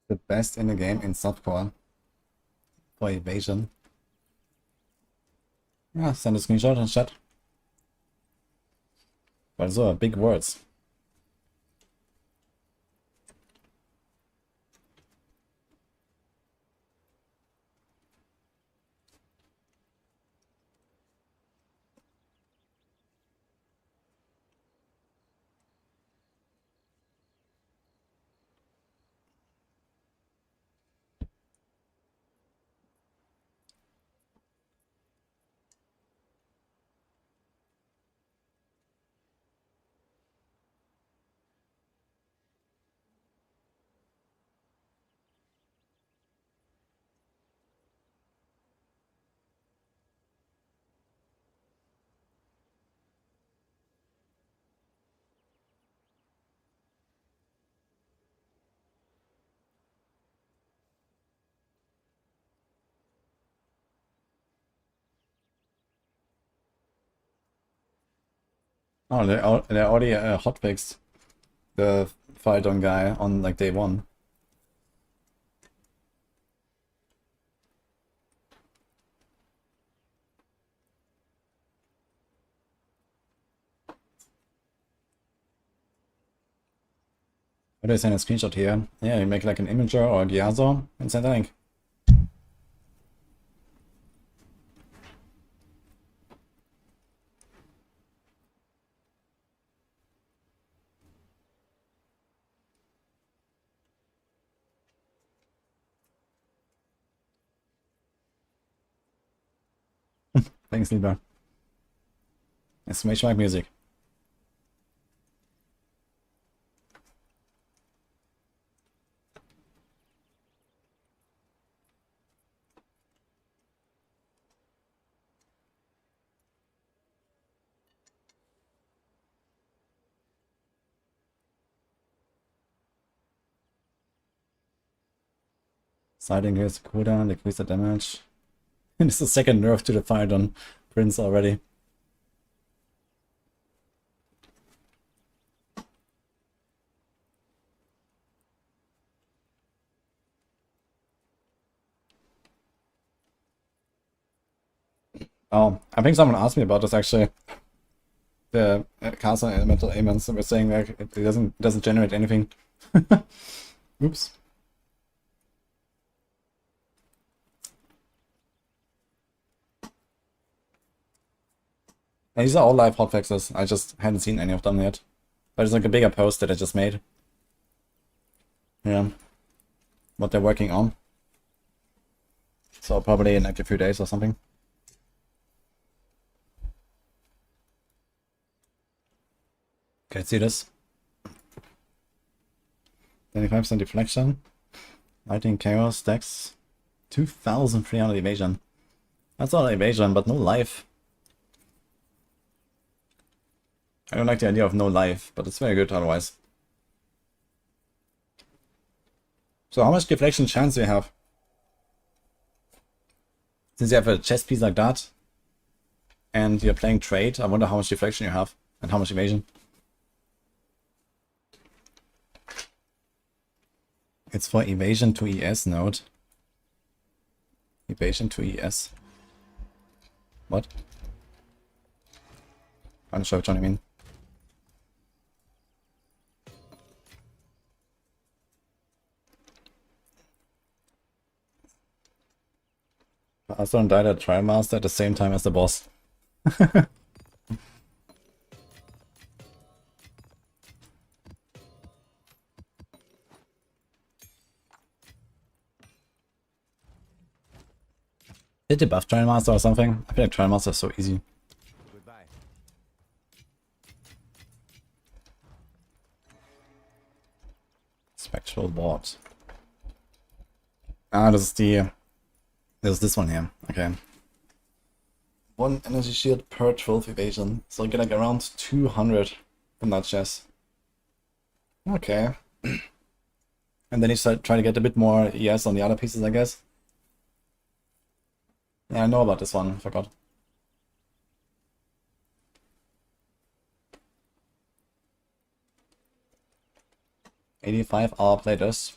The best in the game in softcore for evasion. Yeah, send a screenshot in chat. But so big words. Oh, they already hotfixed the Phyton guy on like day 1. What do I send a screenshot here? Yeah, you make like an imager or a Gyazo and send a link. Thanks, Libra. Exclamation mark music. Siding here's the cooldown, decrease the damage. And it's the second nerf to the Phyton Prince already. Oh, I think someone asked me about this actually. The caster elemental amens were saying like it doesn't generate anything. Oops. And these are all live hotfixes. I just hadn't seen any of them yet. But it's like a bigger post that I just made. Yeah. What they're working on. So probably in like a few days or something. Okay, see this. 25% deflection. 19 chaos stacks. 2300 evasion. That's all evasion, but no life. I don't like the idea of no life, but it's very good otherwise. So how much deflection chance do you have? Since you have a chess piece like that, and you're playing trade, I wonder how much deflection you have, and how much evasion. It's for evasion to ES node. Evasion to ES. What? I'm not sure which one you mean. Aston died at Trial Master at the same time as the boss. Did they buff Trial Master or something? I feel like Trial Master is so easy. Goodbye. Spectral board. Ah, this is this one here. Okay. 1 energy shield per 12 evasion. So I get like around 200 from that chess. Okay. And then you start trying to get a bit more ES on the other pieces, I guess. Yeah, I know about this one. I forgot. $85 hour play this.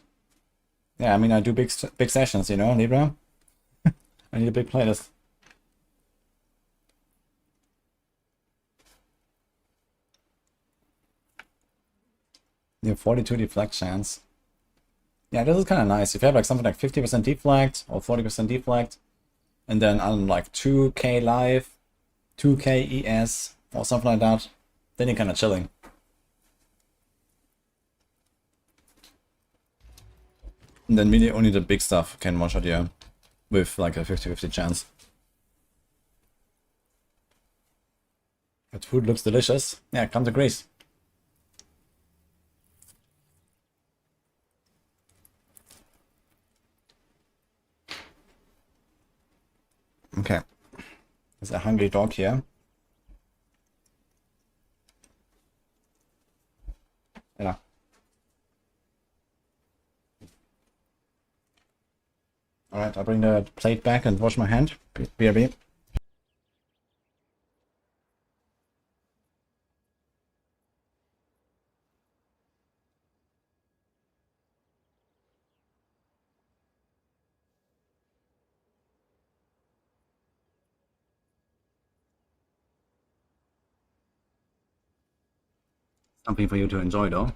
Yeah, I mean, I do big sessions, you know, Libra. I need a big playlist. You have 42 deflect chance. Yeah, this is kind of nice. If you have like something like 50% deflect or 40% deflect, and then on like 2k life, 2k ES, or something like that, then you're kind of chilling. And then really only the big stuff can one-shot you with like a 50-50 chance. That food looks delicious. Yeah, come to Greece. Okay. There's a hungry dog here. Yeah. Alright, I'll bring the plate back and wash my hand. BRB. Something for you to enjoy though.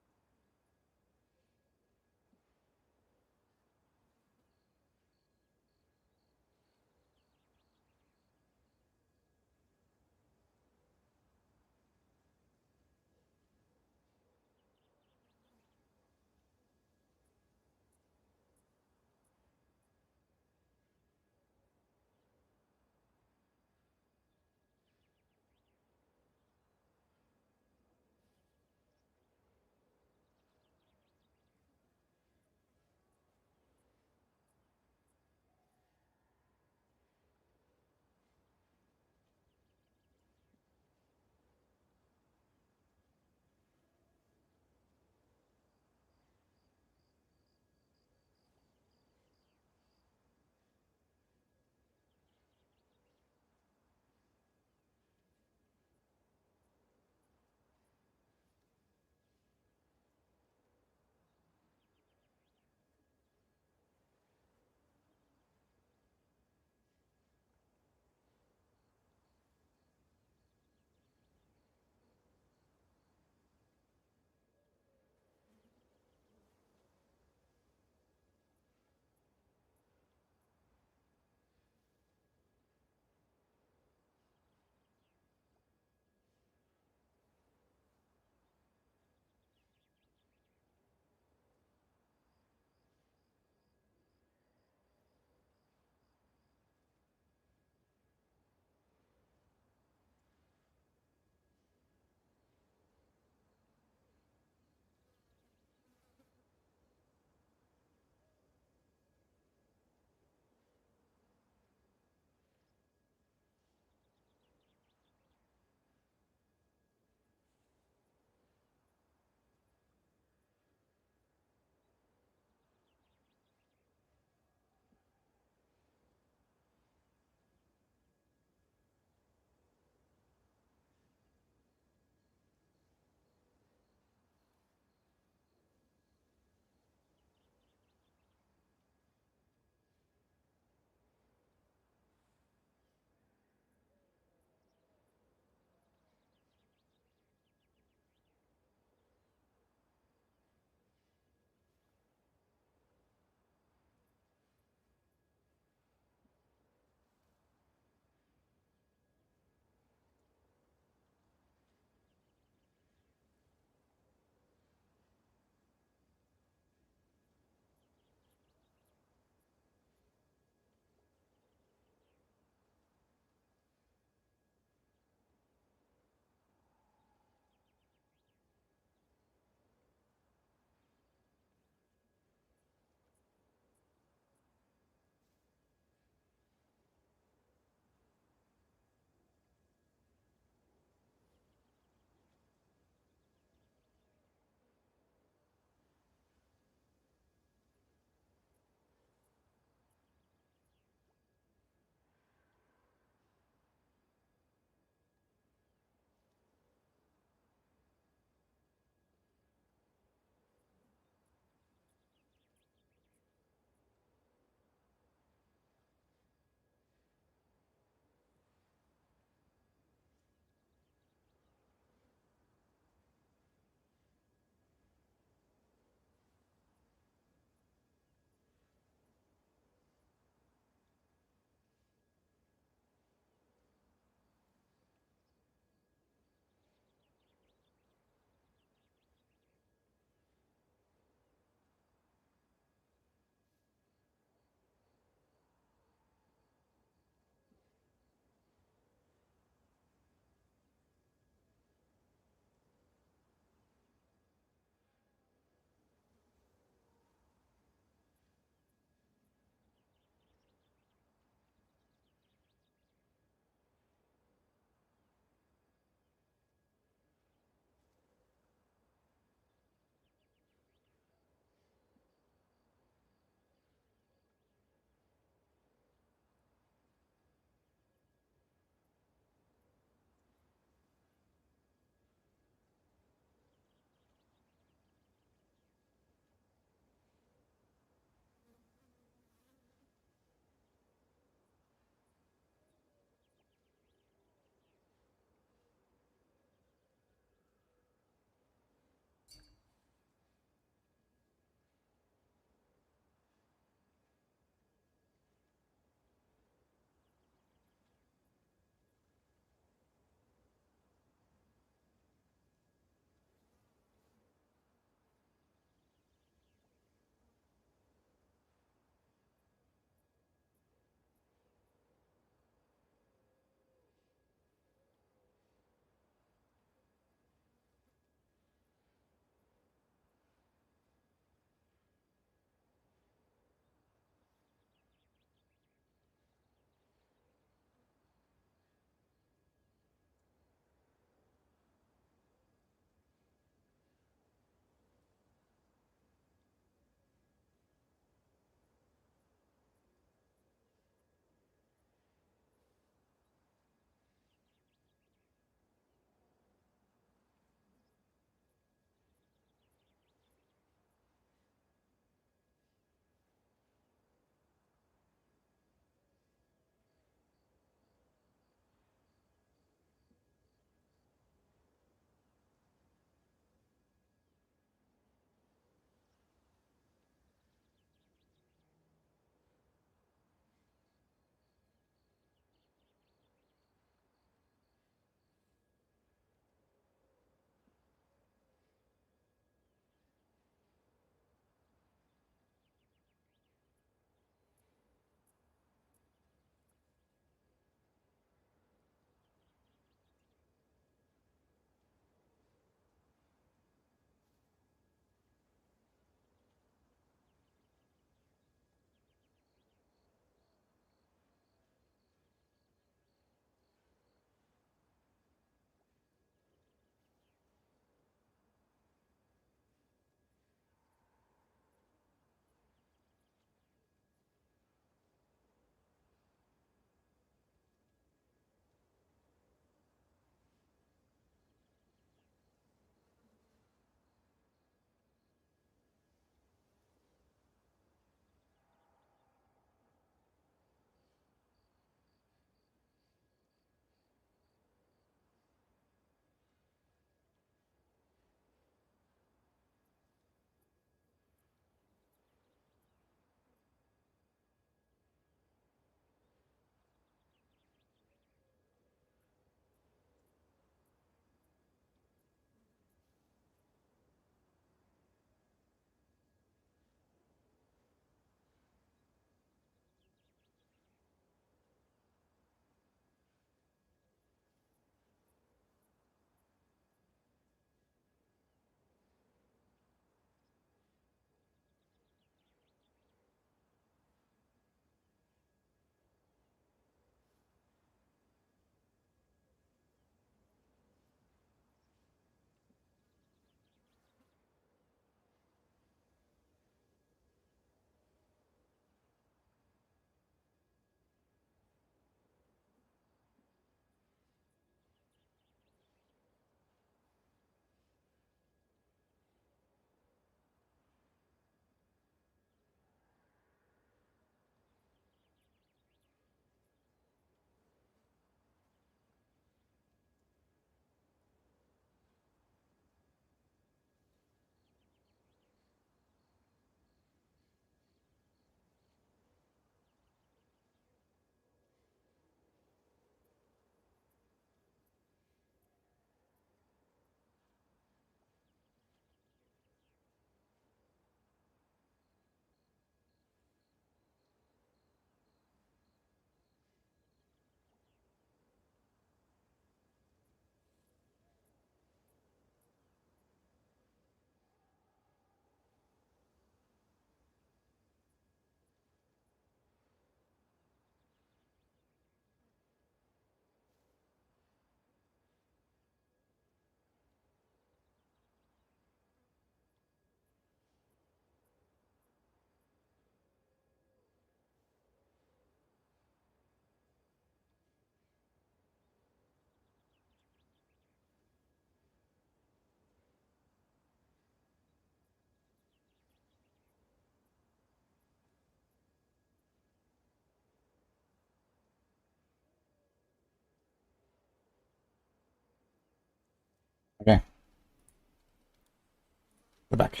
back.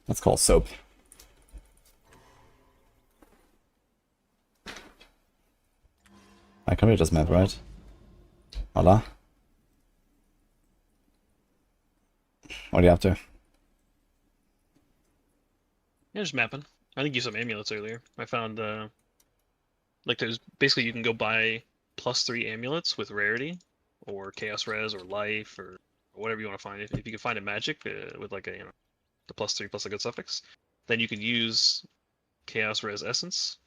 That's called soap. I can read this map, right? Hola. What are you up to? Yeah, just mapping. I think you used some amulets earlier. I found like there's basically you can go buy +3 amulets with rarity, or chaos res, or life, or whatever you want to find. If you can find a magic with like a the +3 plus a good suffix, then you can use chaos res essence,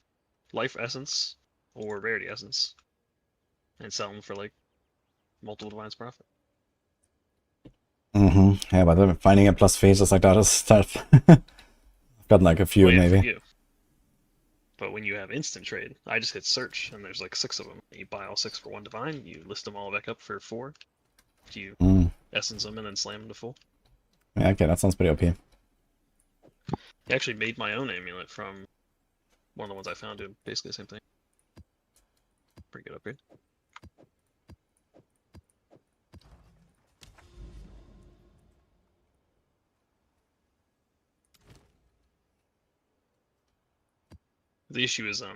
life essence, or rarity essence, and sell them for like multiple divines profit. Yeah, but then finding a plus phases like that is tough. I've got like a few Oh, yeah, maybe. for you. But when you have instant trade, I just hit search, and there's like 6 of them. You buy all 6 for 1 divine, you list them all back up for 4. You essence them and then slam them to full. Yeah, okay, that sounds pretty OP. I actually made my own amulet from one of the ones I found doing basically the same thing. Pretty good upgrade. The issue is I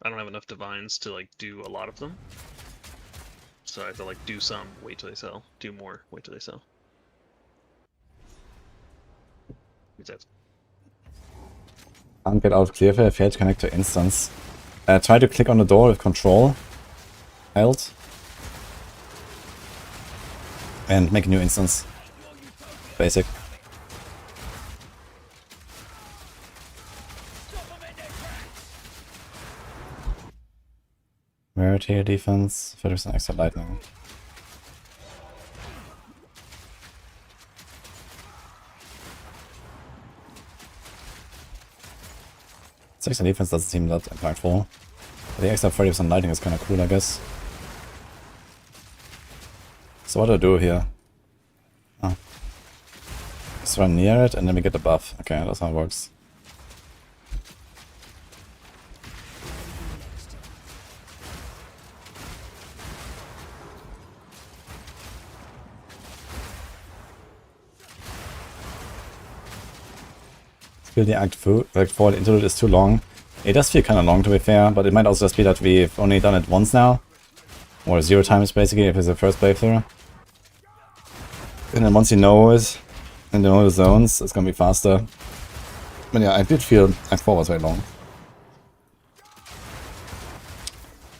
don't have enough divines to like do a lot of them. So I have to like do some, wait till they sell. Do more, wait till they sell. That's Can't get out of clear fail, fail to connect to instance. Try to click on the door with control held. And make a new instance. Basic. Rarity defense, 30% extra lightning. Extra defense doesn't seem that impactful. But the extra 30% lightning is kind of cool, I guess. So what do I do here? Oh. Just run near it and then we get the buff. Okay, that's how it works. The Act 4 the interlude is too long. It does feel kind of long to be fair, but it might also just be that we've only done it once now. Or 0 times basically if it's the first playthrough. And then once you know it, and you know the zones, it's gonna be faster. But yeah, I did feel Act 4 was very long.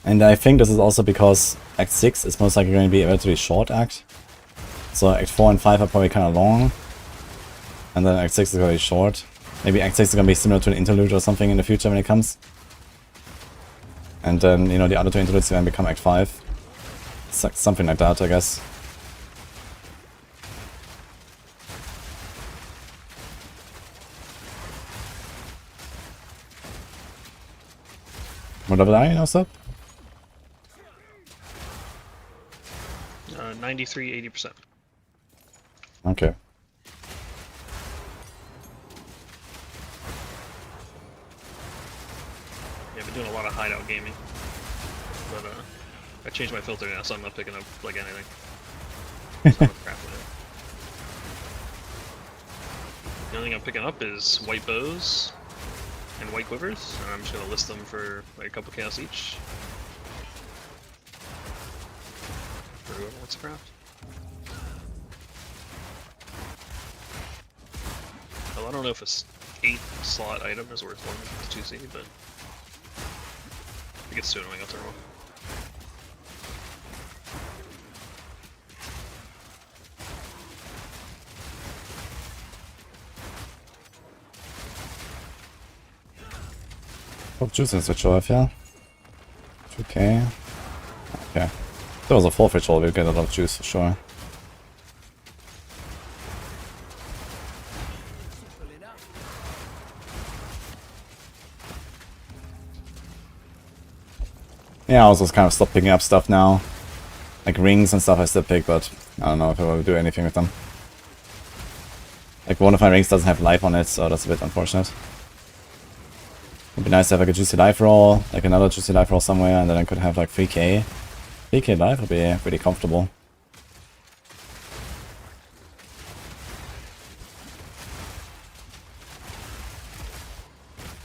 And I think this is also because Act 6 is most likely going to be a relatively short act. So Act 4 and 5 are probably kind of long. And then Act 6 is going to be short. Maybe Act 6 is going to be similar to an interlude or something in the future when it comes. And then, you know, the other 2 interludes are going to become Act 5. Something like that, I guess. What level are you now, Sub? 93, 80%. Okay. Yeah, I've been doing a lot of hideout gaming. But I changed my filter now, so I'm not picking up like anything. So I'm crap with it. The only thing I'm picking up is white bows and white quivers, and I'm just gonna list them for like a couple chaos each. For whoever wants to craft. Well, I don't know if a 8 slot item is worth one if it's 2C, but if it gets too annoying, I'll turn it off. Oh, juice and switch off, yeah. 2k. Okay. If there was a 4th ritual, we'd get a lot of juice for sure. Yeah, I also kind of stopped picking up stuff now. Like rings and stuff I still pick, but I don't know if I will do anything with them. Like one of my rings doesn't have life on it, so that's a bit unfortunate. It'd be nice to have like a juicy life roll, like another juicy life roll somewhere, and then I could have like 3k. 3k life would be pretty comfortable.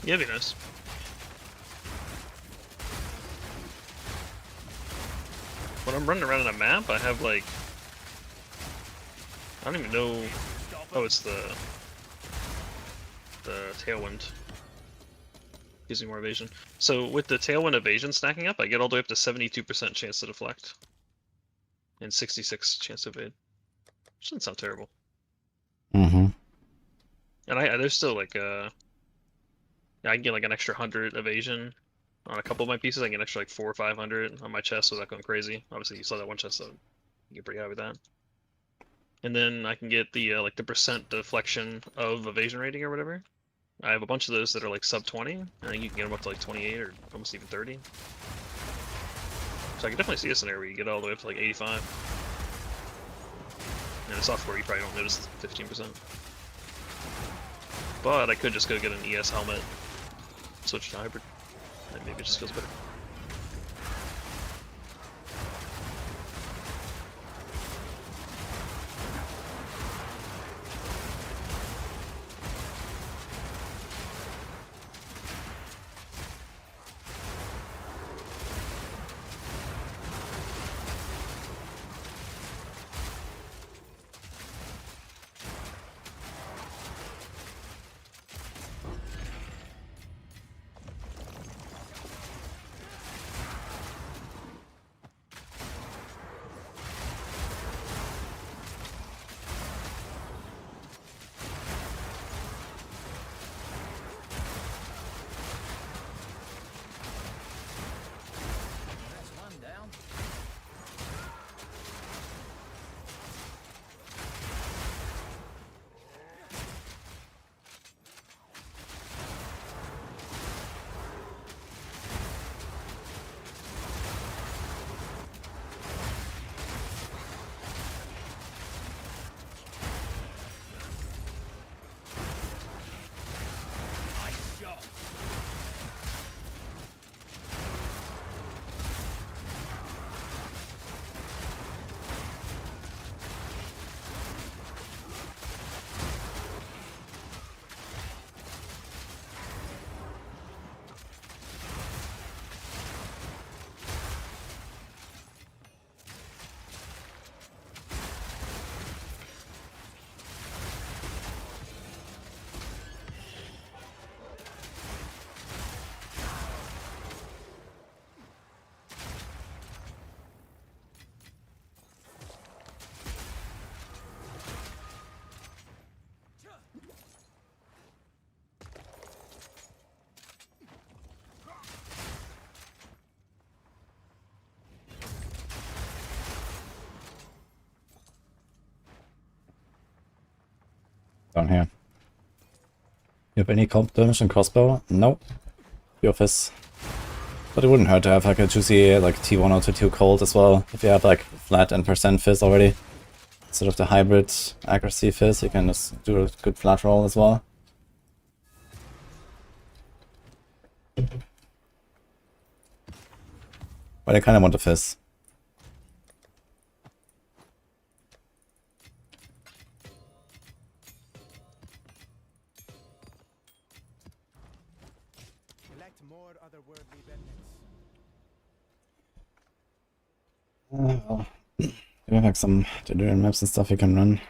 Yeah, it'd be nice. When I'm running around on a map, I have like, I don't even know. Oh, it's the tailwind. Gives me more evasion. So with the tailwind evasion stacking up, I get all the way up to 72% chance to deflect. And 66 chance to evade. Which doesn't sound terrible. Mm-hmm. And there's still like yeah, I can get like an extra 100 evasion on a couple of my pieces. I can get an extra like 400 or 500 on my chest without going crazy. Obviously, you saw that one chest, so you get pretty high with that. And then I can get the like the percent deflection of evasion rating or whatever. I have a bunch of those that are like sub 20. I think you can get them up to like 28 or almost even 30. So I can definitely see a scenario where you get all the way up to like 85. And in software, you probably don't notice 15%. But I could just go get an ES helmet, switch to hybrid, and maybe it just feels better. Down here. You have any comp damage and crossbow? Nope. Your fizz. But it wouldn't hurt to have like a juicy like T1 or T2 cold as well. If you have like flat and percent fizz already. Instead of the hybrid accuracy fizz, you can just do a good flat roll as well. But I kinda want the fizz. More otherworldly Well, you have like some tutorial maps and stuff you can run.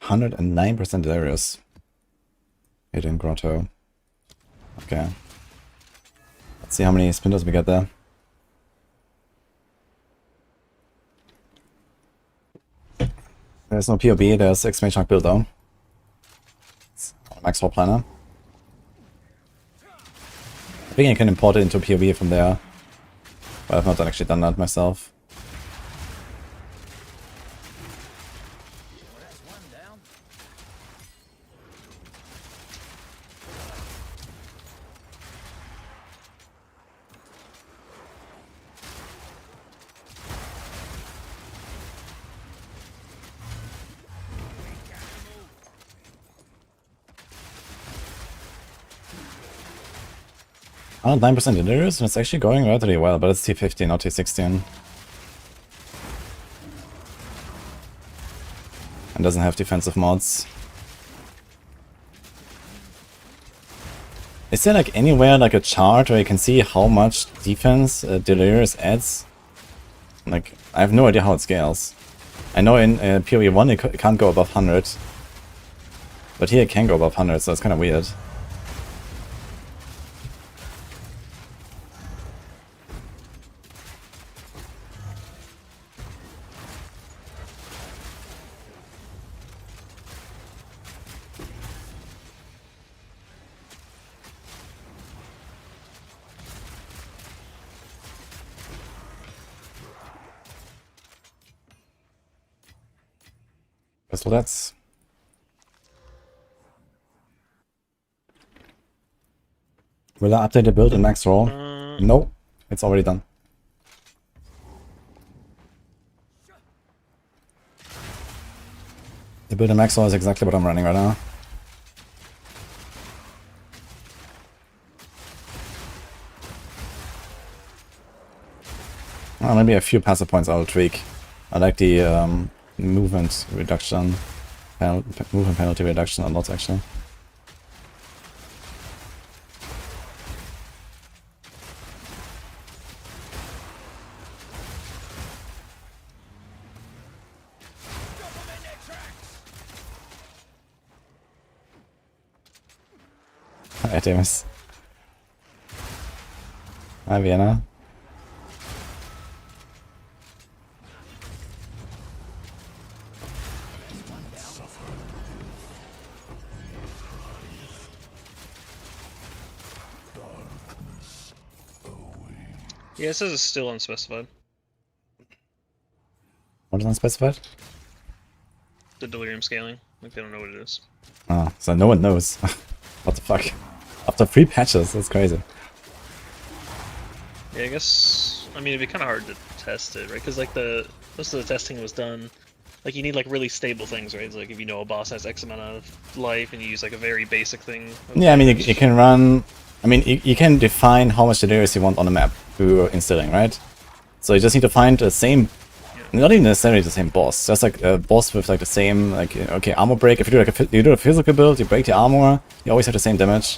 %109% areas. Hidden grotto. Okay. Let's see how many splinters we get there. There's no POB, there's X-May chunk build though. It's a Maxroll planner. I think I can import it into POB from there. But I've not actually done that myself. 9% delirious, and it's actually going relatively well, but it's T15, not T16. And doesn't have defensive mods. Is there like anywhere like a chart where you can see how much defense delirious adds? Like, I have no idea how it scales. I know in PoE 1 it can't go above 100. But here it can go above 100, so it's kind of weird. So that's... Will I update the build in Maxroll? No, it's already done. The build in Maxroll is exactly what I'm running right now. Well, maybe a few passive points I'll tweak. I like the movement reduction, movement penalty reduction a lot actually. Hi, Demis. Hi, Vienna. Yeah, it says it's still unspecified. What is unspecified? The delirium scaling. Like, they don't know what it is. Oh, so no one knows. What the fuck? After 3 patches, that's crazy. Yeah, I guess... I mean, it'd be kind of hard to test it, right? Because, like, most of the testing was done... Like, you need, like, really stable things, right? It's like, if you know a boss has X amount of life, and you use, like, a very basic thing... Yeah, I mean, you can run... I mean, you can define how much delirious you want on the map through instilling, right? So you just need to find the same... Not even necessarily the same boss, just like a boss with like the same, like, okay, armor break. If you do like you do a physical build, you break the armor, you always have the same damage.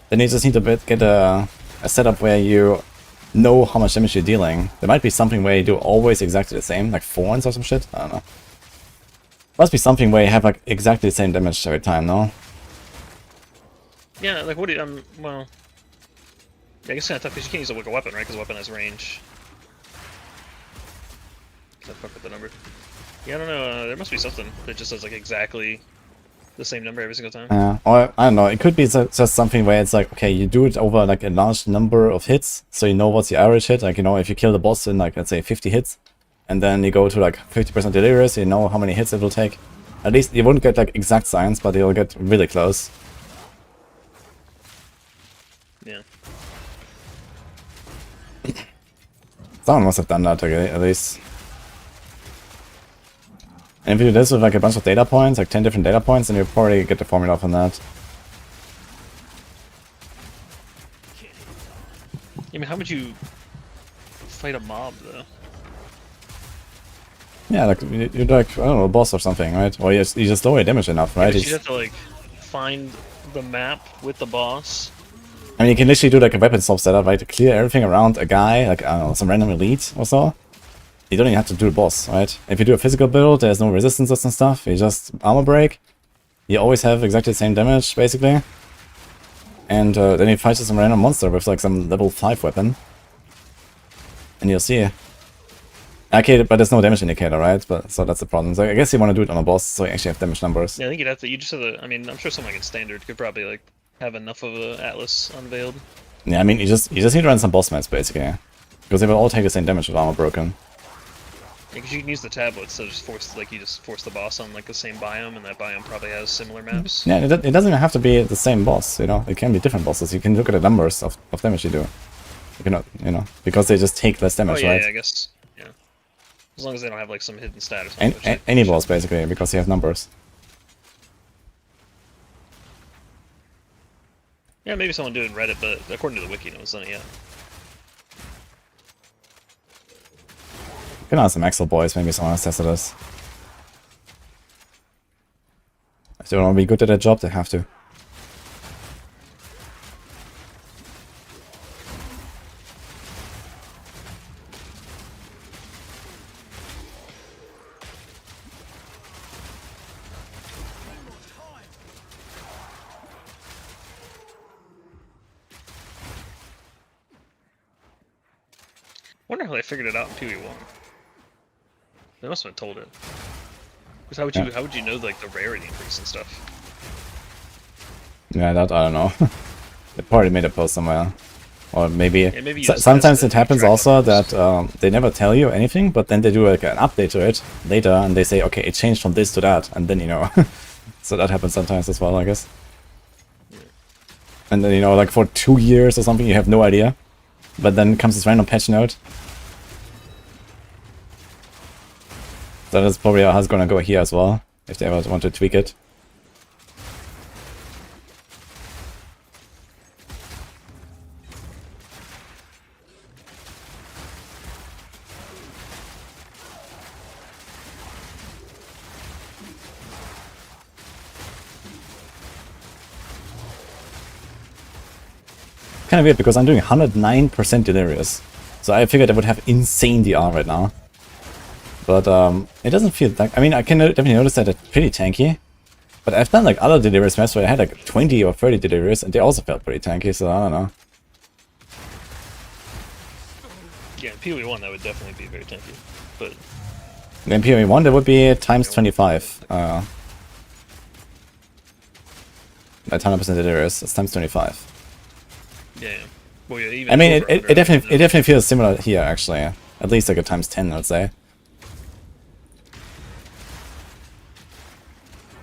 Then you just need to get a setup where you know how much damage you're dealing. There might be something where you do always exactly the same, like thorns or some shit. I don't know. Must be something where you have like exactly the same damage every time, no? Yeah, like what do you, well... Yeah, I guess it's kind of tough because you can't use it like a weapon, right? Because a weapon has range. I fuck with the number. Yeah, I don't know. There must be something that just does like exactly the same number every single time. Yeah, or I don't know. It could be just something where it's like, okay, you do it over like a large number of hits, so you know what's the average hit. Like, you know, if you kill the boss in like, let's say 50 hits, and then you go to like 50% delirious, you know how many hits it will take. At least you won't get like exact science, but you'll get really close. Yeah. Someone must have done that, okay, at least. And if you do this with like a bunch of data points, like 10 different data points, then you'll probably get the formula from that. I mean, how would you fight a mob, though? Yeah, like, you're like, I don't know, a boss or something, right? Or you just lower your damage enough, right? Yeah, you have to, like, find the map with the boss. I mean, you can literally do like a weapon swap setup, right? To clear everything around a guy, like, I don't know, some random elite or so. You don't even have to do the boss, right? If you do a physical build, there's no resistances and stuff. You just armor break. You always have exactly the same damage, basically. And then you fight some random monster with like some level 5 weapon. And you'll see. Okay, but there's no damage indicator, right? But so that's the problem. So I guess you want to do it on a boss, so you actually have damage numbers. Yeah, I think you'd have to. You just have to. I mean, I'm sure something like in standard could probably like have enough of a Atlas unveiled. Yeah, I mean, you just need to run some boss mats basically, because they will all take the same damage with armor broken. Yeah, because you can use the tablets, so just force like you just force the boss on like the same biome, and that biome probably has similar maps. Yeah, it doesn't even have to be the same boss, you know. It can be different bosses. You can look at the numbers of damage you do. You cannot, you know, because they just take less damage, oh, yeah, right? Yeah, I guess. Yeah. As long as they don't have like some hidden stat or something. Any boss basically, because you have numbers. Yeah, maybe someone did in Reddit, but according to the wiki, no one's done it yet. You can ask the Maxroll boys, maybe someone else tested this. If they want to be good at their job, they have to. Wonder how they figured it out in PoE 1. They must have been told it. Because how would you know like the rarity increase and stuff? Yeah, that I don't know. They probably made a post somewhere. Or maybe, Yeah, maybe you just sometimes tested it and happens track also numbers. that they never tell you anything, but then they do like an update to it later, and they say, okay, it changed from this to that, and then you know. So that happens sometimes as well, I guess. And then, you know, like for 2 years or something, you have no idea. But then comes this random patch note. That is probably how it's gonna go here as well, if they ever want to tweak it. Kind of weird because I'm doing 109% delirious, so I figured I would have insane DR right now. But it doesn't feel like. I mean, I can definitely notice that it's pretty tanky. But I've done like other delirious maps where I had like 20 or 30 delirious, and they also felt pretty tanky. So I don't know. Yeah, in PoE 1 that would definitely be very tanky. But In PoE 1 that would be times 25. At 100% delirious, it's times 25. yeah, well, yeah, even I mean, over it 100, definitely feels similar here actually. At least like a times 10, I'd say.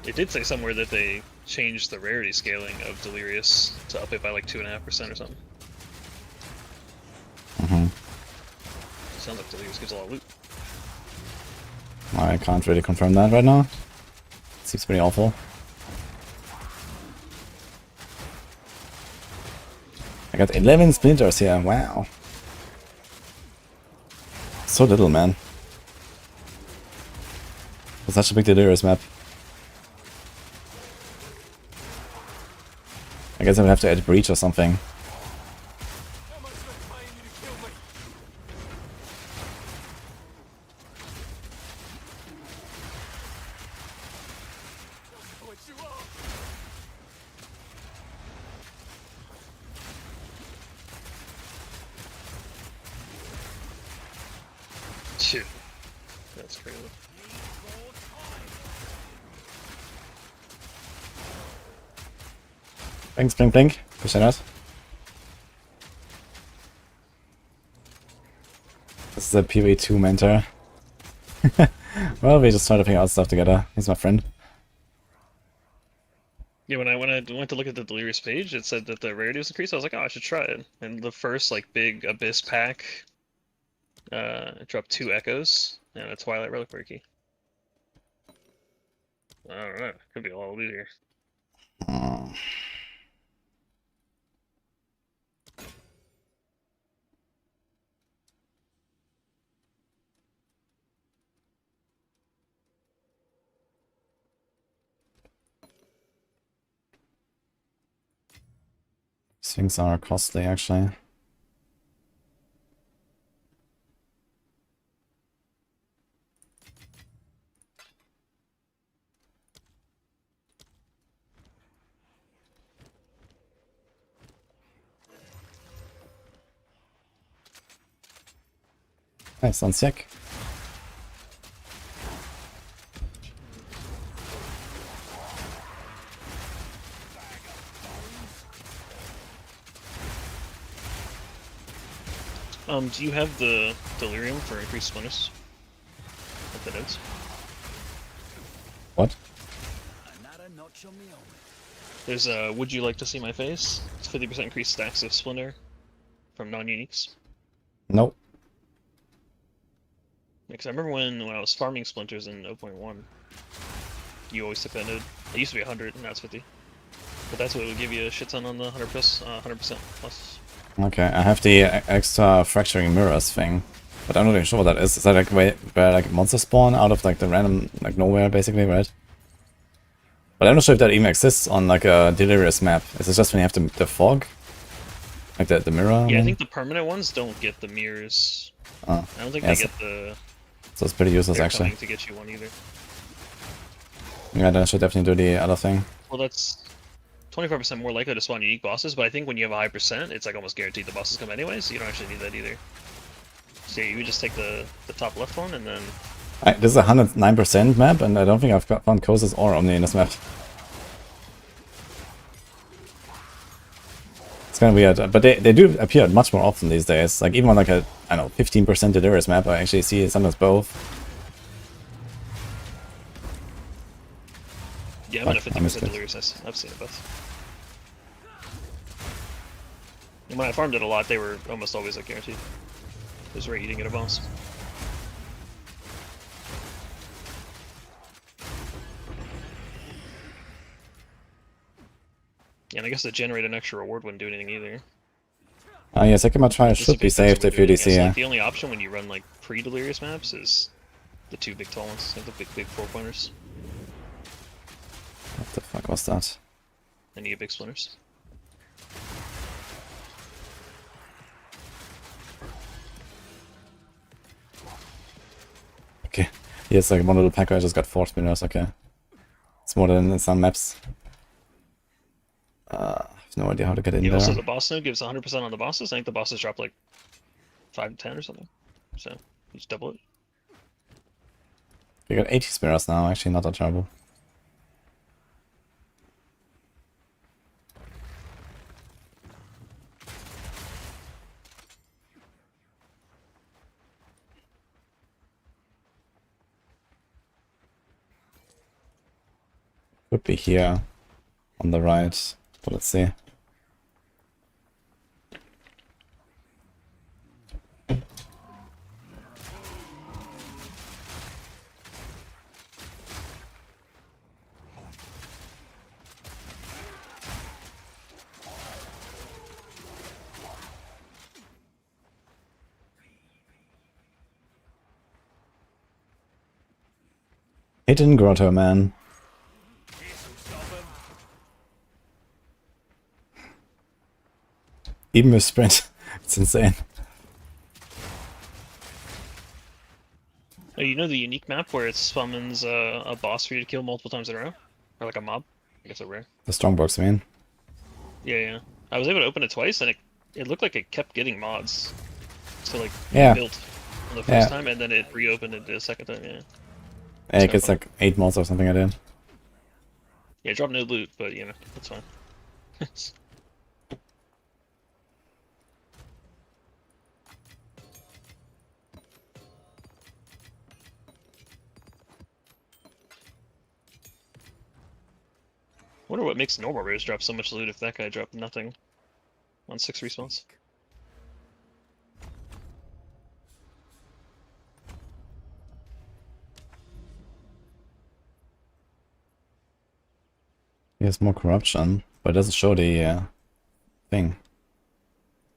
It did say somewhere that they changed the rarity scaling of Delirious to up it by like 2.5% or something. Sounds like Delirious gives a lot of loot. I can't really confirm that right now. Seems pretty awful. I got 11 splinters here, wow. So little, man. For such a big delirious map. I guess I would have to add breach or something. How much am I paying you to kill me? Tell me what you are. Shit. That's crazy. Thanks, Blink Blink. Appreciate that. This is a PoE2 mentor. Well, we just try to figure out stuff together. He's my friend. Yeah, when I went to look at the Delirious page, it said that the rarity was increased. I was like, oh, I should try it. And the first like big Abyss pack, it dropped 2 Echoes and a Twilight Reliquary key. I don't know. Could be a lot easier. These things are costly, actually. Nice, sounds sick. Do you have the Delirium for increased splinters? At the notes? What? Another notch on me helmet. There's Would You Like to See My Face? It's 50% increased stacks of Splinter from non-uniques. Nope. Because I remember when I was farming Splinters in 0.1, you always depended. It used to be 100, and now it's 50. But that's what would give you a shit ton on the 100% plus. Okay, I have the extra fracturing mirrors thing, but I'm not even sure what that is. Is that like where like monsters spawn out of like the random like nowhere basically, right? But I'm not sure if that even exists on like a delirious map. Is it just when you have the fog, like the mirror? Yeah, I think the permanent ones don't get the mirrors. Oh, I don't think yeah, they get the. so it's pretty useless They're actually. coming to get you one either. Yeah, then I should definitely do the other thing. Well, that's 25% more likely to spawn unique bosses, but I think when you have a high percent, it's like almost guaranteed the bosses come anyway, so you don't actually need that either. So you would just take the top left one and then. This is a 109% map, and I don't think I've found Kosis or Omni in this map. It's kind of weird, but they do appear much more often these days. Like even on like a, I don't know, 15% delirious map, I actually see sometimes both. Yeah, I'm at a Fuck, I missed 50% it. delirious. I've seen it both. And when I farmed it a lot, they were almost always like guaranteed. It was right eating at a boss. Yeah, and I guess to generate an extra reward wouldn't do anything either. Yeah, Sekima Trial Just should a be big thing saved we're if you doing. DC, It's yeah. like the only option when you run like pre-delirious maps is the two big tall ones, like the big 4-pointers. What the fuck was that? And you get big splinters. Okay. Yeah, it's like one little packer, I just got 4 spinners, okay. It's more than in some maps. I have no idea how to get in Yeah, there. also the boss node gives 100% on the bosses. I think the bosses drop like 5 to 10 or something. So, you just double it. We got 80 spinners now, actually not that terrible. Could be here on the right, but let's see. Hidden grotto, man. Even with sprint, it's insane. Oh, you know the unique map where it summons a boss for you to kill multiple times in a row? Or like a mob? I guess they're rare. The strongbox, I mean. Yeah, yeah. I was able to open it twice and it looked like it kept getting mods. So like, Yeah. it built on the first time and then it reopened it the second time, yeah. Yeah, it gets like 8 mods or something I did. Yeah, drop no loot, but you know, that's fine. Wonder what makes normal rares drop so much loot if that guy dropped nothing on 6 respawns. He has more corruption, but it doesn't show the thing.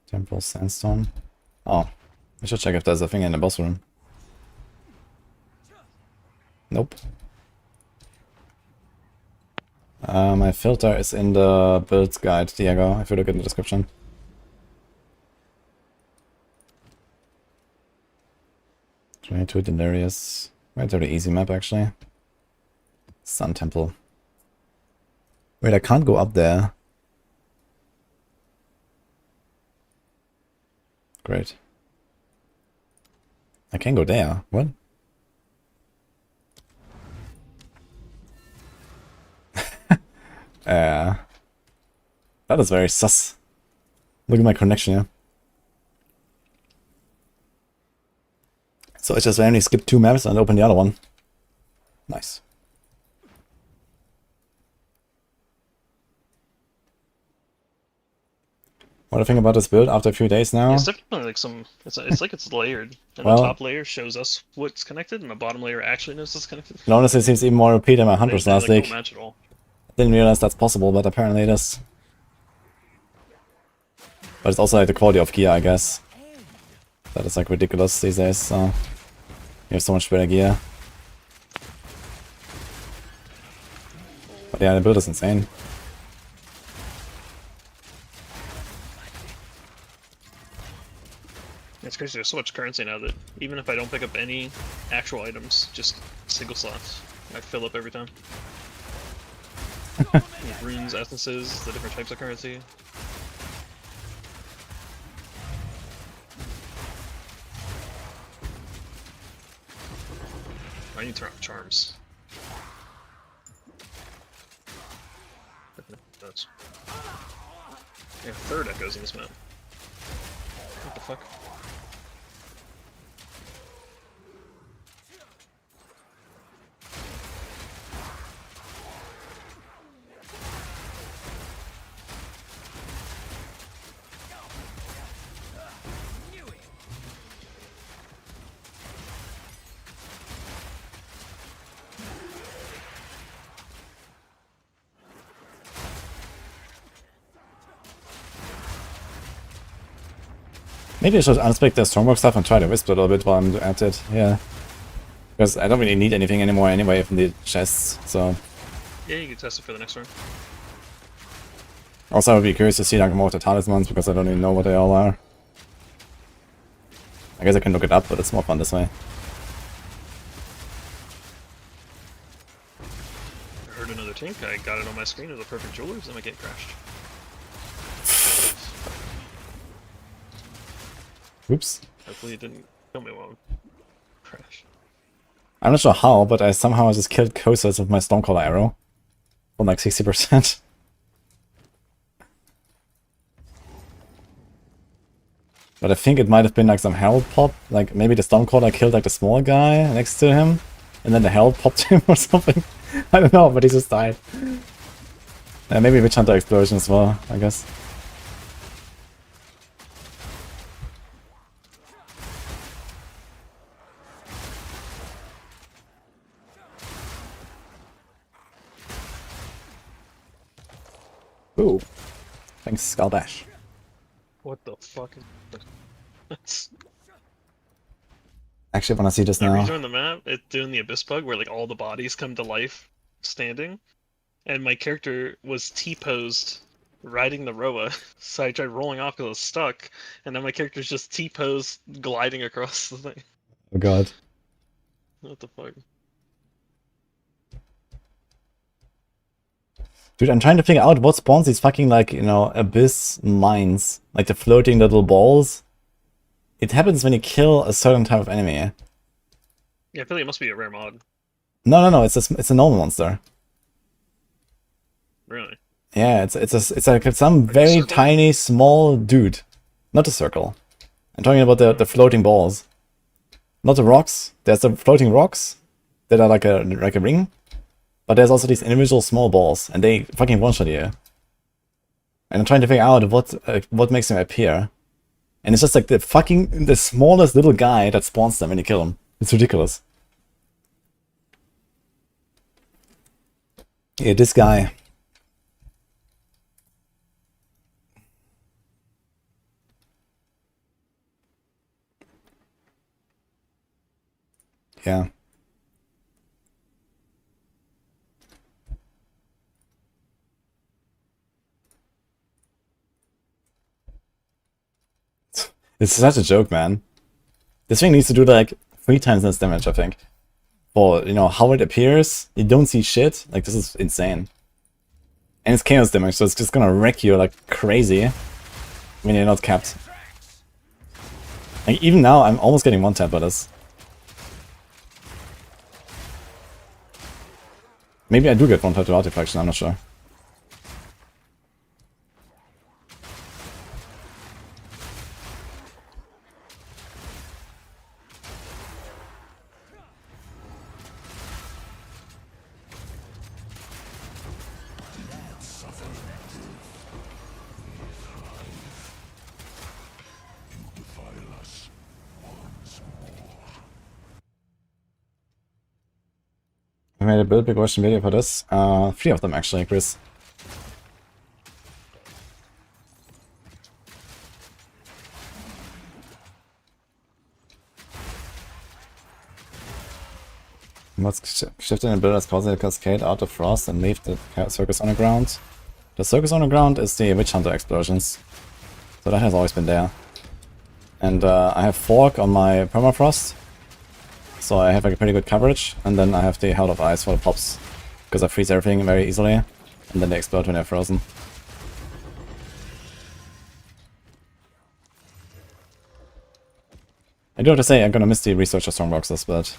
Temporal sandstone. Oh, I should check if there's a thing in the boss room. Nope. My filter is in the build guide, Diego, if you look in the description. Try to delirious. Very easy map actually. Sun Temple. Wait, I can't go up there. Great. I can go there. What? That is very sus. Look at my connection here. So I just randomly skipped 2 maps and opened the other one. Nice. What do you think about this build after a few days now? It's definitely like some. It's like it's layered, and Well, the top layer shows us what's connected, and the bottom layer actually knows what's connected. It honestly seems even more OP than my They Hunters last like, week. don't match at all. Didn't realize that's possible, but apparently it is. But it's also like the quality of gear, I guess. That is like ridiculous these days, so you have so much better gear. But yeah, the build is insane. It's crazy, there's so much currency now that even if I don't pick up any actual items, just single slots, I fill up every time. With runes, essences, the different types of currency. I need to turn off charms. That's... Yeah, third echoes in this map. What the fuck? Maybe I should unspec the Stormwork stuff and try to whisper a little bit while I'm at it, yeah. Because I don't really need anything anymore anyway from the chests, so... Yeah, you can test it for the next one. Also, I would be curious to see like more of the talismans, because I don't even know what they all are. I guess I can look it up, but it's more fun this way. I heard another tink, I got it on my screen as a perfect jewelers, then my game crashed. Oops. Hopefully it didn't kill me while it crashed. I'm not sure how, but I somehow just killed Kosas with my Stormcaller arrow. For like 60%. But I think it might have been like some herald pop, like maybe the Stormcaller killed like the small guy next to him, and then the herald popped him or something. I don't know, but he just died. Maybe Witchhunter explosion as well, I guess. Ooh. Thanks, Skull Bash. What the fuck is this? Actually, I want to see this I now. rejoined the map, it's doing the Abyss bug where like all the bodies come to life standing. And my character was T-posed riding the Roa, so I tried rolling off because I was stuck, and then my character's just T-posed gliding across the thing. Oh god. What the fuck? Dude, I'm trying to figure out what spawns these fucking, like, you know, abyss mines. Like the floating little balls. It happens when you kill a certain type of enemy. Yeah, I feel like it must be a rare mod. No, it's a normal monster. Really? Yeah, it's like some very circle? tiny, small dude. Not a circle. I'm talking about the floating balls. Not the rocks. There's the floating rocks that are like a ring. But there's also these individual small balls, and they fucking one-shot you. And I'm trying to figure out what makes them appear. And it's just like the smallest little guy that spawns them when you kill him. It's ridiculous. Yeah, this guy. Yeah. It's such a joke, man. This thing needs to do like 3 times less damage, I think. For, you know, how it appears, you don't see shit. Like, this is insane. And it's chaos damage, so it's just gonna wreck you like crazy when you're not capped. Like, even now, I'm almost getting one tap by this. Maybe I do get one tap to Deflection, I'm not sure. made a build progression video for this. 3 of them actually, Chris. What's shifted in build as causing a cascade out of frost and leave the circus on the ground? The circus on the ground is the Witchhunter explosions. So that has always been there. And I have Fork on my permafrost. So I have like a pretty good coverage. And then I have the Hell of Ice for the pops. Because I freeze everything very easily. And then they explode when they're frozen. I do have to say I'm gonna miss the Researcher Strongboxes, but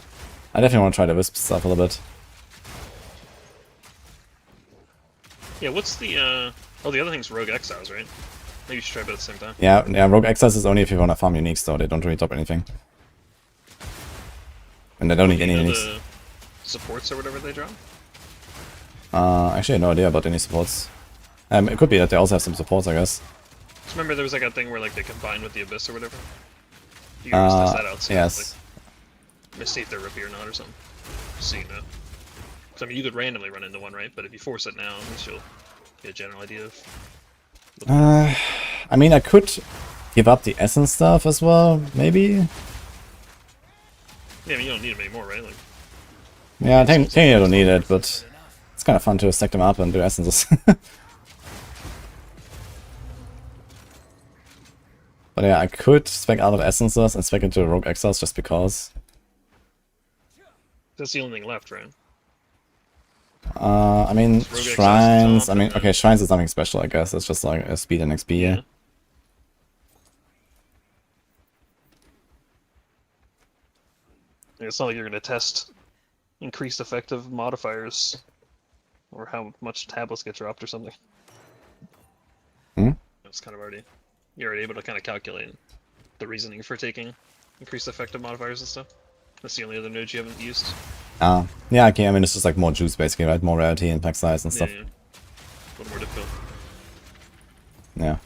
I definitely want to try the Wisp stuff a little bit. Yeah, what's the oh, the other thing's Rogue Exiles, right? Maybe you should try both at the same time. Yeah, Rogue Exiles is only if you want to farm uniques, though. They don't really drop anything. And they don't need any uniques. The supports or whatever they drop? Actually, I have no idea about any supports. It could be that they also have some supports, I guess. Just remember there was like a thing where like they combine with the Abyss or whatever? You can just test that out. So yes. Like, see if they're rippy or not or something. Just so you know. 'Cause, I mean, you could randomly run into one, right? But if you force it now, at least you'll get a general idea of... I mean, I could give up the essence stuff as well, maybe? Yeah, I mean, you don't need them anymore, right? Like, yeah, technically I don't need it, but it's kind of fun to stack them up and do essences. But yeah, I could spec out of essences and spec into Rogue Exiles just because. that's the only thing left, right? I mean, Rogue Exiles Shrines, top, I mean, okay, Shrines is something special, I guess. It's just like a speed and XP. Yeah. It's not like you're going to test increased effective modifiers or how much tablets get dropped or something. Hmm? It's kind of already, you're already able to kind of calculate the reasoning for taking increased effective modifiers and stuff. That's the only other node you haven't used. Yeah, okay, I mean, it's just like more juice basically, right? More rarity and pack size and stuff. Yeah. A little more difficult. Yeah.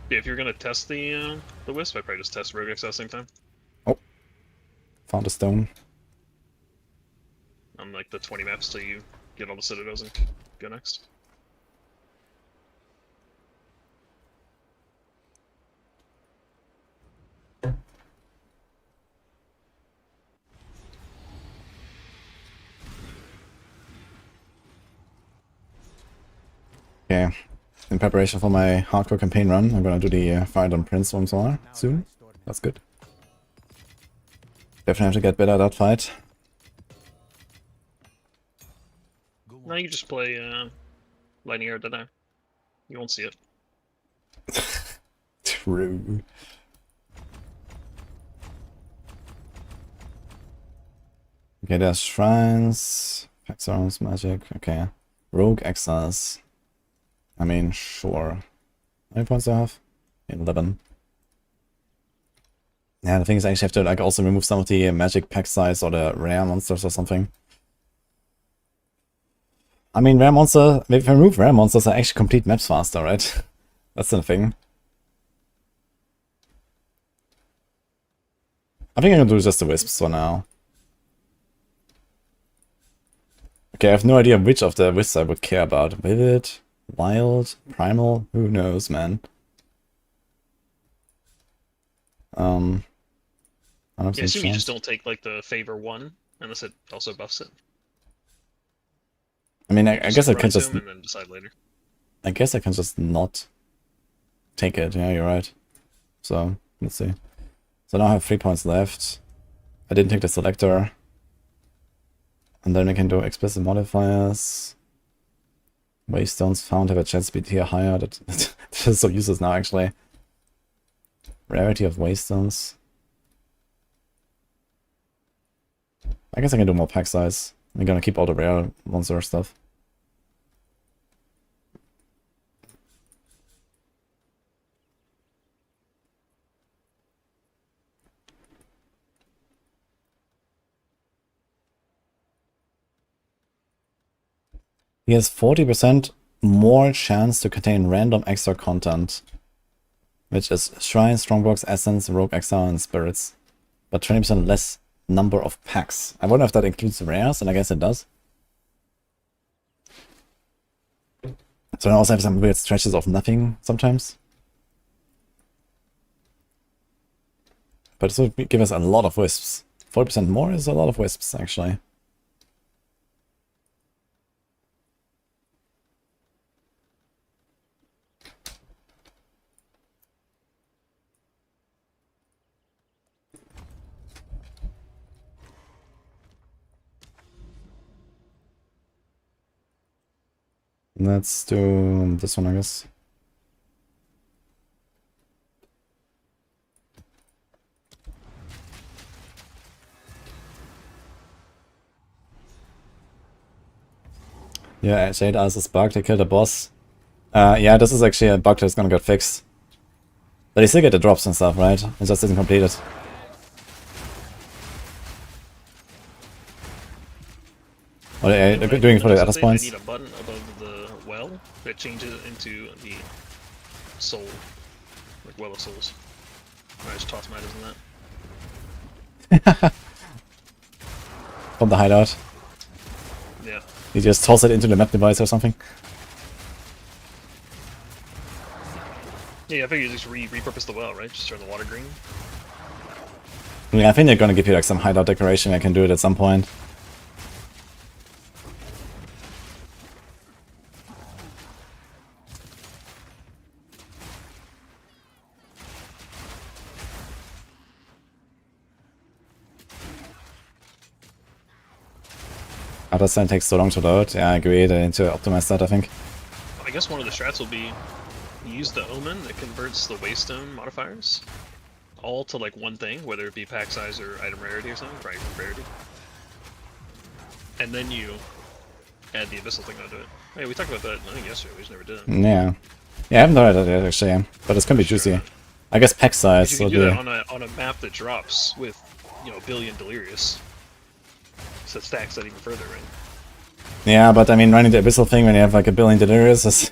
Yeah, if you're going to test the Wisp, I'd probably just test Rogue Exile at the same time. Oh. Found a stone. On like the 20 maps till you get all the Citadels and go next. Okay. In preparation for my hardcore campaign run, I'm gonna do the Firedom Prince once more soon. That's good. Definitely have to get better at that fight. Now you just play Lightning Arrow Deadeye. You won't see it. True. Okay, there's Shrines, Paxarms, Magic, okay. Rogue Exiles. I mean, sure. How many points do I have? 11. Yeah, the thing is I actually have to like also remove some of the magic pack size or the rare monsters or something. I mean, rare monster, if I remove rare monsters, I actually complete maps faster, right? That's the thing. I think I'm gonna do just the Wisps for now. Okay, I have no idea which of the Wisps I would care about. Vivid, Wild, Primal, who knows, man. Yeah, I assume you just don't take like the favor 1 unless it also buffs it. I mean, I guess I can just. And then decide later. I guess I can just not take it. Yeah, you're right. So let's see. So now I have 3 points left. I didn't take the selector, and then I can do explicit modifiers. Waystones found have a chance speed here higher. That is so useless now, actually. Rarity of Waystones. I guess I can do more pack size. I'm gonna keep all the rare monster stuff. He has 40% more chance to contain random extra content, which is Shrine, Strongbox, Essence, Rogue Exile, and Spirits. But 20% less number of packs. I wonder if that includes rares, and I guess it does. So I also have some weird stretches of nothing sometimes. But this would give us a lot of wisps. 40% more is a lot of wisps, actually. Let's do this one, I guess. Yeah, Jade Eyes is bugged. They killed a boss. Yeah, this is actually a bug that's gonna get fixed. But you still get the drops and stuff, right? It just isn't completed. What are you doing for the other I spawns? need a button above the well that changes it into the soul, like well of souls. I just toss my items in that. From the hideout. Yeah. You just toss it into the map device or something. Yeah, I figured you just repurpose the well, right? Just turn the water green. Yeah, I think they're gonna give you like some hideout decoration. I can do it at some point. Other sign takes so long to load. Yeah, I agree. They need to optimize that, I think. I guess one of the strats will be use the omen that converts the waystone modifiers all to like one thing, whether it be pack size or item rarity or something, right? Rarity. And then you add the abyssal thing onto it. Hey, we talked about that, I think yesterday, we just never did it. Yeah. Yeah, I haven't done it yet, actually, yeah. But it's gonna be juicy. I guess pack size You can will do be... that on a map that drops with, you know, a billion delirious. So it stacks that even further, right? Yeah, but I mean, running the abyssal thing when you have like a billion delirious is...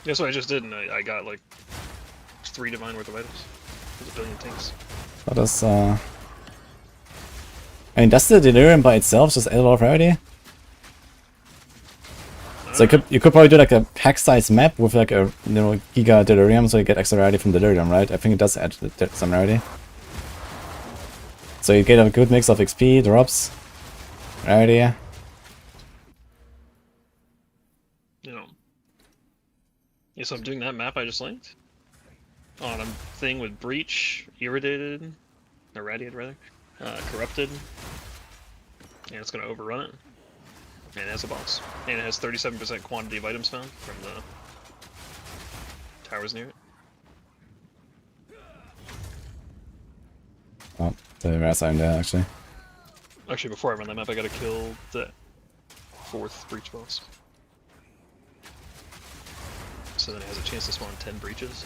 That's what I just did, and I got like 3 divine worth of items. There's a billion things. That is, I mean, does the delirium by itself just add a lot of rarity? So you could probably do like a pack size map with like a, you know, giga delirium, so you get extra rarity from delirium, right? I think it does add some rarity. So you get a good mix of XP, drops, rarity. You know. Yeah, so I'm doing that map I just linked. On a thing with breach, irradiated, irradiated rather, corrupted. And it's gonna overrun it. And it has a boss. And it has 37% quantity of items found from the towers near it. Oh, the rest are there actually. Actually, before I run that map, I gotta kill the 4th breach boss. So then it has a chance to spawn 10 breaches.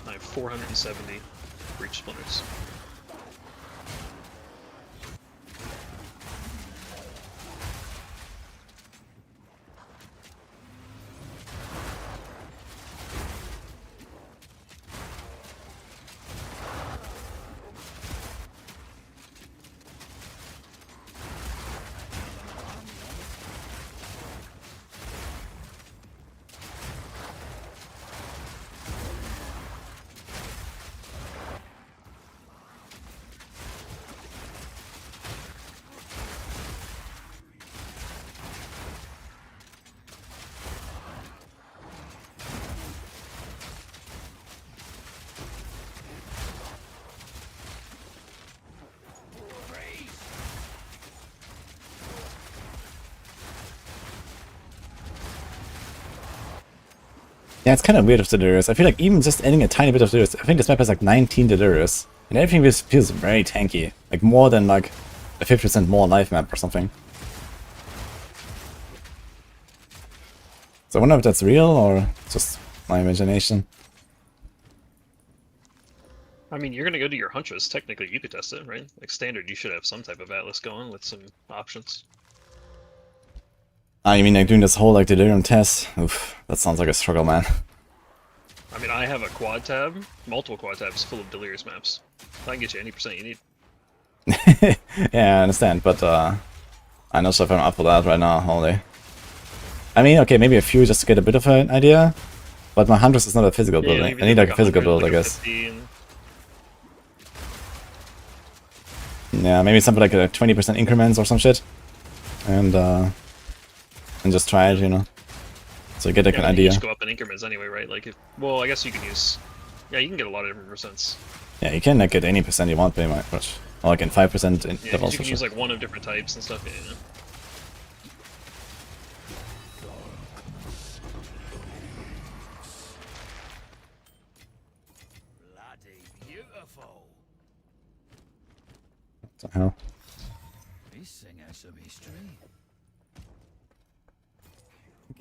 I have 470 breach splinters. Yeah, it's kind of weird with delirious. I feel like even just adding a tiny bit of delirious, I think this map has like 19 delirious. And everything feels very tanky. Like more than like a 50% more life map or something. So I wonder if that's real or just my imagination. I mean, you're gonna go to your huntress. Technically, you could test it, right? Like standard, you should have some type of atlas going with some options. I mean, like doing this whole like delirium test. Oof, that sounds like a struggle, man. I mean, I have a quad tab, multiple quad tabs full of delirious maps. I can get you any percent you need. Yeah, I understand, but I'm not sure if I'm up for that right now, only. I mean, okay, maybe a few just to get a bit of an idea, but my Huntress is not a physical build. I need like a physical build, I guess. Yeah, maybe something like a 20% increments or some shit, and just try it, you know, so you get like an idea. Each go up in increments anyway, right? Like, well, I guess you can use. Yeah, you can get a lot of different percents. Yeah, you can like get any percent you want, pretty much. Or like in 5% in Yeah, you can use like one of different types and stuff. Yeah, you know. Bloody beautiful. What the hell? This thing has some history.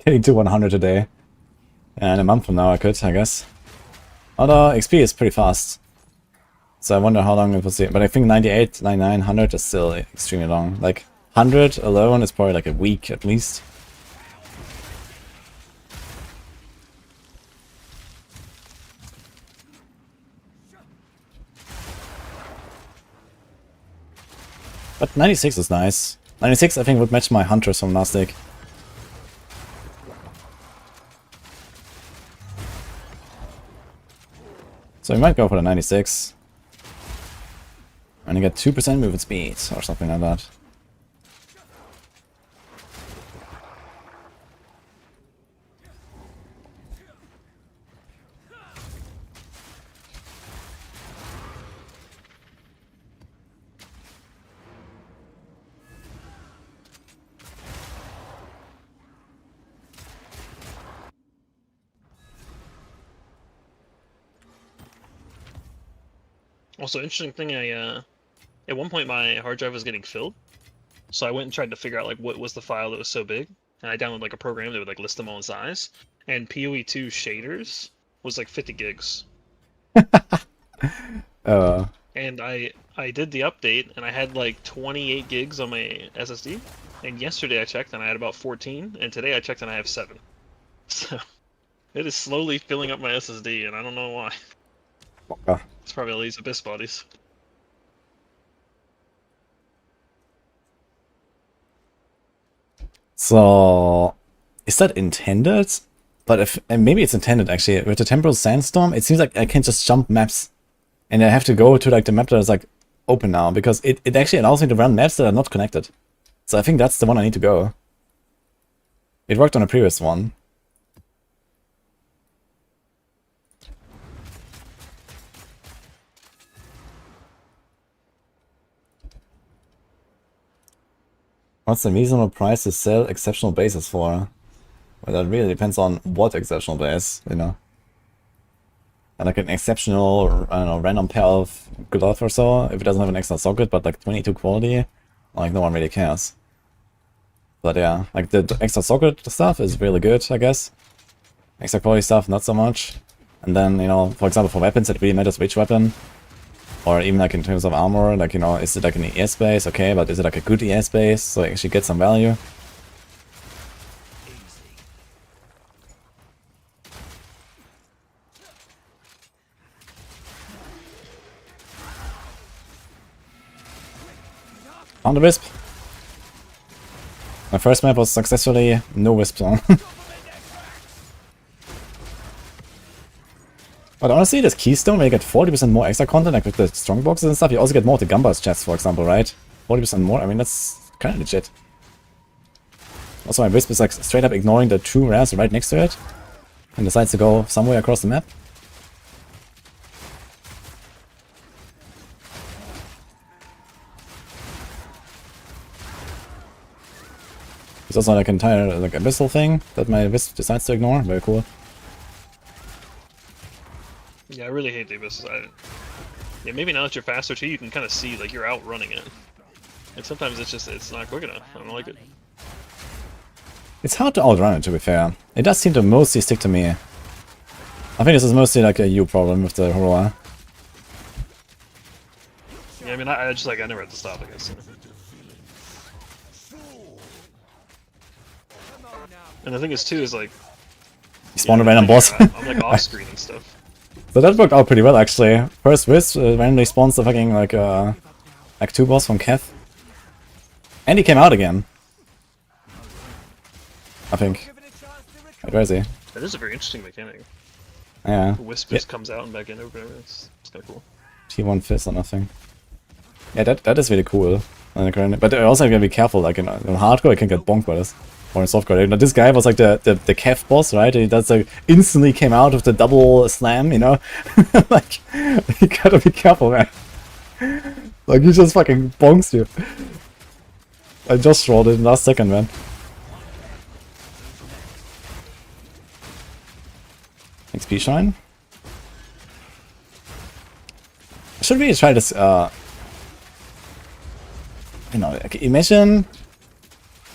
Getting to 100 today. And a month from now I could, I guess. Although XP is pretty fast. So I wonder how long it will take. But I think 98, 99, 100 is still extremely long. Like 100 alone is probably like a week at least. But 96 is nice. 96 I think would match my Hunters from last week. So we might go for the 96. And you get 2% movement speed or something like that. Also, interesting thing, at one point my hard drive was getting filled, so I went and tried to figure out like what was the file that was so big, and I downloaded like a program that would like list them all in size, and PoE 2 shaders was like 50 gigs. And I did the update, and I had like 28 gigs on my SSD, and yesterday I checked and I had about 14, and today I checked and I have 7. So it is slowly filling up my SSD, and I don't know why. It's probably all these abyss bodies. So, is that intended? But if and maybe it's intended actually. With the Temporal Sandstorm, it seems like I can just jump maps, and I have to go to like the map that is like open now because it actually allows me to run maps that are not connected. So I think that's the one I need to go. It worked on a previous one. What's the reasonable price to sell exceptional bases for? Well, that really depends on what exceptional base, you know. And like an exceptional, I don't know, random pair of glove or so, if it doesn't have an extra socket, but like 22 quality, like no one really cares. But yeah, like the extra socket stuff is really good, I guess. Extra quality stuff, not so much. And then, you know, for example, for weapons, it really matters which weapon. Or even like in terms of armor, like, you know, is it like an ES base? Okay, but is it like a good ES base? So you actually get some value. Found a wisp. My first map was successfully no wisps on. But honestly, this Keystone, where you get 40% more extra content, like with the strong boxes and stuff, you also get more to Gumba's chests, for example, right? 40% more, I mean, that's kind of legit. Also, my Wisp is like straight up ignoring the 2 rares right next to it, and decides to go somewhere across the map. There's also like an entire like abyssal thing that my Wisp decides to ignore, very cool. Yeah, I really hate the abysses. Yeah, maybe now that you're faster too, you can kind of see like you're outrunning it. And sometimes it's not quick enough. I don't like it. It's hard to outrun it, to be fair. It does seem to mostly stick to me. I think this is mostly like a you problem with the Horror. Yeah, I mean, I just like I never had to stop, I guess. And the thing is too is like You spawn a random boss. I'm like off screen and stuff. So that worked out pretty well actually. First Wisp randomly spawns the fucking like 2 boss from Keth. And he came out again. I think. Wait, where is he? That is a very interesting mechanic. Yeah. The Wisp just comes out and back in or whatever. It's kind of cool. T1 fist or nothing. Yeah, that is really cool. But also you gotta be careful, like in hardcore you can get bonked by this. Or in softcore. You know, this guy was like the Kev boss, right? He does like instantly came out with the double slam, you know? Like you gotta be careful, man. Like he just fucking bonks you. I just rolled it in last second, man. XP Shrine? I should really try this, you know, imagine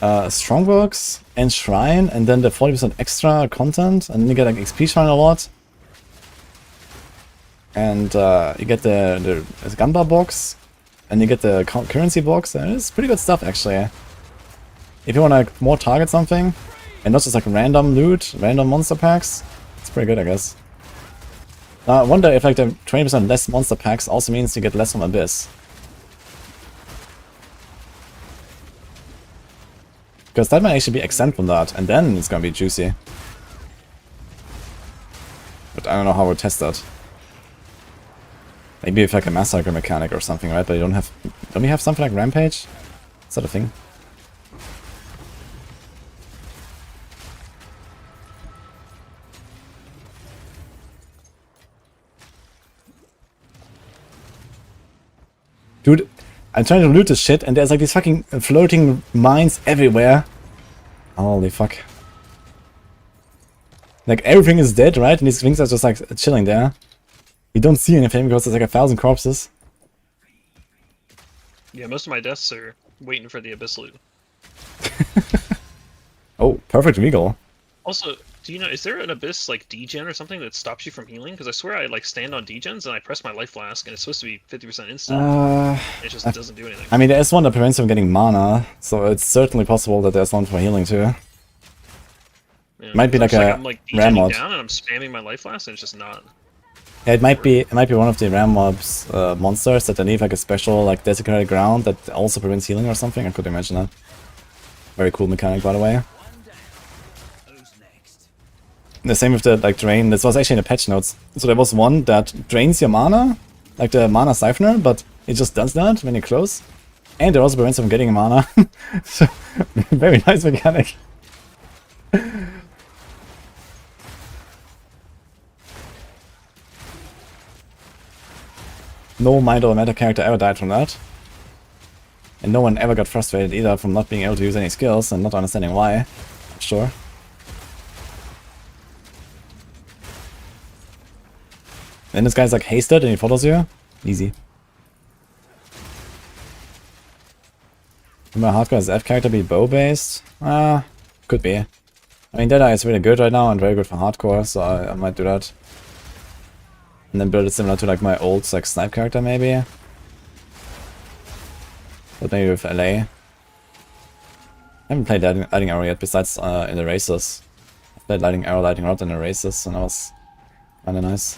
Strongworks and Shrine, and then the 40% extra content, and then you get like XP Shrine a lot. And you get the Gunbar box, and you get the currency box, and it's pretty good stuff actually. If you want to like, more target something, and not just like random loot, random monster packs, it's pretty good I guess. Now I wonder if like the 20% less monster packs also means you get less from Abyss. Because that might actually be exempt from that, and then it's gonna be juicy. But I don't know how we'll test that. Maybe if like a massacre mechanic or something, right? But you don't have... Don't we have something like Rampage? Is that a thing? Dude, I'm trying to loot this shit and there's like these fucking floating mines everywhere. Holy fuck. Like everything is dead, right? And these things are just like chilling there. You don't see anything because there's like 1,000 corpses. Yeah, most of my deaths are waiting for the Abyss loot. Oh, perfect regal. Also, do you know, is there an Abyss like degen or something that stops you from healing? Because I swear I like stand on degens and I press my life flask and it's supposed to be 50% instant. It just doesn't do anything. I mean, there is one that prevents you from getting mana, so it's certainly possible that there's one for healing too. Yeah, Might be like a I'm like ram mod. down and I'm spamming my life flask and it's just not. Yeah, it might be one of the ram mobs monsters that they leave like a special like desecrated ground that also prevents healing or something. I could imagine that. Very cool mechanic, by the way. The same with the like drain. This was actually in the patch notes. So there was one that drains your mana, like the mana siphoner, but it just does that when you're close. And it also prevents you from getting mana. So very nice mechanic. No mind or meta character ever died from that. And no one ever got frustrated either from not being able to use any skills and not understanding why. Sure. Then this guy's like hasted and he follows you. Easy. Can my hardcore SF character be bow based? Could be. I mean, Deadeye is really good right now and very good for hardcore, so I might do that. And then build it similar to like my old like snipe character maybe. But maybe with LA. I haven't played Lighting Arrow yet besides in the races. I played Lighting Arrow, Lighting Rod in the races and that was kinda nice.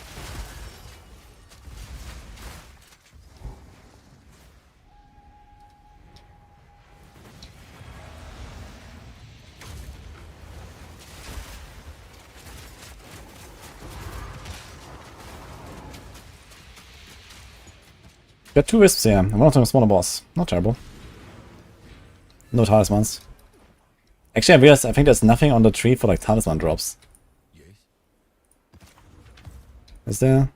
Got 2 wisps here, and one of them is smaller boss. Not terrible. No talismans. Actually, I realized I think there's nothing on the tree for like talisman drops. Is there?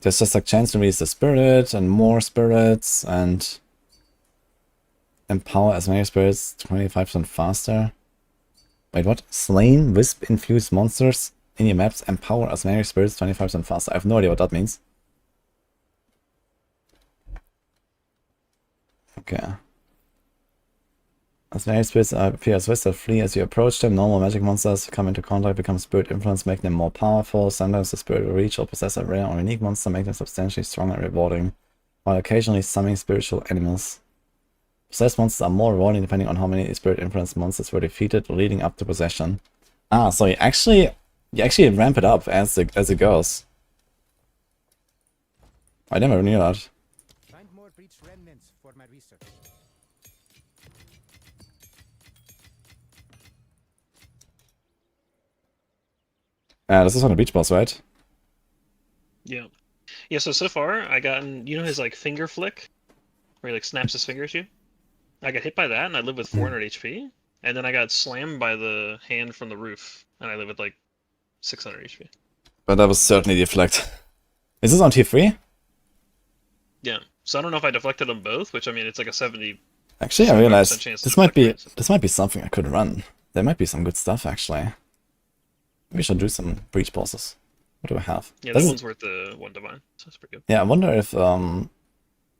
There's just like chance to release the spirit and more spirits and empower as many spirits 25% faster. Wait, what? Slain wisp infused monsters in your maps empower as many spirits 25% faster. I have no idea what that means. Okay. As many spirits appear as wisps that flee as you approach them. Normal magic monsters come into contact, become spirit influence, making them more powerful. Sometimes the spirit will reach or possess a rare or unique monster, making them substantially stronger and rewarding, while occasionally summoning spiritual animals. Possessed monsters are more rewarding depending on how many spirit influence monsters were defeated leading up to possession. Ah, so you actually ramp it up as it goes. I never knew that. Find more breach remnants for my research. This is on the beach boss, right? Yeah. Yeah, so far I gotten, you know his like finger flick? Where he like snaps his finger at you? I got hit by that and I live with 400 HP. And then I got slammed by the hand from the roof and I live with like 600 HP. But that was certainly deflect. Is this on tier 3? Yeah. So I don't know if I deflected them both, which I mean it's like a 70. Actually, I realized 75% chance to this might be deflect something I could run. There might be some good stuff actually. Maybe I should do some breach bosses. What do I have? Yeah, This that is- one's worth the 1 divine, so that's pretty good. Yeah, I wonder if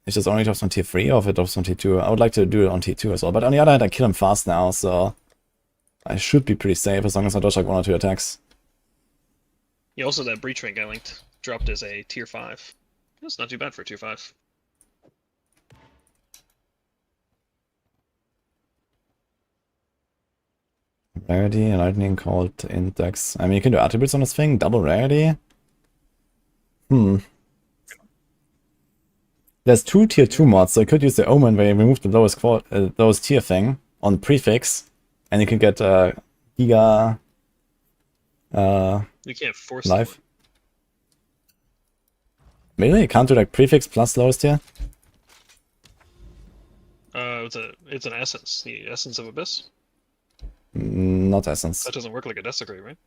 this only drops on tier 3 or if it drops on tier 2. I would like to do it on tier 2 as well. But on the other hand, I kill him fast now, so I should be pretty safe as long as I dodge like 1 or 2 attacks. Yeah, also that breach rank I linked dropped as a tier 5. That's not too bad for a tier 5. Rarity, lightning, cold, index. I mean, you can do attributes on this thing. Double rarity. There's 2 tier 2 mods, so you could use the omen where you remove the lowest tier thing on prefix, and you can get giga You can't force life. them. Really? You can't do like prefix plus lowest tier? It's an essence, the essence of abyss. Not essence. That doesn't work like a desecrate, right?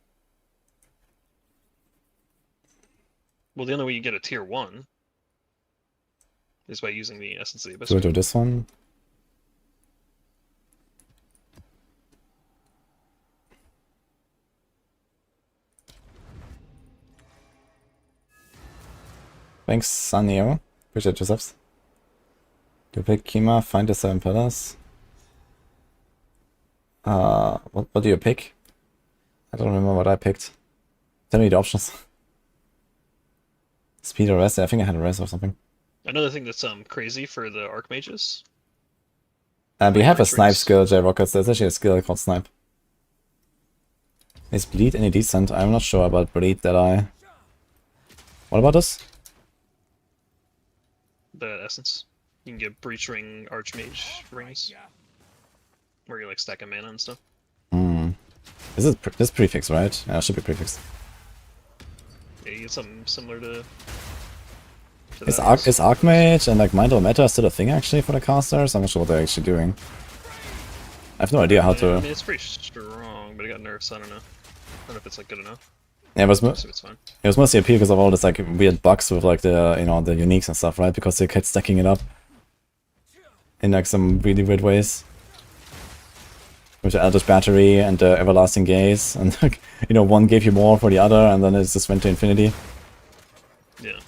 Well, the only way you get a tier 1 is by using the essence of the abyss. Do I do this one? Thanks, Sanio. Appreciate your subs. Do you pick Kima, find the 7 pillars? What do you pick? I don't remember what I picked. Tell me the options. Speed or rest? I think I had a rest or something. Another thing that's crazy for the archmages. We have a snipe Matrix. skill, J-Rockets. There's actually a skill called snipe. Is bleed any decent? I'm not sure about bleed that I... What about this? The essence. You can get breach ring, archmage rings. Where you like stack a mana and stuff. Is it this prefix, right? Yeah, it should be prefix. Yeah, you get something similar to Is that. Archmage and like Mind over Matter still a thing actually for the casters? I'm not sure what they're actually doing. I have no idea how I to... mean, it's pretty strong, but it got nerfs, so I don't know. I don't know if it's like good enough. Yeah, it was, So it's fine. it was mostly appeal because of all this like weird bugs with like the, you know, the uniques and stuff, right? Because they kept stacking it up in like some really weird ways. With the Eldritch Battery and the Everlasting Gaze, and like, you know, one gave you more for the other, and then it just went to infinity. Yeah.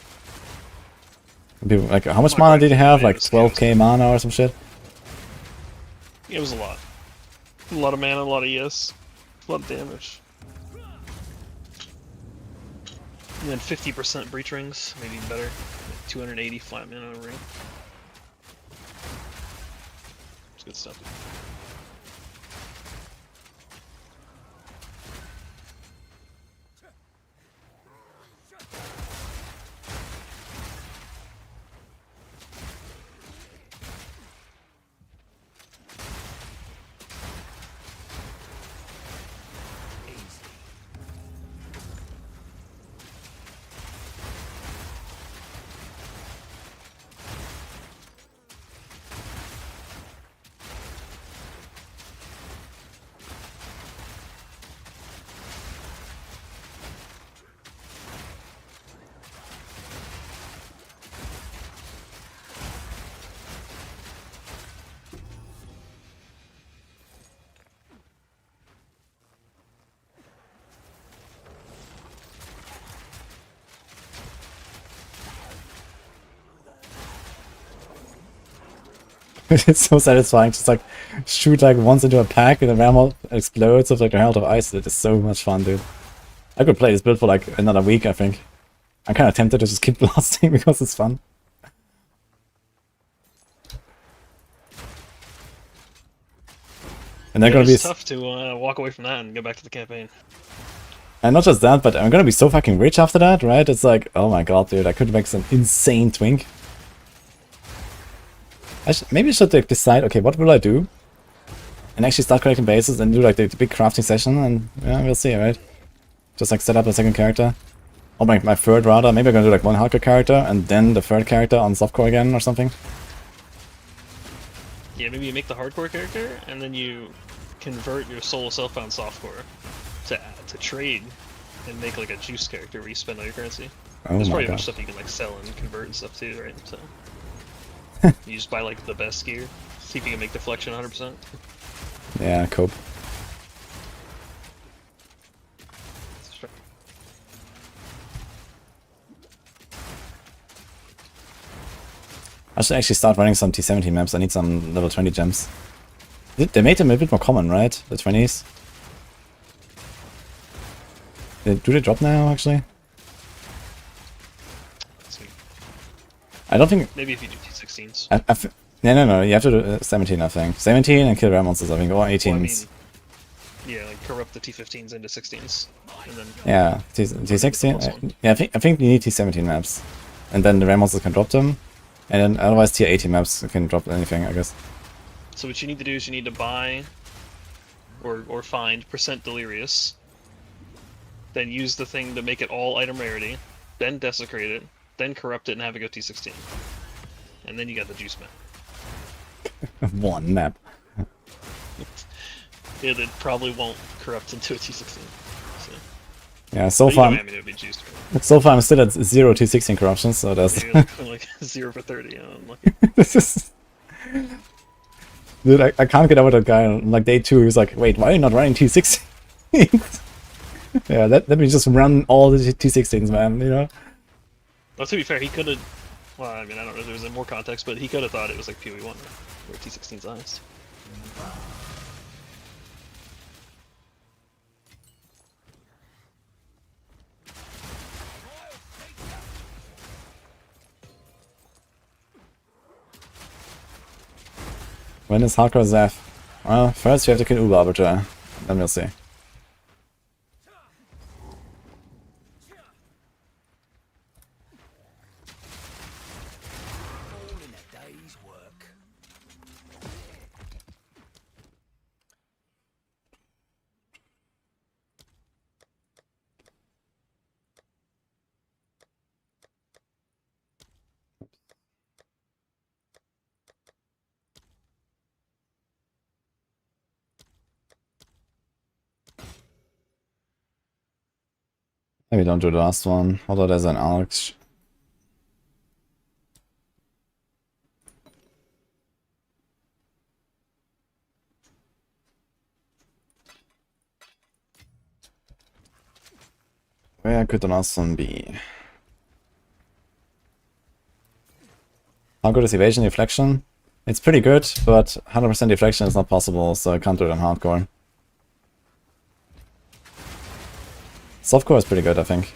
And people like, how much Like, mana did you have? yeah, Like it was 12k mana or some shit? It was a lot. A lot of mana, a lot of ES. A lot of damage. And then 50% breach rings, maybe even better. Like 280 flat mana a ring. It's good stuff. It's so satisfying, just like shoot like once into a pack and the ramble explodes with like a Herald of Ice. It is so much fun, dude. I could play this build for like another week, I think. I'm kind of tempted to just keep blasting because it's fun. And they're gonna be It's tough to walk away from that and go back to the campaign. and not just that, but I'm gonna be so fucking rich after that, right? It's like, oh my god, dude, I could make some insane twink. Maybe I should like decide, okay, what will I do? And actually start collecting bases and do like the big crafting session, and yeah, we'll see, right? Just like set up a second character. Or my third rather. Maybe I'm gonna do like one hardcore character and then the third character on softcore again or something. Yeah, maybe you make the hardcore character and then you convert your solo self on softcore to trade and make like a juice character where you spend all your currency. Oh There's my probably a god. bunch of stuff you can like sell and convert and stuff too, right? So you just buy like the best gear, see if you can make deflection 100%. Yeah, cope. I should actually start running some T17 maps. I need some level 20 gems. They made them a bit more common, right? The 20s. Do they drop now, actually? Let's see. I don't think... Maybe if you do T16s. No, you have to do 17, I think. 17 and kill rare monsters, I think, or 18s. Well, I mean, yeah, like corrupt the T15s into 16s, and then Yeah, T16. Yeah, I think you need T17 maps. And then the rare monsters can drop them. And then otherwise tier 18 maps can drop anything, I guess. So what you need to do is you need to buy or find % delirious, then use the thing to make it all item rarity, then desecrate it, then corrupt it and have it go T16. And then you got the juice map. One map. It probably won't corrupt into a T16. So. Yeah, so But far, you know, I mean, it would be juiced. Right? so far I'm still at 0 T16 corruptions, so that's... You're like 0 for 30, I'm lucky. This is... Dude, I can't get over that guy on like day 2, he's like, wait, why are you not running T16? Yeah, let me just run all the T16s, man, you know? Well, to be fair, he could have... Well, I mean, I don't know if there was more context, but he could have thought it was like PoE 1, where T16's highest. When is hardcore Zeph? Well, first you have to kill Arbiter, then we'll see. All in a day's work. Maybe don't do the last one, although there's an arch. Where could the last one be? How good is evasion deflection? It's pretty good, but 100% deflection is not possible, so I can't do it on hardcore. Softcore is pretty good, I think.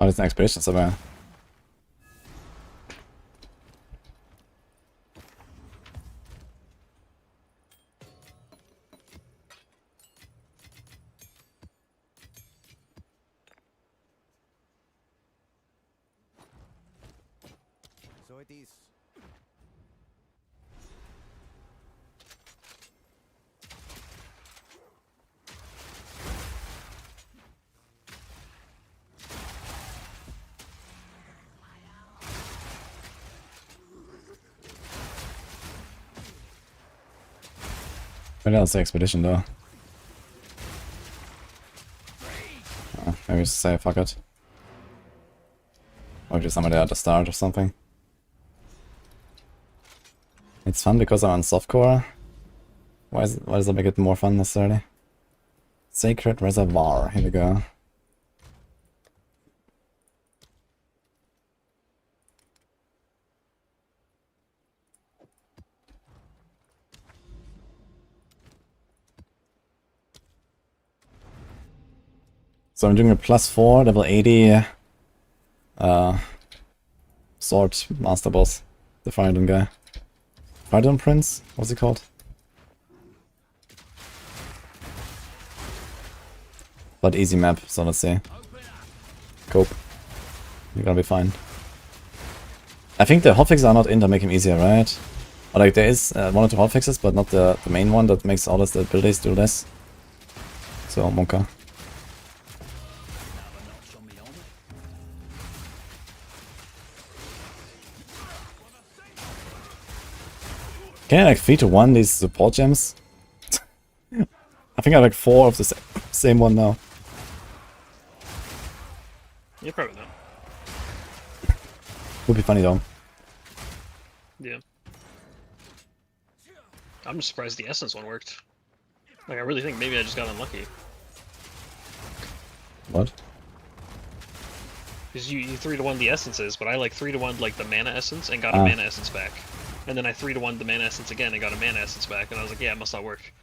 Oh, there's an expedition somewhere. So it is. Where else the expedition though? Oh, maybe just say fuck it. Probably somewhere there at the start or something. It's fun because I'm on softcore. Why does that make it more fun necessarily? Sacred Reservoir, here we go. So I'm doing a +4, level 80 sword master boss. The Firedon guy. Firedon Prince? What's he called? But easy map, so let's see. Cope. You're gonna be fine. I think the hotfixes are not in to make him easier, right? Or like there is one or two hotfixes, but not the main one that makes all the abilities do less. So Monka. Can I like 3-to-1 these support gems? I think I have like 4 of the same one now. Yeah, probably not. Would be funny though. Yeah. I'm just surprised the essence one worked. Like, I really think maybe I just got unlucky. What? Because you 3-to-1 the essences, but I like 3-to-1 like the mana essence and got a mana essence back. And then I 3-to-1 the mana essence again and got a mana essence back, and I was like, yeah, it must not work.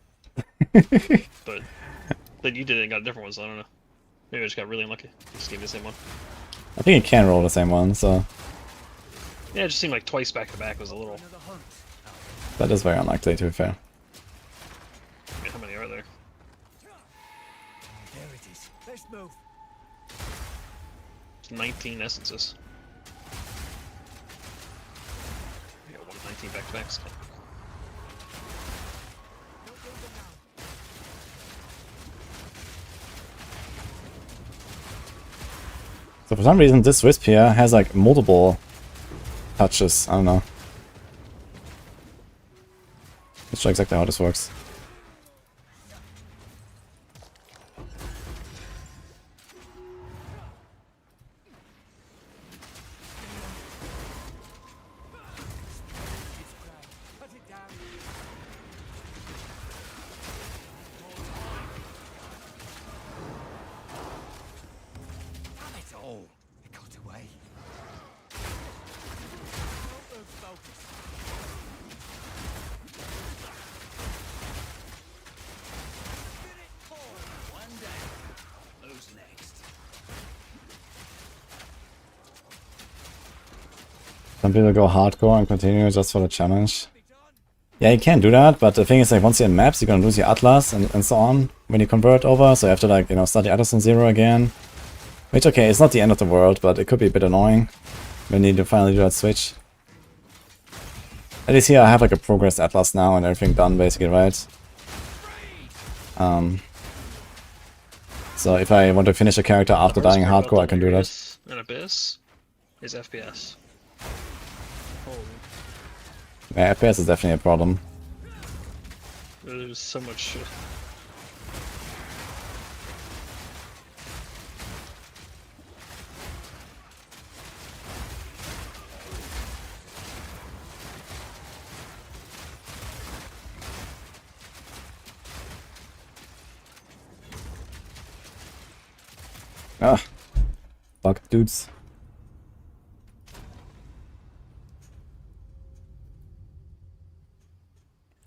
But then you did it and got a different one, so I don't know. Maybe I just got really unlucky. Just gave me the same one. I think you can roll the same one, so Yeah, it just seemed like twice back to back was a little. that is very unlikely to be fair. I mean, how many are there? There it is. Let's move. It's 19 essences. I got 119 back to backs. So for some reason this wisp here has like multiple touches, I don't know. Let's show exactly how this works. Some people go hardcore and continue just for the challenge. Yeah, you can do that, but the thing is like once you're in maps, you're gonna lose your Atlas and so on when you convert over, so you have to like, you know, start the Atlas on 0 again. Which, okay, it's not the end of the world, but it could be a bit annoying when you need to finally do that switch. At least here I have like a progressed Atlas now and everything done basically, right? So if I want to finish a character after dying hardcore, I can do that. An Abyss is FPS. Holy. Yeah, FPS is definitely a problem. There's so much shit. Ah, fuck dudes.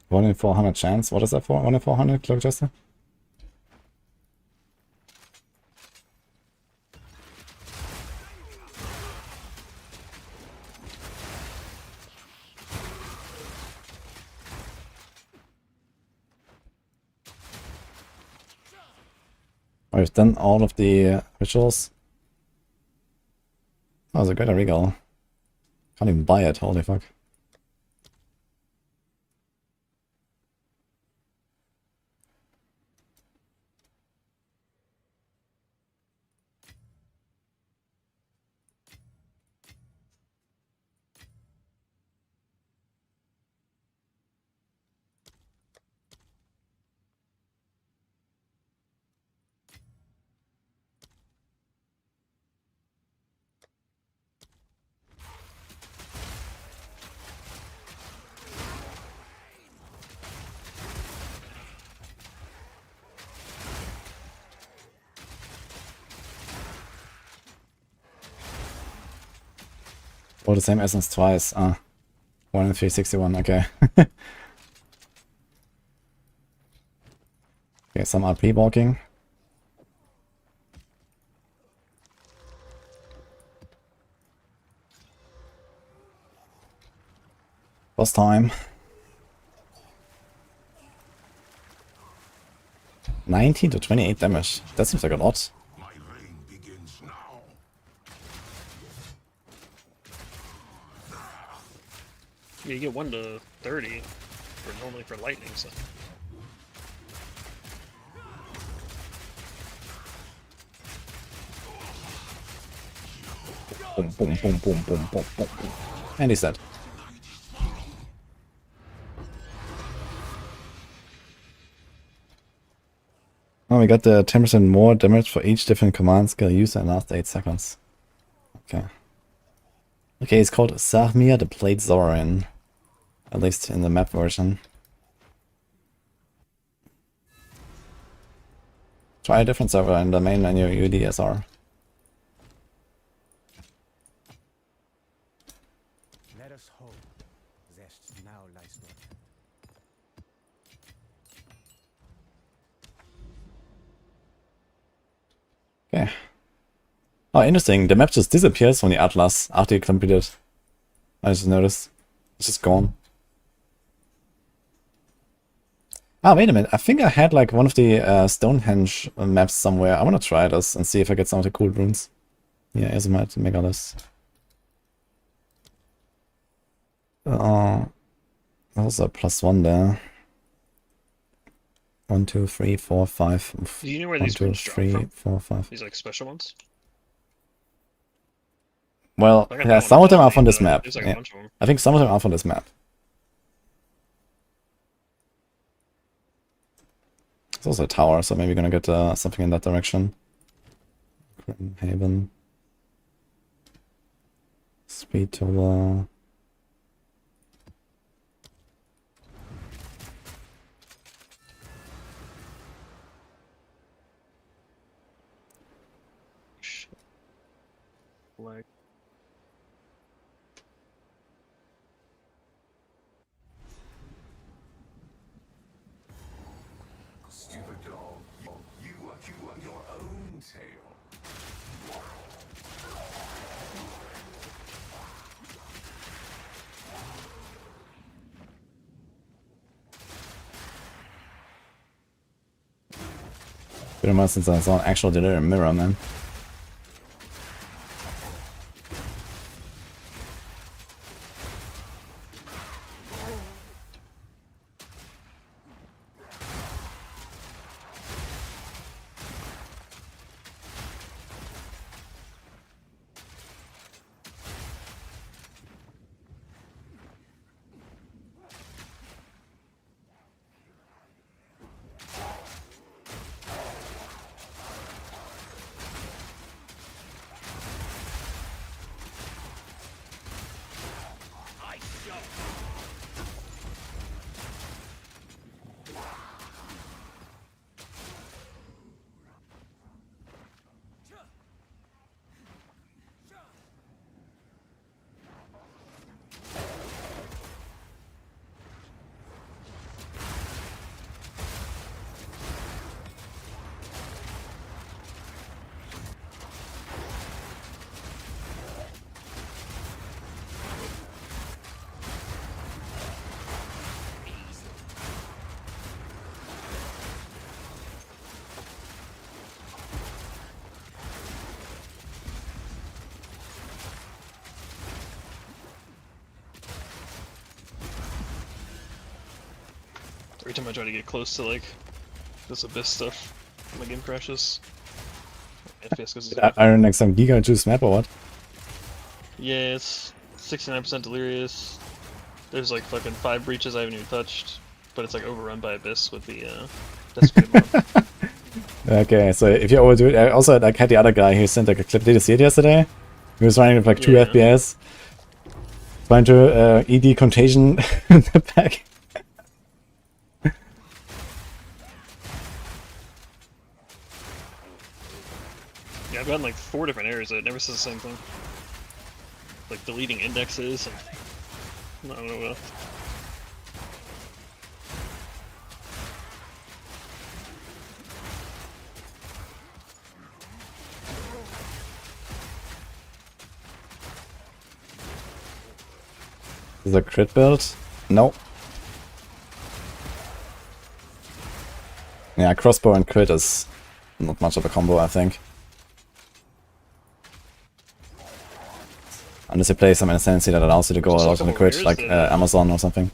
One in 400 chance. What is that for? 1 in 400, Cloak Jester? I've done all of the rituals. Oh, it's a great regal. Can't even buy it, holy fuck. Oh, the same essence twice. 1 and 361, okay. Okay, some RP walking. Boss time. 19 to 28 damage. That seems like a lot. Yeah, you get 1 to 30 for normally for lightning, so. Boom, boom, boom, boom, boom, boom, boom. And he's dead. Oh, we got the 10% more damage for each different command skill used in the last 8 seconds. Okay. Okay, it's called Sahmir the Plate Zorin. At least in the map version. Try a different server in the main menu UDSR. Let us hope Zest now lies not. Okay. Oh, interesting. The map just disappears from the Atlas after you complete it. I just noticed. It's just gone. Ah, wait a minute. I think I had like one of the Stonehenge maps somewhere. I want to try this and see if I get some of the cool runes. Yeah, Azomat, Megalith. Also a +1 there. 1, 2, 3, 4, 5. Oof. Do you know where 1, these 2, runes drop 3, from? 4, 5. These like special ones? Well, I got yeah, that some one of them are already, from this but map. There's like Yeah. a bunch of them. I think some of them are from this map. There's also a tower, so maybe gonna get something in that direction. Haven. Speed to Like, Stupid dog, you are your own tail. Been a while since I saw an actual delirium mirror, man. every time I try to get close to like this abyss stuff, my game crashes. FPS goes I don't like some Giga Juice map or what? Yeah, it's 69% delirious. There's like fucking 5 breaches I haven't even touched, but it's like overrun by abyss with the desecrated mob. Okay, so if you overdo it, I also like had the other guy who sent like a clip. Did you see it yesterday? He was running with like 2 Yeah. FPS, trying to ED contagion in the back. Yeah, I've gotten like 4 different errors. It never says the same thing. like deleting indexes and I don't know what else. Is a crit build? No. Yeah, crossbow and crit is not much of a combo, I think. Unless you play some insanity that allows you to go a Just a lot on the couple crit, like rares that, Amazon or something.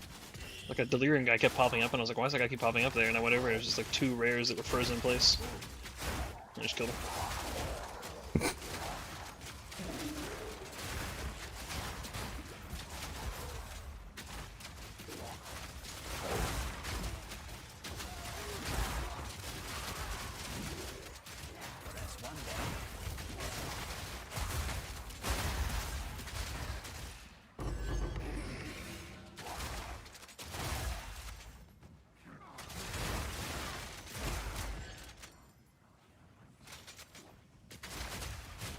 Like a delirium guy kept popping up and I was like, why does that guy keep popping up there? And I went over and it was just like 2 rares that were frozen in place. I just killed him.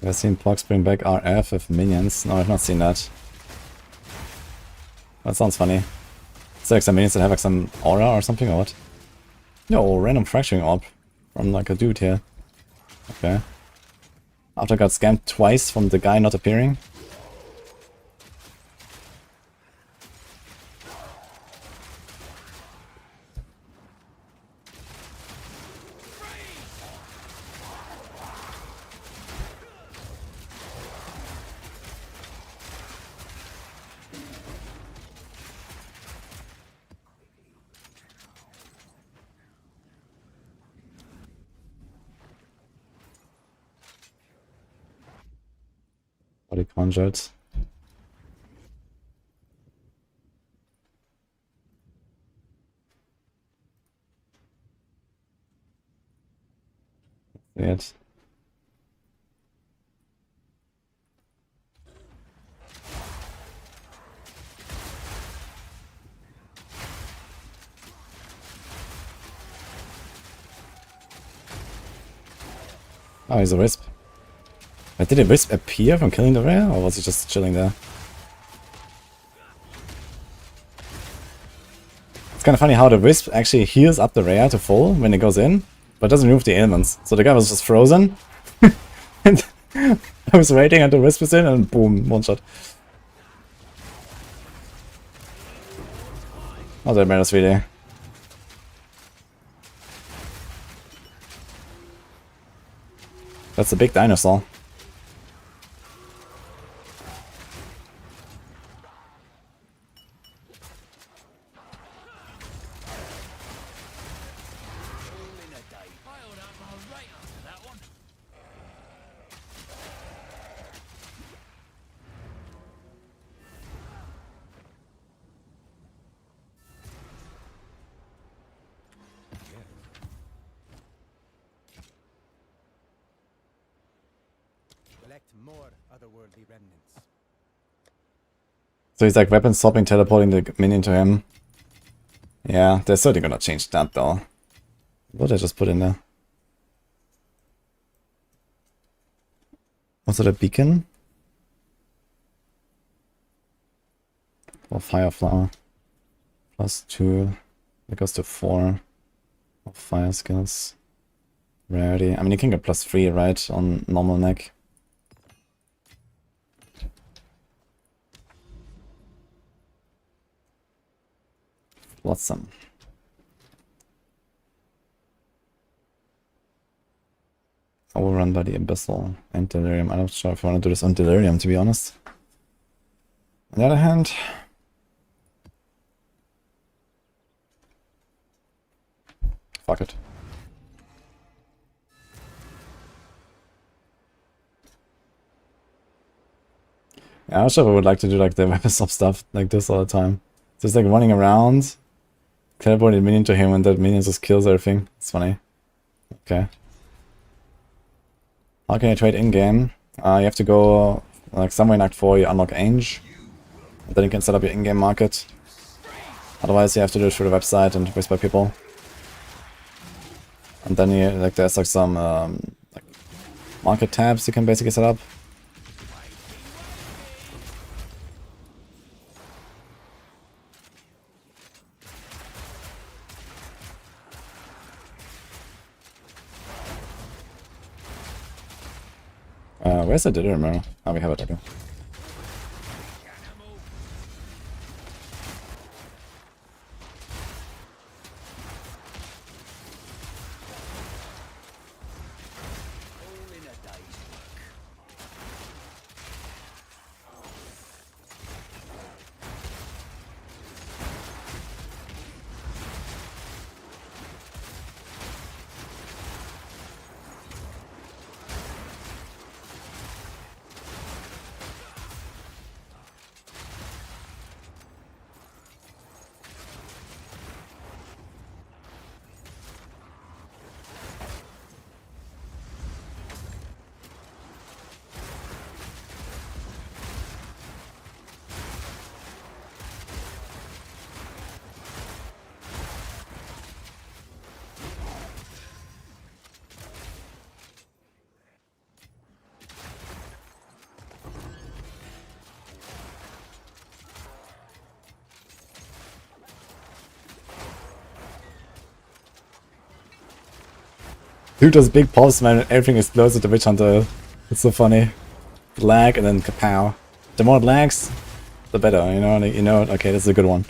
Have I seen Plox bring back RF with minions? No, I've not seen that. That sounds funny. Is there like some minions that have like some aura or something or what? Yo, random fracturing orb from like a dude here. Okay. After I got scammed twice from the guy not appearing. Body conjured. Weird. Oh, he's a wisp. But did a wisp appear from killing the rare, or was he just chilling there? It's kind of funny how the wisp actually heals up the rare to full when it goes in, but doesn't remove the ailments. So the guy was just frozen, and I was waiting until wisp is in, and boom, one shot. Oh, that matters really. That's a big dinosaur. Collect more otherworldly remnants. So he's like weapon swapping, teleporting the minion to him. Yeah, they're certainly gonna change that though. What did I just put in there? Was it a beacon? Or fire flower? +2. That goes to 4 of fire skills. Rarity. I mean, you can get +3, right? On normal neck. Blossom. Overrun by the Abyssal and Delirium. I'm not sure if I want to do this on Delirium, to be honest. On the other hand, fuck it. Yeah, I also would like to do like the weapon swap stuff like this all the time. Just like running around, teleporting a minion to him, and that minion just kills everything. It's funny. Okay. How can you trade in-game? You have to go like somewhere in Act 4 you unlock Ange. And then you can set up your in-game market. Otherwise you have to do it through the website and whisper people. And then you like there's like some like market tabs you can basically set up. Where's the dither armor? Oh, we have it, okay. Dude does big pulse, man, and everything explodes at the Witchhunter. It's so funny. Lag and then kapow. The more it lags, the better, you know? You know, okay, this is a good one.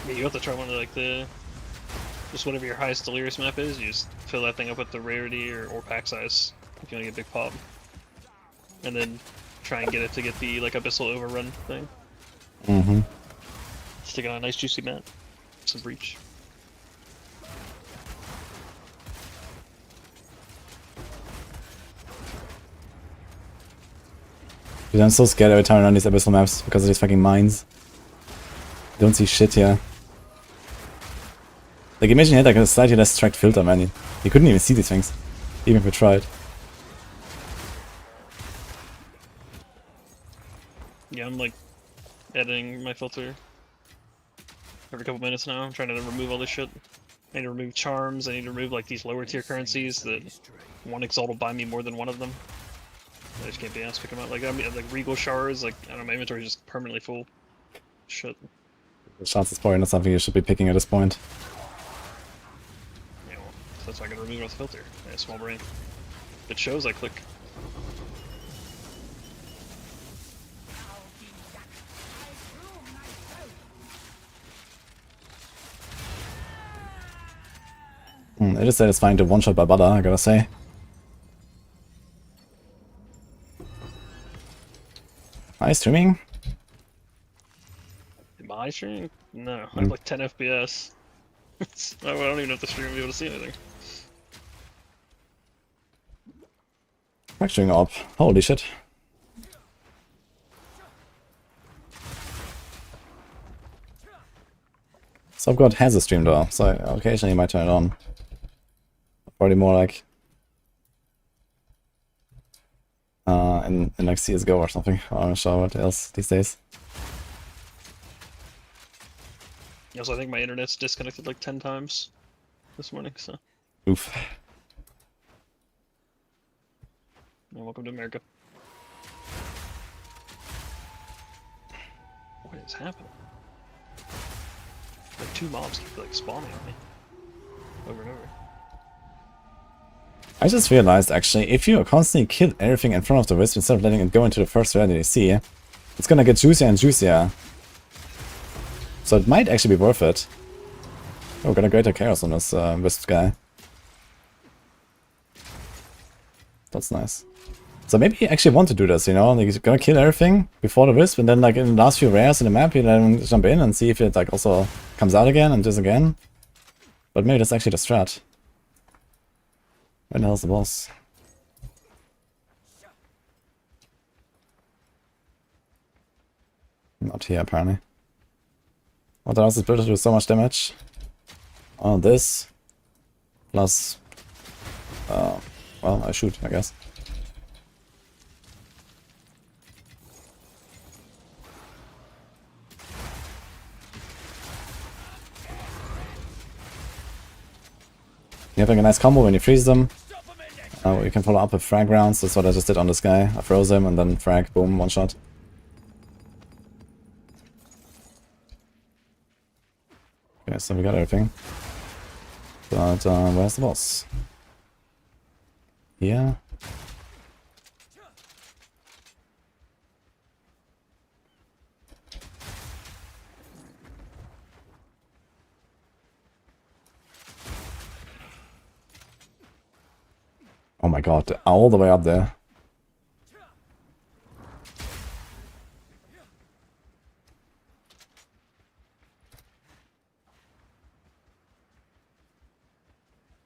Yeah, you have to try one of like just whatever your highest delirious map is, you just fill that thing up with the rarity or pack size if you want to get big pop. And then try and get it to get the like abyssal overrun thing. Mm-hmm. Stick it on a nice juicy mat. Some breach. Dude, I'm so scared every time I run these abyssal maps because of these fucking mines. Don't see shit here. Like, imagine you had like a slightly less tracked filter, man. You couldn't even see these things, even if you tried. Yeah, I'm like editing my filter every couple minutes now. I'm trying to remove all this shit. I need to remove charms, I need to remove like these lower tier currencies that one exalt will buy me more than one of them. I just can't be asked to pick them out. Like, I mean, like regal shards, like, I don't know, my inventory is just permanently full. Shit. The chance is probably not something you should be picking at this point. Yeah, well, so that's why I gotta remove it off the filter. I have a small brain. If it shows, I click. It is satisfying to one-shot by Butter, I gotta say. Are you streaming? Am I streaming? No, I have like 10 FPS. I don't even have to stream to be able to see anything. Fracturing Orb. Holy shit. Subgod has a stream door, so occasionally you might turn it on. Probably more like in like CSGO or something. I'm not sure what else these days. Also, I think my internet's disconnected like 10 times this morning, so. Oof. Yeah, welcome to America. What is happening? Like 2 mobs keep like spawning on me. Over and over. I just realized actually, if you constantly kill everything in front of the wisp instead of letting it go into the first rarity they see, it's gonna get juicier and juicier. So it might actually be worth it. Oh, got a greater chaos on this wisp guy. That's nice. So maybe you actually want to do this, you know? Like, you're gonna kill everything before the wisp, and then like in the last few rares in the map, you then jump in and see if it like also comes out again and does again. But maybe that's actually the strat. Where the hell's the boss? Not here, apparently. What allows the Splitter to do so much damage? Oh, this. Plus... well, I shoot, I guess. You're having a nice combo when you freeze them. We can follow up with frag rounds. That's what I just did on this guy. I froze him and then frag, boom, one shot. Okay, so we got everything. But where's the boss? Here. Oh my god, they're all the way up there.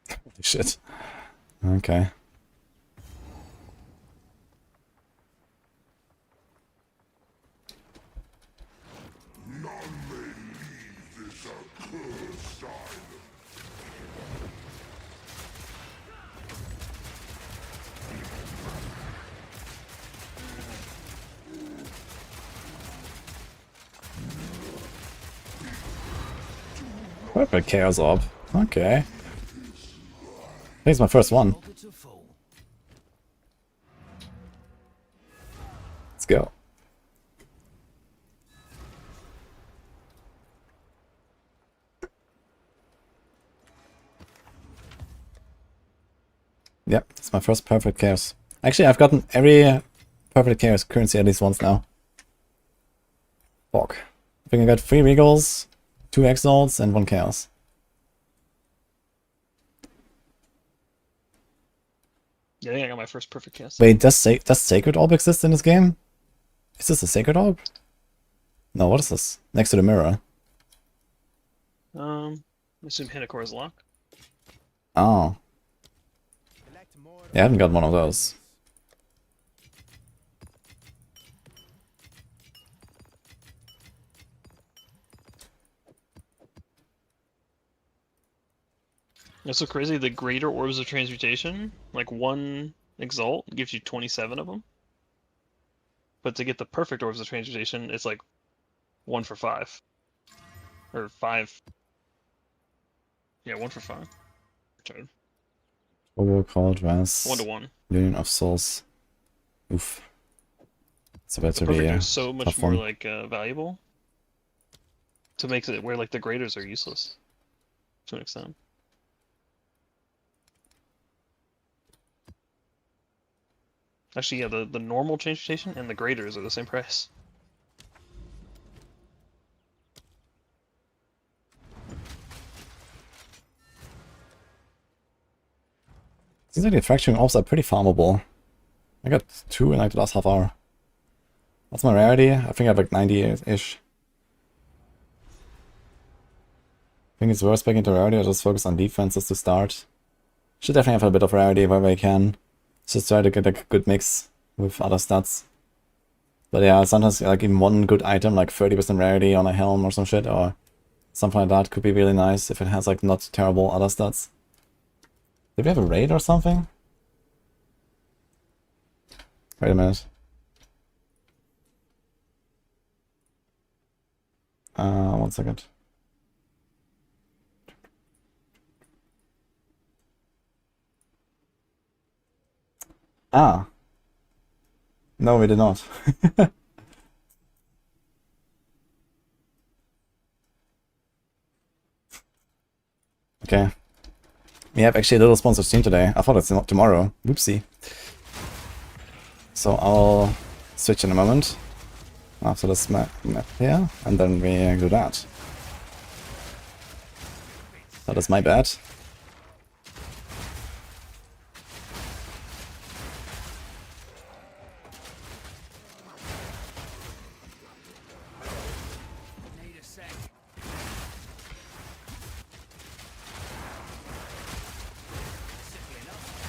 Holy shit. Okay. Perfect Chaos Orb. Okay. I think it's my first one. Let's go. Yep, it's my first perfect chaos. Actually, I've gotten every perfect chaos currency at least once now. Fuck. I think I got 3 regals, 2 exiles, and 1 chaos. Yeah, I think I got my first perfect cast. Wait, does Sacred Orb exist in this game? Is this a Sacred Orb? No, what is this? Next to the mirror. I assume Hinakora's lock. Oh. Yeah, I haven't got one of those. That's so crazy. The greater orbs of transmutation, like 1 exalt, gives you 27 of them. But to get the perfect orbs of transmutation, it's like 1 for 5. Or 5. Yeah, 1 for 5. Return. Overall called was 1 to 1. Union of Souls. Oof. It's about The to be perfect is so much tough more one. like valuable. To make it where like the graders are useless. To an extent. Actually, yeah, the normal transmutation and the graders are the same price. Seems like the fracturing orbs are pretty farmable. I got 2 in like the last half hour. What's my rarity? I think I have like 90-ish. I think it's worth back into rarity or just focus on defenses to start. Should definitely have a bit of rarity wherever I can. Just try to get like a good mix with other stats. But yeah, sometimes like even one good item, like 30% rarity on a helm or some shit, or something like that could be really nice if it has like not terrible other stats. Did we have a raid or something? Wait a minute. One second. Ah. No, we did not. Okay. We have actually a little sponsored stream today. I thought it's not tomorrow. Whoopsie. So I'll switch in a moment. After this map here, and then we do that. That is my bad. Need a sec. Simple enough.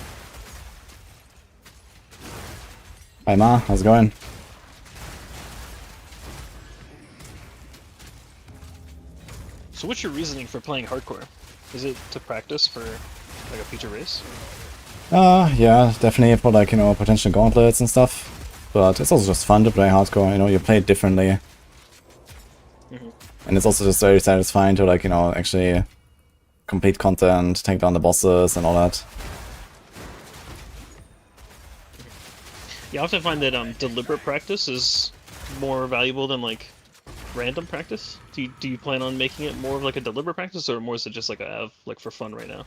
Hi Ma, how's it going? So what's your reasoning for playing hardcore? Is it to practice for like a future race? Yeah, definitely for like, you know, potential gauntlets and stuff. But it's also just fun to play hardcore, you know, you play it differently. And it's also just very satisfying to like, you know, actually complete content, take down the bosses and all that. You often find that deliberate practice is more valuable than like random practice. Do you plan on making it more of like a deliberate practice, or more is it just like like for fun right now?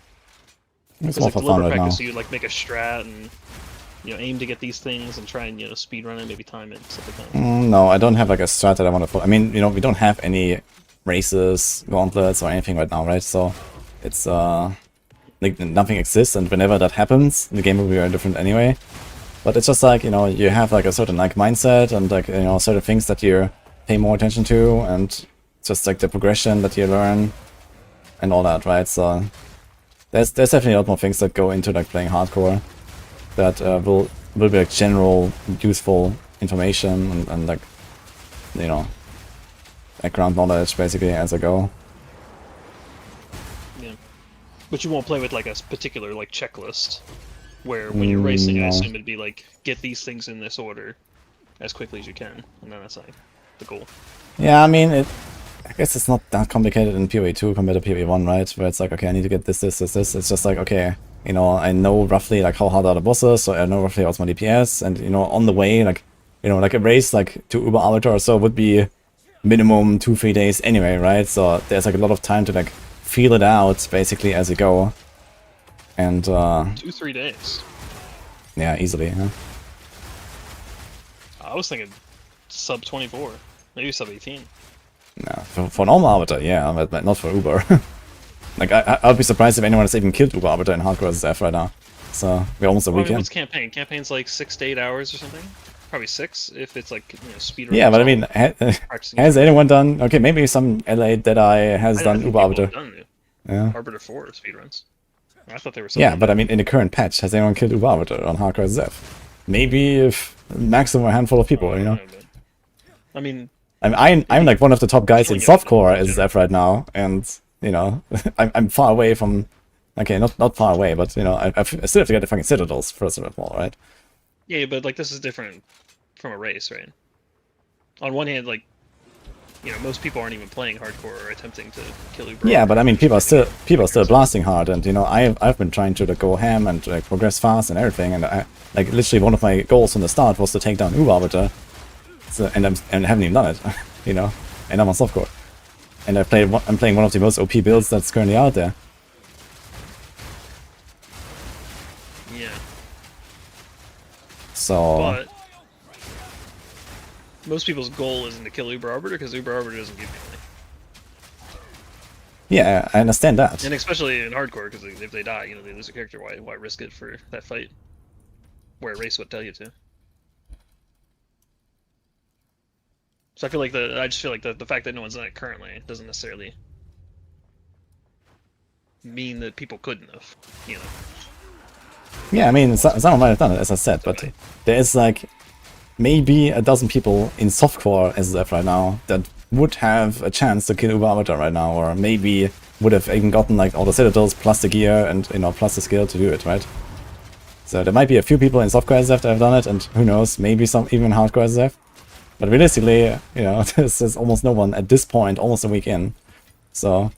It's Because more like for fun deliberate right now. practice, you like make a strat and aim to get these things and try and speed run it, maybe time it, stuff like that. No, I don't have like a strat that I want to follow. I mean, we don't have any races, gauntlets, or anything right now, right? So it's like nothing exists, and whenever that happens, the game will be very different anyway. But it's just like you have like a certain like mindset and like certain things that you pay more attention to, and just like the progression that you learn and all that, right? So there's definitely a lot more things that go into like playing hardcore that will be like general useful information and like background knowledge basically as I go. Yeah, but you won't play with like a particular like checklist where when you're racing, I No. assume it'd be like get these things in this order as quickly as you can, and then that's like the goal. Yeah, I mean I guess it's not that complicated in PoE 2 compared to PoE 1, right? Where it's like, okay, I need to get this. It's just like, okay, I know roughly like how hard are the bosses, so I know roughly what's my DPS, and on the way, like like a race like to Uber Arbiter or so would be minimum 2-3 days anyway, right? So there's like a lot of time to like feel it out basically as you go. And 2-3 days. yeah, easily, huh? I was thinking sub 24, maybe sub 18. No, for normal Arbiter, yeah, but not for Uber. Like, I'd be surprised if anyone has even killed Uber Arbiter in Hardcore SSF right now. So, we're almost a Well, I mean, weekend. what's campaign? Campaign's like 6 to 8 hours or something? Probably 6 if it's like, speed Yeah, but I mean, practicing has anyone done... Okay, maybe some LA Deadeye has done Uber Arbiter. Yeah. Arbiter 4 speedruns. I thought they were Yeah, but I mean, in the current patch, has anyone killed Uber Arbiter on Hardcore SSF? Maybe if maximum a handful of people, I mean, I'm like one of the top guys in Killing it softcore in SSF right now, and I'm far away from. Okay, not far away, but I still have to get the fucking citadels first of all, right? yeah, but like this is different from a race, right? On one hand, like, most people aren't even playing hardcore or attempting to kill Uber. Yeah, but I mean, people are still blasting hard, and I've been trying to like, go ham and like, progress fast and everything, and I like literally one of my goals from the start was to take down Uber Arbiter, so, and I haven't even done it, and I'm on softcore, and I'm playing one of the most OP builds that's currently out there. Yeah, So but most people's goal isn't to kill Uber Arbiter because Uber Arbiter doesn't give you money. yeah, I understand that. And especially in hardcore, because if they die, they lose a character. Why risk it for that fight? Where a race would tell you to. So I just feel like the fact that no one's done it currently doesn't necessarily mean that people couldn't have, Yeah, I mean, someone might have done it, as I said, but there is like maybe a dozen people in softcore SSF right now that would have a chance to kill Uber Arbiter right now, or maybe would have even gotten like all the citadels plus the gear and plus the skill to do it, right? So there might be a few people in softcore SSF that have done it, and who knows, maybe some even in hardcore SSF. But realistically, there's almost no one at this point, almost a week in. So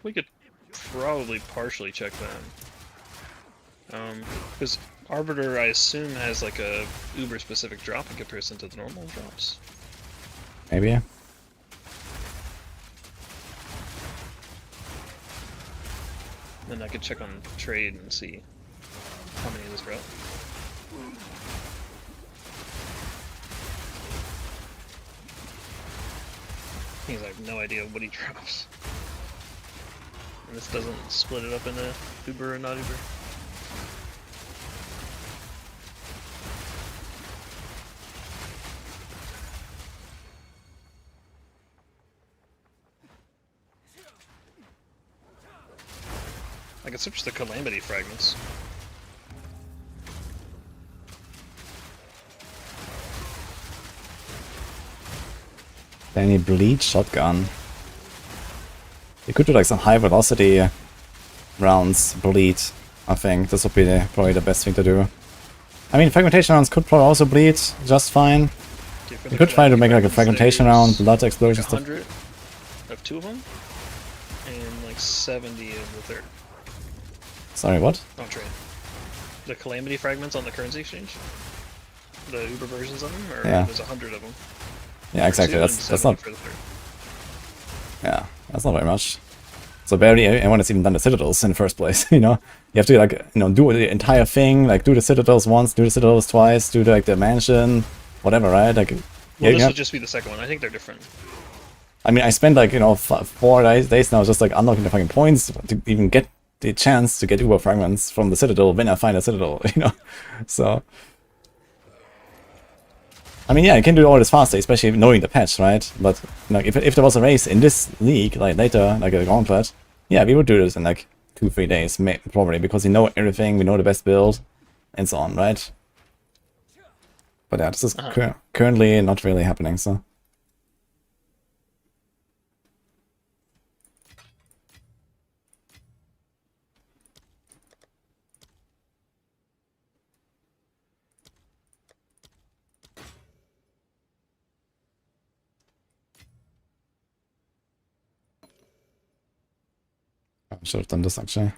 we could probably partially check that. Because Arbiter, I assume, has like a Uber-specific drop in comparison to the normal drops. maybe. Then I could check on trade and see how many of this route. Things I have no idea what he drops. And this doesn't split it up into Uber and not Uber. I can switch the Calamity fragments. Any bleed shotgun. You could do like some high velocity rounds bleed. I think this would be probably the best thing to do. I mean, fragmentation rounds could probably also bleed just fine. You could try to make like a fragmentation round, blood explosion like stuff. 100 of 2 of them, and like 70 of the third. Sorry, what? On trade. the Calamity fragments on the currency exchange? The Uber versions of them? Or Yeah. there's 100 of them? Yeah, exactly. Two and That's 70 not. for the third. Yeah, that's not very much. So barely anyone has even done the citadels in the first place. You know, you have to like do the entire thing, like do the citadels once, do the citadels twice, do like the mansion, whatever, right? Like, Well, yeah, this yeah. will just be the second one. I think they're different. I mean, I spent like 4 days now just like unlocking the fucking points to even get the chance to get Uber fragments from the citadel when I find a citadel. So. I mean, yeah, you can do all this faster, especially knowing the patch, right? But like, if there was a race in this league, like later, like a gauntlet, yeah, we would do this in like 2-3 days, probably, because we know everything, we know the best build, and so on, right? But yeah, this is currently not really happening, so. I should have done this actually.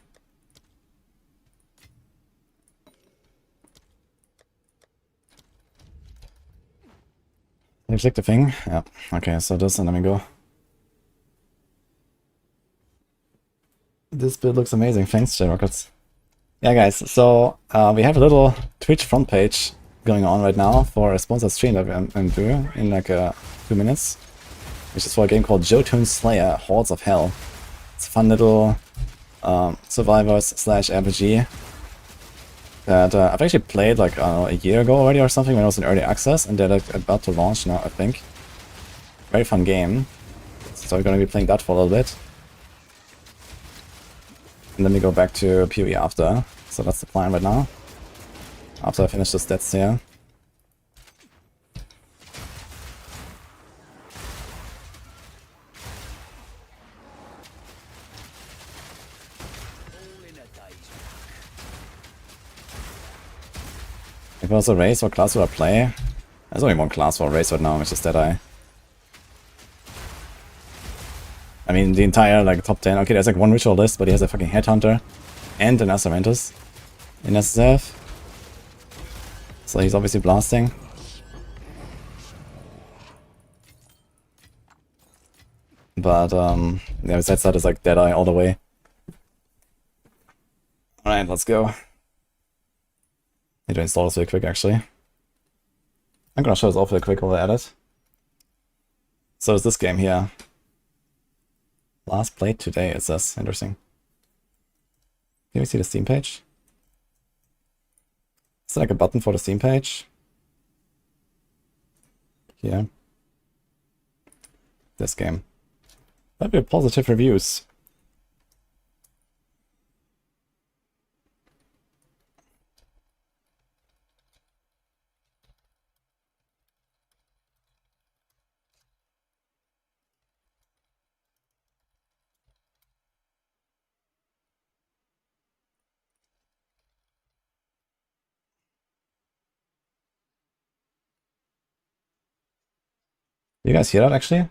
You click the thing? Yeah. Okay, so this, and let me go. This build looks amazing. Thanks, J-Rockets. Yeah, guys, so we have a little Twitch front page going on right now for a sponsored stream that I'm doing in like 2 minutes, which is for a game called Jotunnslayer, Hordes of Hell. It's a fun little survivors/RPG that I've actually played like a year ago already or something when I was in early access, and they're like about to launch now, I think. Very fun game. So we're going to be playing that for a little bit. And then we go back to PoE after. So that's the plan right now. After I finish the stats here. If it was a race, what class would I play? There's only one class for a race right now, which is Deadeye. I mean, the entire like top 10. Okay, there's like one ritualist, but he has a fucking headhunter and an Assaventus in SSF. So he's obviously blasting. But yeah, besides that, it's like Deadeye all the way. Alright, let's go. Need to install this really quick, actually. I'm gonna show this off really quick while I edit. So it's this game here. Last played today, it says. Interesting. Can we see the Steam page? Is there like a button for the Steam page? Here. This game. That'd be positive reviews. You guys hear that actually? Is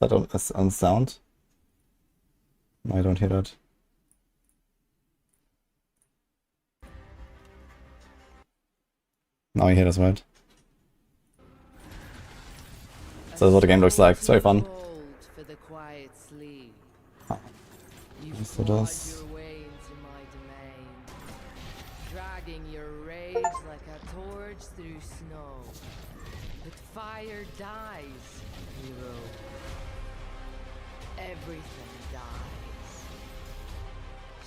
that on sound? No, I don't hear that. Now you hear this, right? So that's what the game looks like. It's very fun. For the quiet sleep. You Yes, it fought does. your way into my domain, dragging your rage like a torch through snow. But fire dies, hero. Everything dies.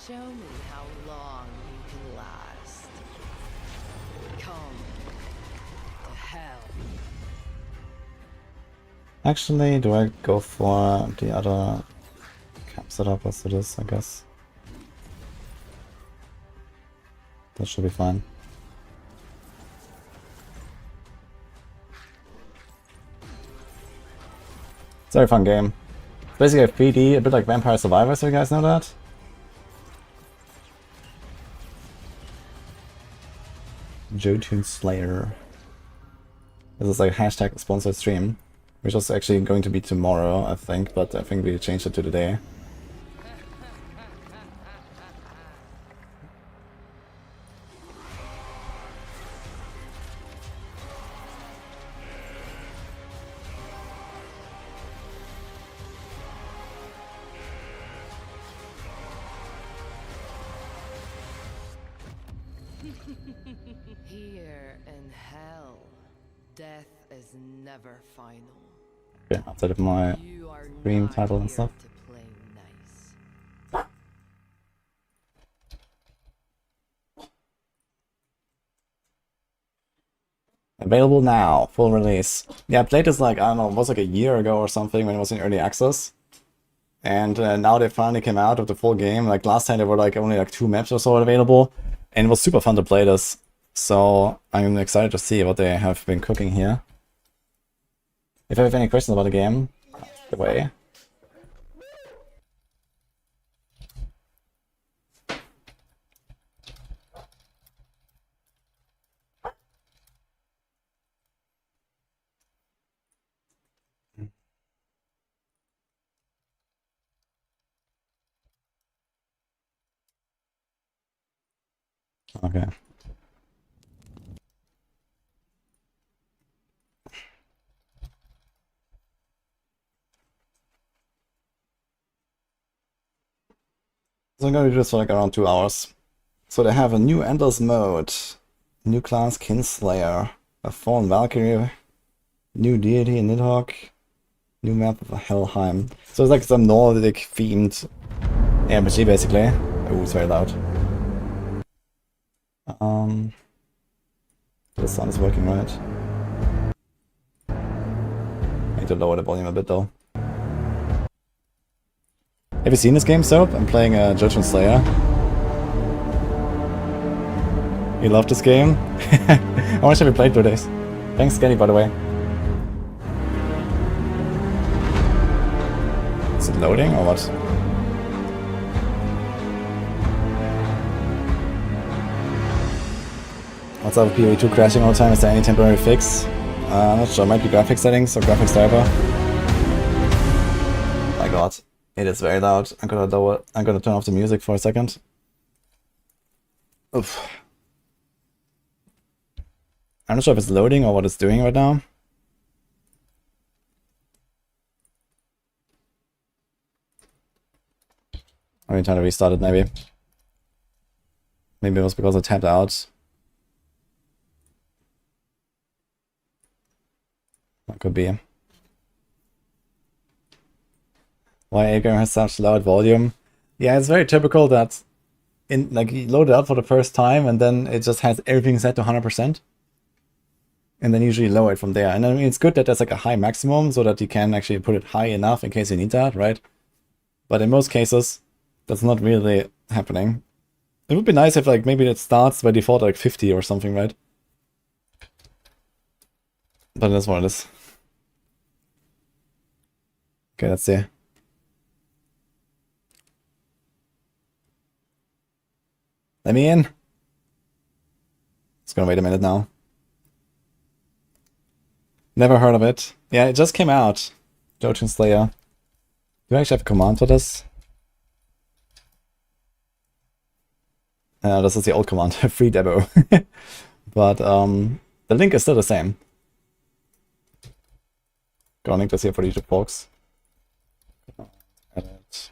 Show me how long you can last. Come to hell. Actually, do I go for the other camp setup as it is, I guess? That should be fine. It's a very fun game. It's basically a 3D, a bit like Vampire Survivors, so you guys know that? Jotunnslayer. This is like a hashtag sponsored stream, which is actually going to be tomorrow, I think, but I think we changed it to today. Here in hell, death is never final. Okay, outside of my You are stream not title and here stuff. to play nice. Available now, full release. Yeah, I played this like, I don't know, it was like a year ago or something when it was in early access. And now they finally came out with the full game. Like last time there were like only like 2 maps or so available. And it was super fun to play this. So I'm excited to see what they have been cooking here. If you have any questions about the game, ask away. Okay. So I'm gonna do this for like around 2 hours. So they have a new Endless mode, new class Kinslayer, a Fallen Valkyrie, new deity Nidhogg, new map of Helheim. So it's like some Nordic themed RPG basically. Oh, it's very loud. The sound is working right. I need to lower the volume a bit though. Have you seen this game, Soap? I'm playing Jotunnslayer. You love this game? How much have you played through this? Thanks, Skelly, by the way. Is it loading or what? What's up with PoE 2 crashing all the time? Is there any temporary fix? I'm not sure. Might be graphic settings or graphics driver. My god. It is very loud. I'm gonna turn off the music for a second. Oof. I'm not sure if it's loading or what it's doing right now. I'm trying to restart it maybe. Maybe it was because I tapped out. That could be. Why Agar has such loud volume? Yeah, it's very typical that you load it up for the first time and then it just has everything set to 100%. And then usually lower it from there. And I mean, it's good that there's like a high maximum so that you can actually put it high enough in case you need that, right? But in most cases, that's not really happening. It would be nice if like maybe it starts by default like 50 or something, right? But that's what it is. Okay, let's see. Let me in. It's gonna wait a minute now. Never heard of it. Yeah, it just came out. Jotunnslayer. Do I actually have a command for this? This is the old command, free demo. But the link is still the same. Gonna link this here for the YouTube folks. Edit.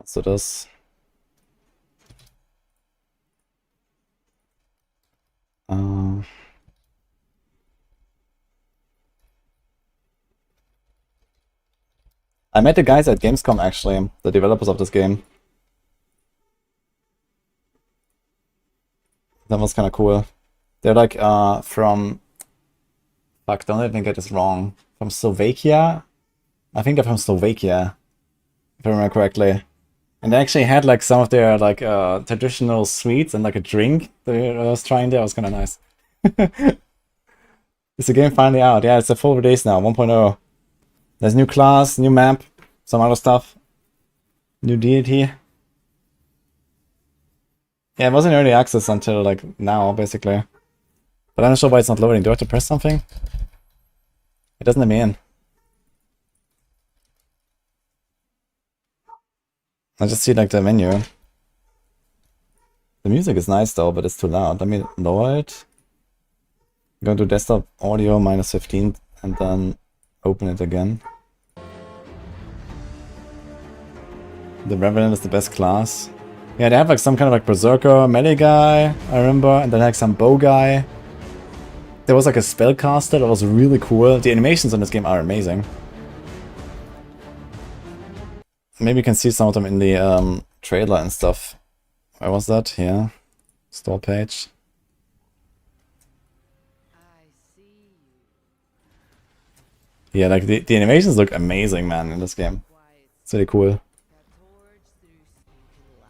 So das. I met the guys at Gamescom actually, the developers of this game. That was kind of cool. They're like from... Fuck, don't let me get this wrong. From Slovakia? I think they're from Slovakia, if I remember correctly. And they actually had like some of their like traditional sweets and like a drink that I was trying there. It was kind of nice. Is the game finally out? Yeah, it's a full release now, 1.0. There's new class, new map, some other stuff. New deity. Yeah, it was in early access until like now, basically. But I'm not sure why it's not loading. Do I have to press something? It doesn't let me in. I just see like the menu. The music is nice though, but it's too loud. Let me lower it. Go to desktop audio -15 and then open it again. The Revenant is the best class. Yeah, they have like some kind of like berserker melee guy, I remember, and then like some bow guy. There was like a spellcaster that was really cool. The animations in this game are amazing. Maybe you can see some of them in the trailer and stuff. Where was that? Here. Store page. I see you. Yeah, like the animations look amazing, man, in this game. Quiet It's really cool. a torch through sneaking light.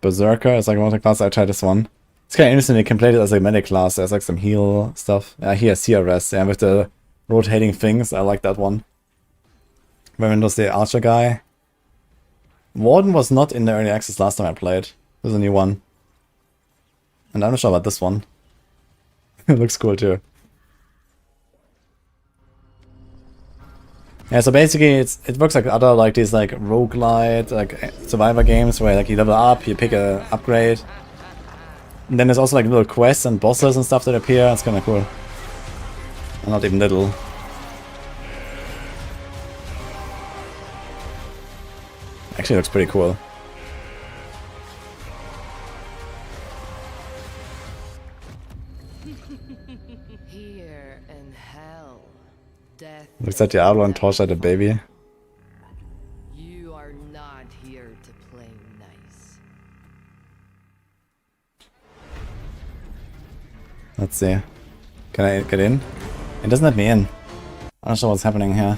Berserker is like one of the classes. I tried this one. It's kind of interesting. You can play it as a melee class. There's like some heal stuff. Yeah, here CRS. Yeah, with the rotating things. I like that one. When was the archer guy? Warden was not in the early access last time I played. There's a new one. And I'm not sure about this one. It looks cool too. Yeah, so basically it works like other like these like roguelite like survivor games where like you level up, you pick a upgrade. And then there's also like little quests and bosses and stuff that appear. It's kinda cool. Well, not even little. Actually looks pretty cool. Here in hell, death. Looks like Diablo and Torchlight a baby. You are not here to play nice. Let's see. Can I get in? It doesn't let me in. I'm not sure what's happening here.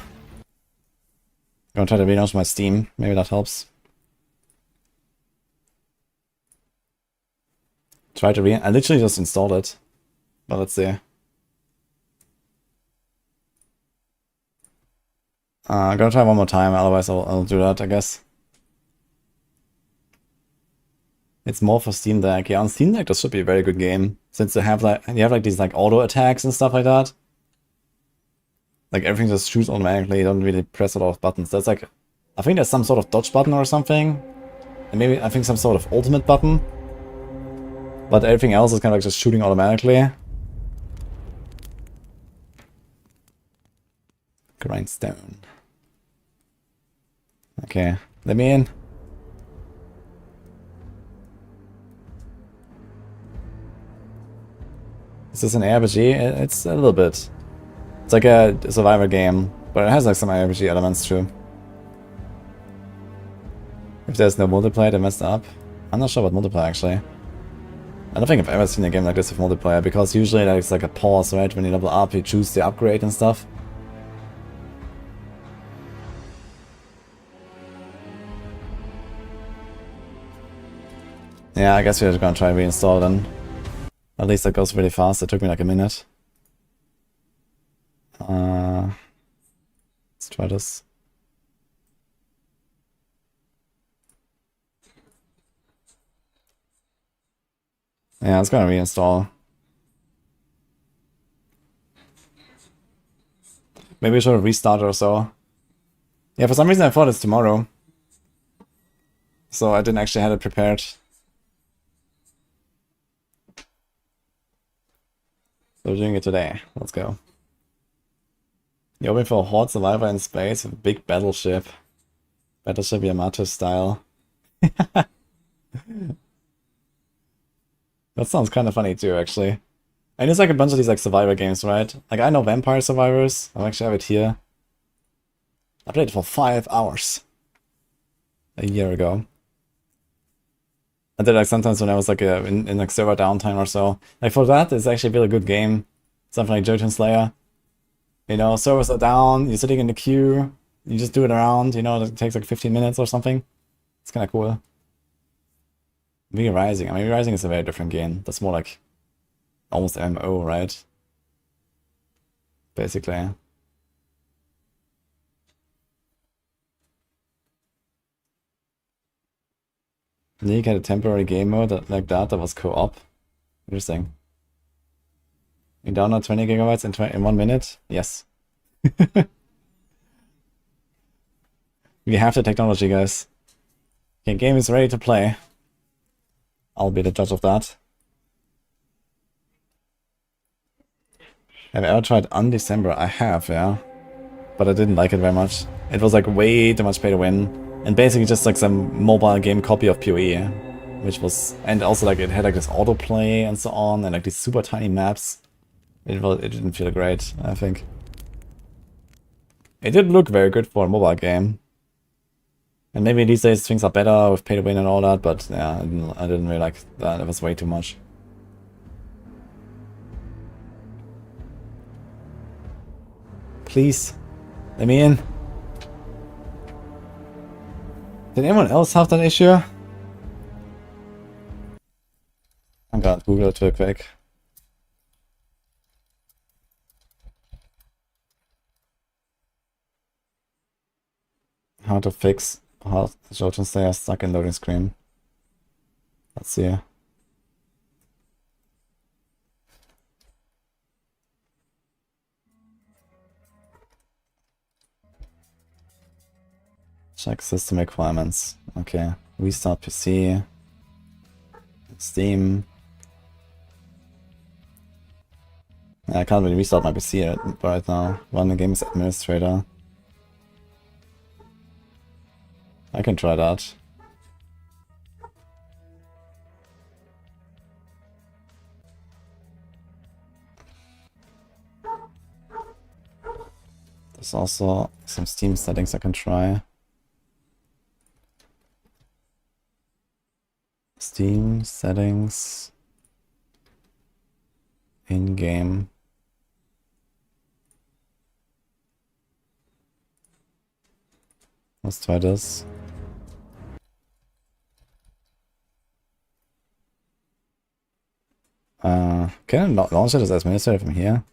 I'm gonna try to relaunch my Steam. Maybe that helps. Try to I literally just installed it. But let's see. I'm gonna try one more time, otherwise I'll do that, I guess. It's more for Steam Deck. Yeah, on Steam Deck this should be a very good game. Since you have like these like auto attacks and stuff like that. Like everything just shoots automatically, you don't really press a lot of buttons. There's like, I think there's some sort of dodge button or something. And maybe, I think some sort of ultimate button. But everything else is kind of like just shooting automatically. Grindstone. Okay, let me in. Is this an RPG? It's a little bit. It's like a survivor game, but it has like some RPG elements too. If there's no multiplayer, they messed up. I'm not sure about multiplayer actually. I don't think I've ever seen a game like this with multiplayer, because usually there's like a pause, right? When you level up, you choose the upgrade and stuff. Yeah, I guess we're gonna try and reinstall then. At least that goes really fast. It took me like a minute. Let's try this. Yeah, it's gonna reinstall. Maybe we should restart or so. Yeah, for some reason I thought it's tomorrow. So I didn't actually have it prepared. So we're doing it today. Let's go. You're hoping for a Horde survivor in space with a big battleship. Battleship Yamato style. That sounds kind of funny too, actually. And it's like a bunch of these like survivor games, right? Like I know Vampire Survivors. I actually have it here. I played it for 5 hours. A year ago. I did like sometimes when I was like in like server downtime or so. Like for that, it's actually a really good game. Something like Jotunnslayer. You know, servers are down, you're sitting in the queue, you just do it around, you know, it takes like 15 minutes or something. It's kind of cool. Rising. I mean, Rising is a very different game. That's more like almost MMO, right? Basically. League had a temporary game mode like that was co-op. Interesting. You download 20 gigabytes in 1 minute? Yes. We have the technology, guys. Okay, game is ready to play. I'll be the judge of that. Have I ever tried Undecember? I have, yeah. But I didn't like it very much. It was like way too much pay to win. And basically just like some mobile game copy of PoE. Which was... And also like it had like this autoplay and so on. And like these super tiny maps. It didn't feel great, I think. It did look very good for a mobile game. And maybe these days things are better with pay to win and all that. But yeah, I didn't really like that. It was way too much. Please, let me in. Did anyone else have that issue? I'm gonna Google it real quick. How to fix Jotunnslayer stuck in loading screen. Let's see. Check system requirements. Okay. Restart PC. Steam. I can't really restart my PC right now. Run the game as administrator. I can try that. There's also some Steam settings I can try. Steam settings. In-game. Let's try this. Can I launch it as administrator from here?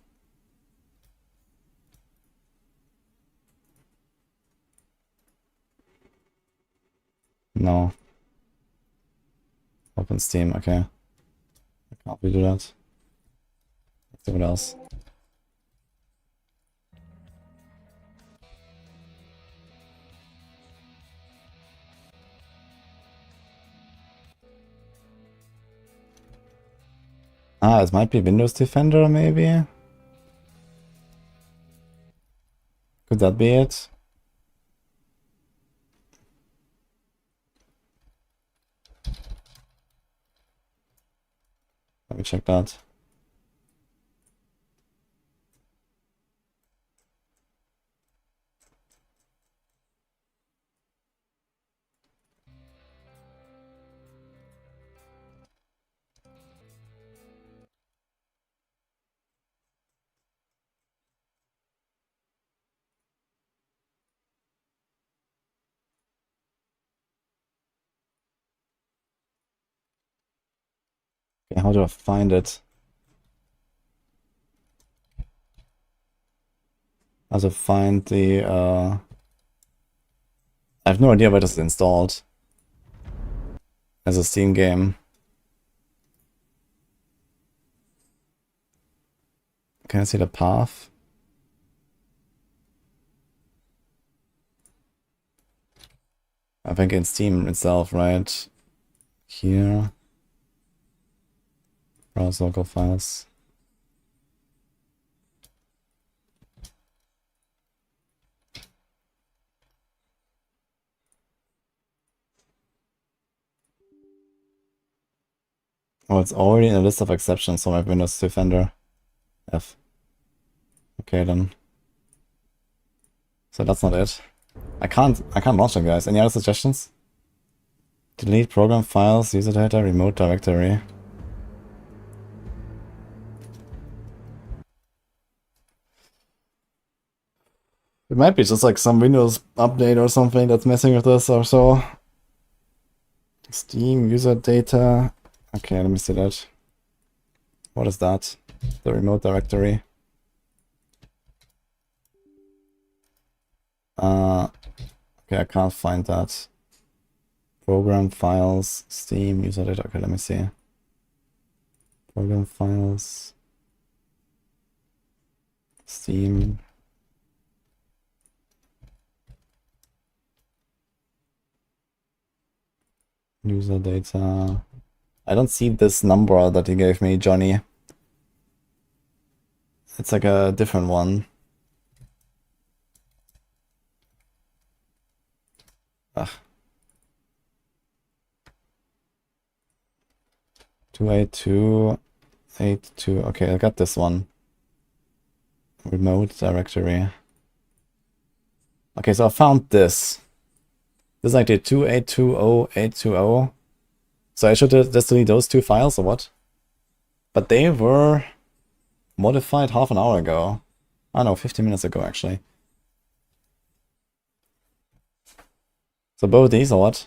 No. Open Steam, okay. I can't really do that. Let's do what else. Ah, it might be Windows Defender, maybe? Could that be it? Let me check that. Okay, how do I find it? How to find the I have no idea where this is installed as a Steam game. Can I see the path? I think in Steam itself, right? Here. Browse local files. Oh, it's already in a list of exceptions, so my Windows Defender F. Okay then. So that's not it. I can't launch it, guys. Any other suggestions? Delete program files, user data, remote directory. It might be just like some Windows update or something that's messing with this or so. Steam user data. Okay, let me see that. What is that? The remote directory. Okay, I can't find that. Program files, Steam user data. Okay, let me see. Program files, Steam. User data. I don't see this number that you gave me, Johnny. It's like a different one. Ugh. 28282. Okay, I got this one. Remote directory. Okay, so I found this. This is like the 2820820. So I should just delete those two files or what? But they were modified half an hour ago. I don't know, 15 minutes ago actually. So both these or what?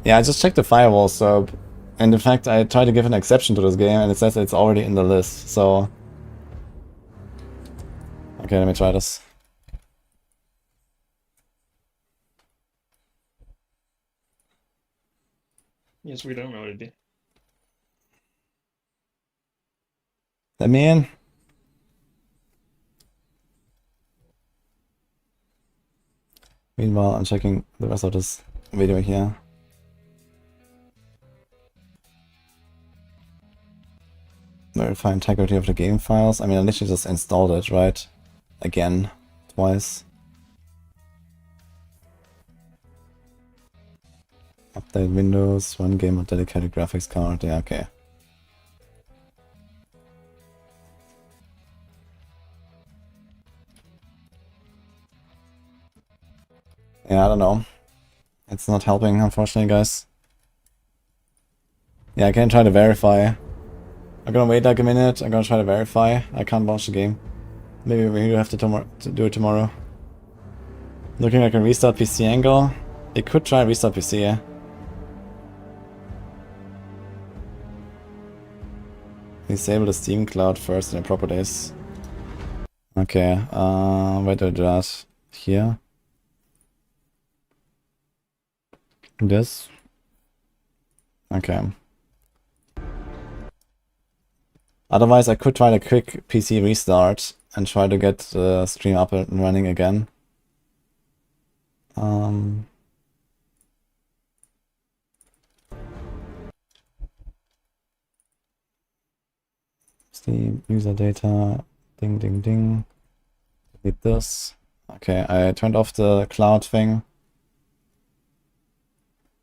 Yeah, I just checked the firewall, so... And in fact, I tried to give an exception to this game, and it says it's already in the list, so... Okay, let me try this. Yes, we don't know what it'd be. Let me in. Meanwhile, I'm checking the rest of this video here. Verify integrity of the game files. I mean, I literally just installed it, right? Again, twice. Update Windows, run game with dedicated graphics card. Yeah, okay. Yeah, I don't know. It's not helping, unfortunately, guys. Yeah, I can try to verify. I'm gonna wait like a minute. I'm gonna try to verify. I can't launch the game. Maybe we have to do it tomorrow. Looking like a restart PC angle. They could try restart PC, yeah. Disable the Steam Cloud first in the properties. Okay, where do I do that? Here. This. Okay. Otherwise, I could try a quick PC restart and try to get the stream up and running again. Steam user data. Ding, ding, ding. Delete this. Okay, I turned off the cloud thing.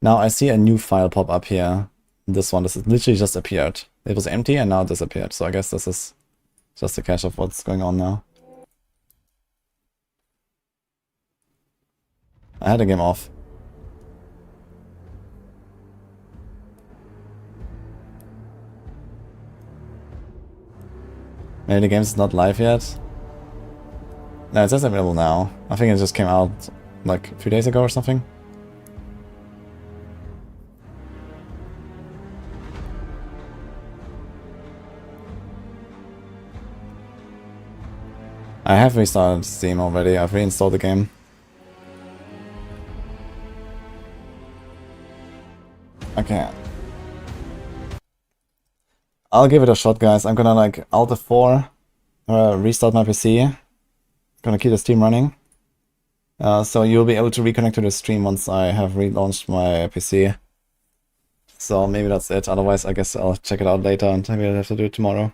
Now I see a new file pop up here. This one, this is literally just appeared. It was empty and now it disappeared. So I guess this is just a cache of what's going on now. I had the game off. Maybe the game is not live yet. No, it says available now. I think it just came out like a few days ago or something. I have restarted Steam already. I've reinstalled the game. Okay. I'll give it a shot, guys. I'm gonna like Alt F4, restart my PC. Gonna keep the stream running. So you'll be able to reconnect to the stream once I have relaunched my PC. So maybe that's it. Otherwise, I guess I'll check it out later and maybe I'll have to do it tomorrow.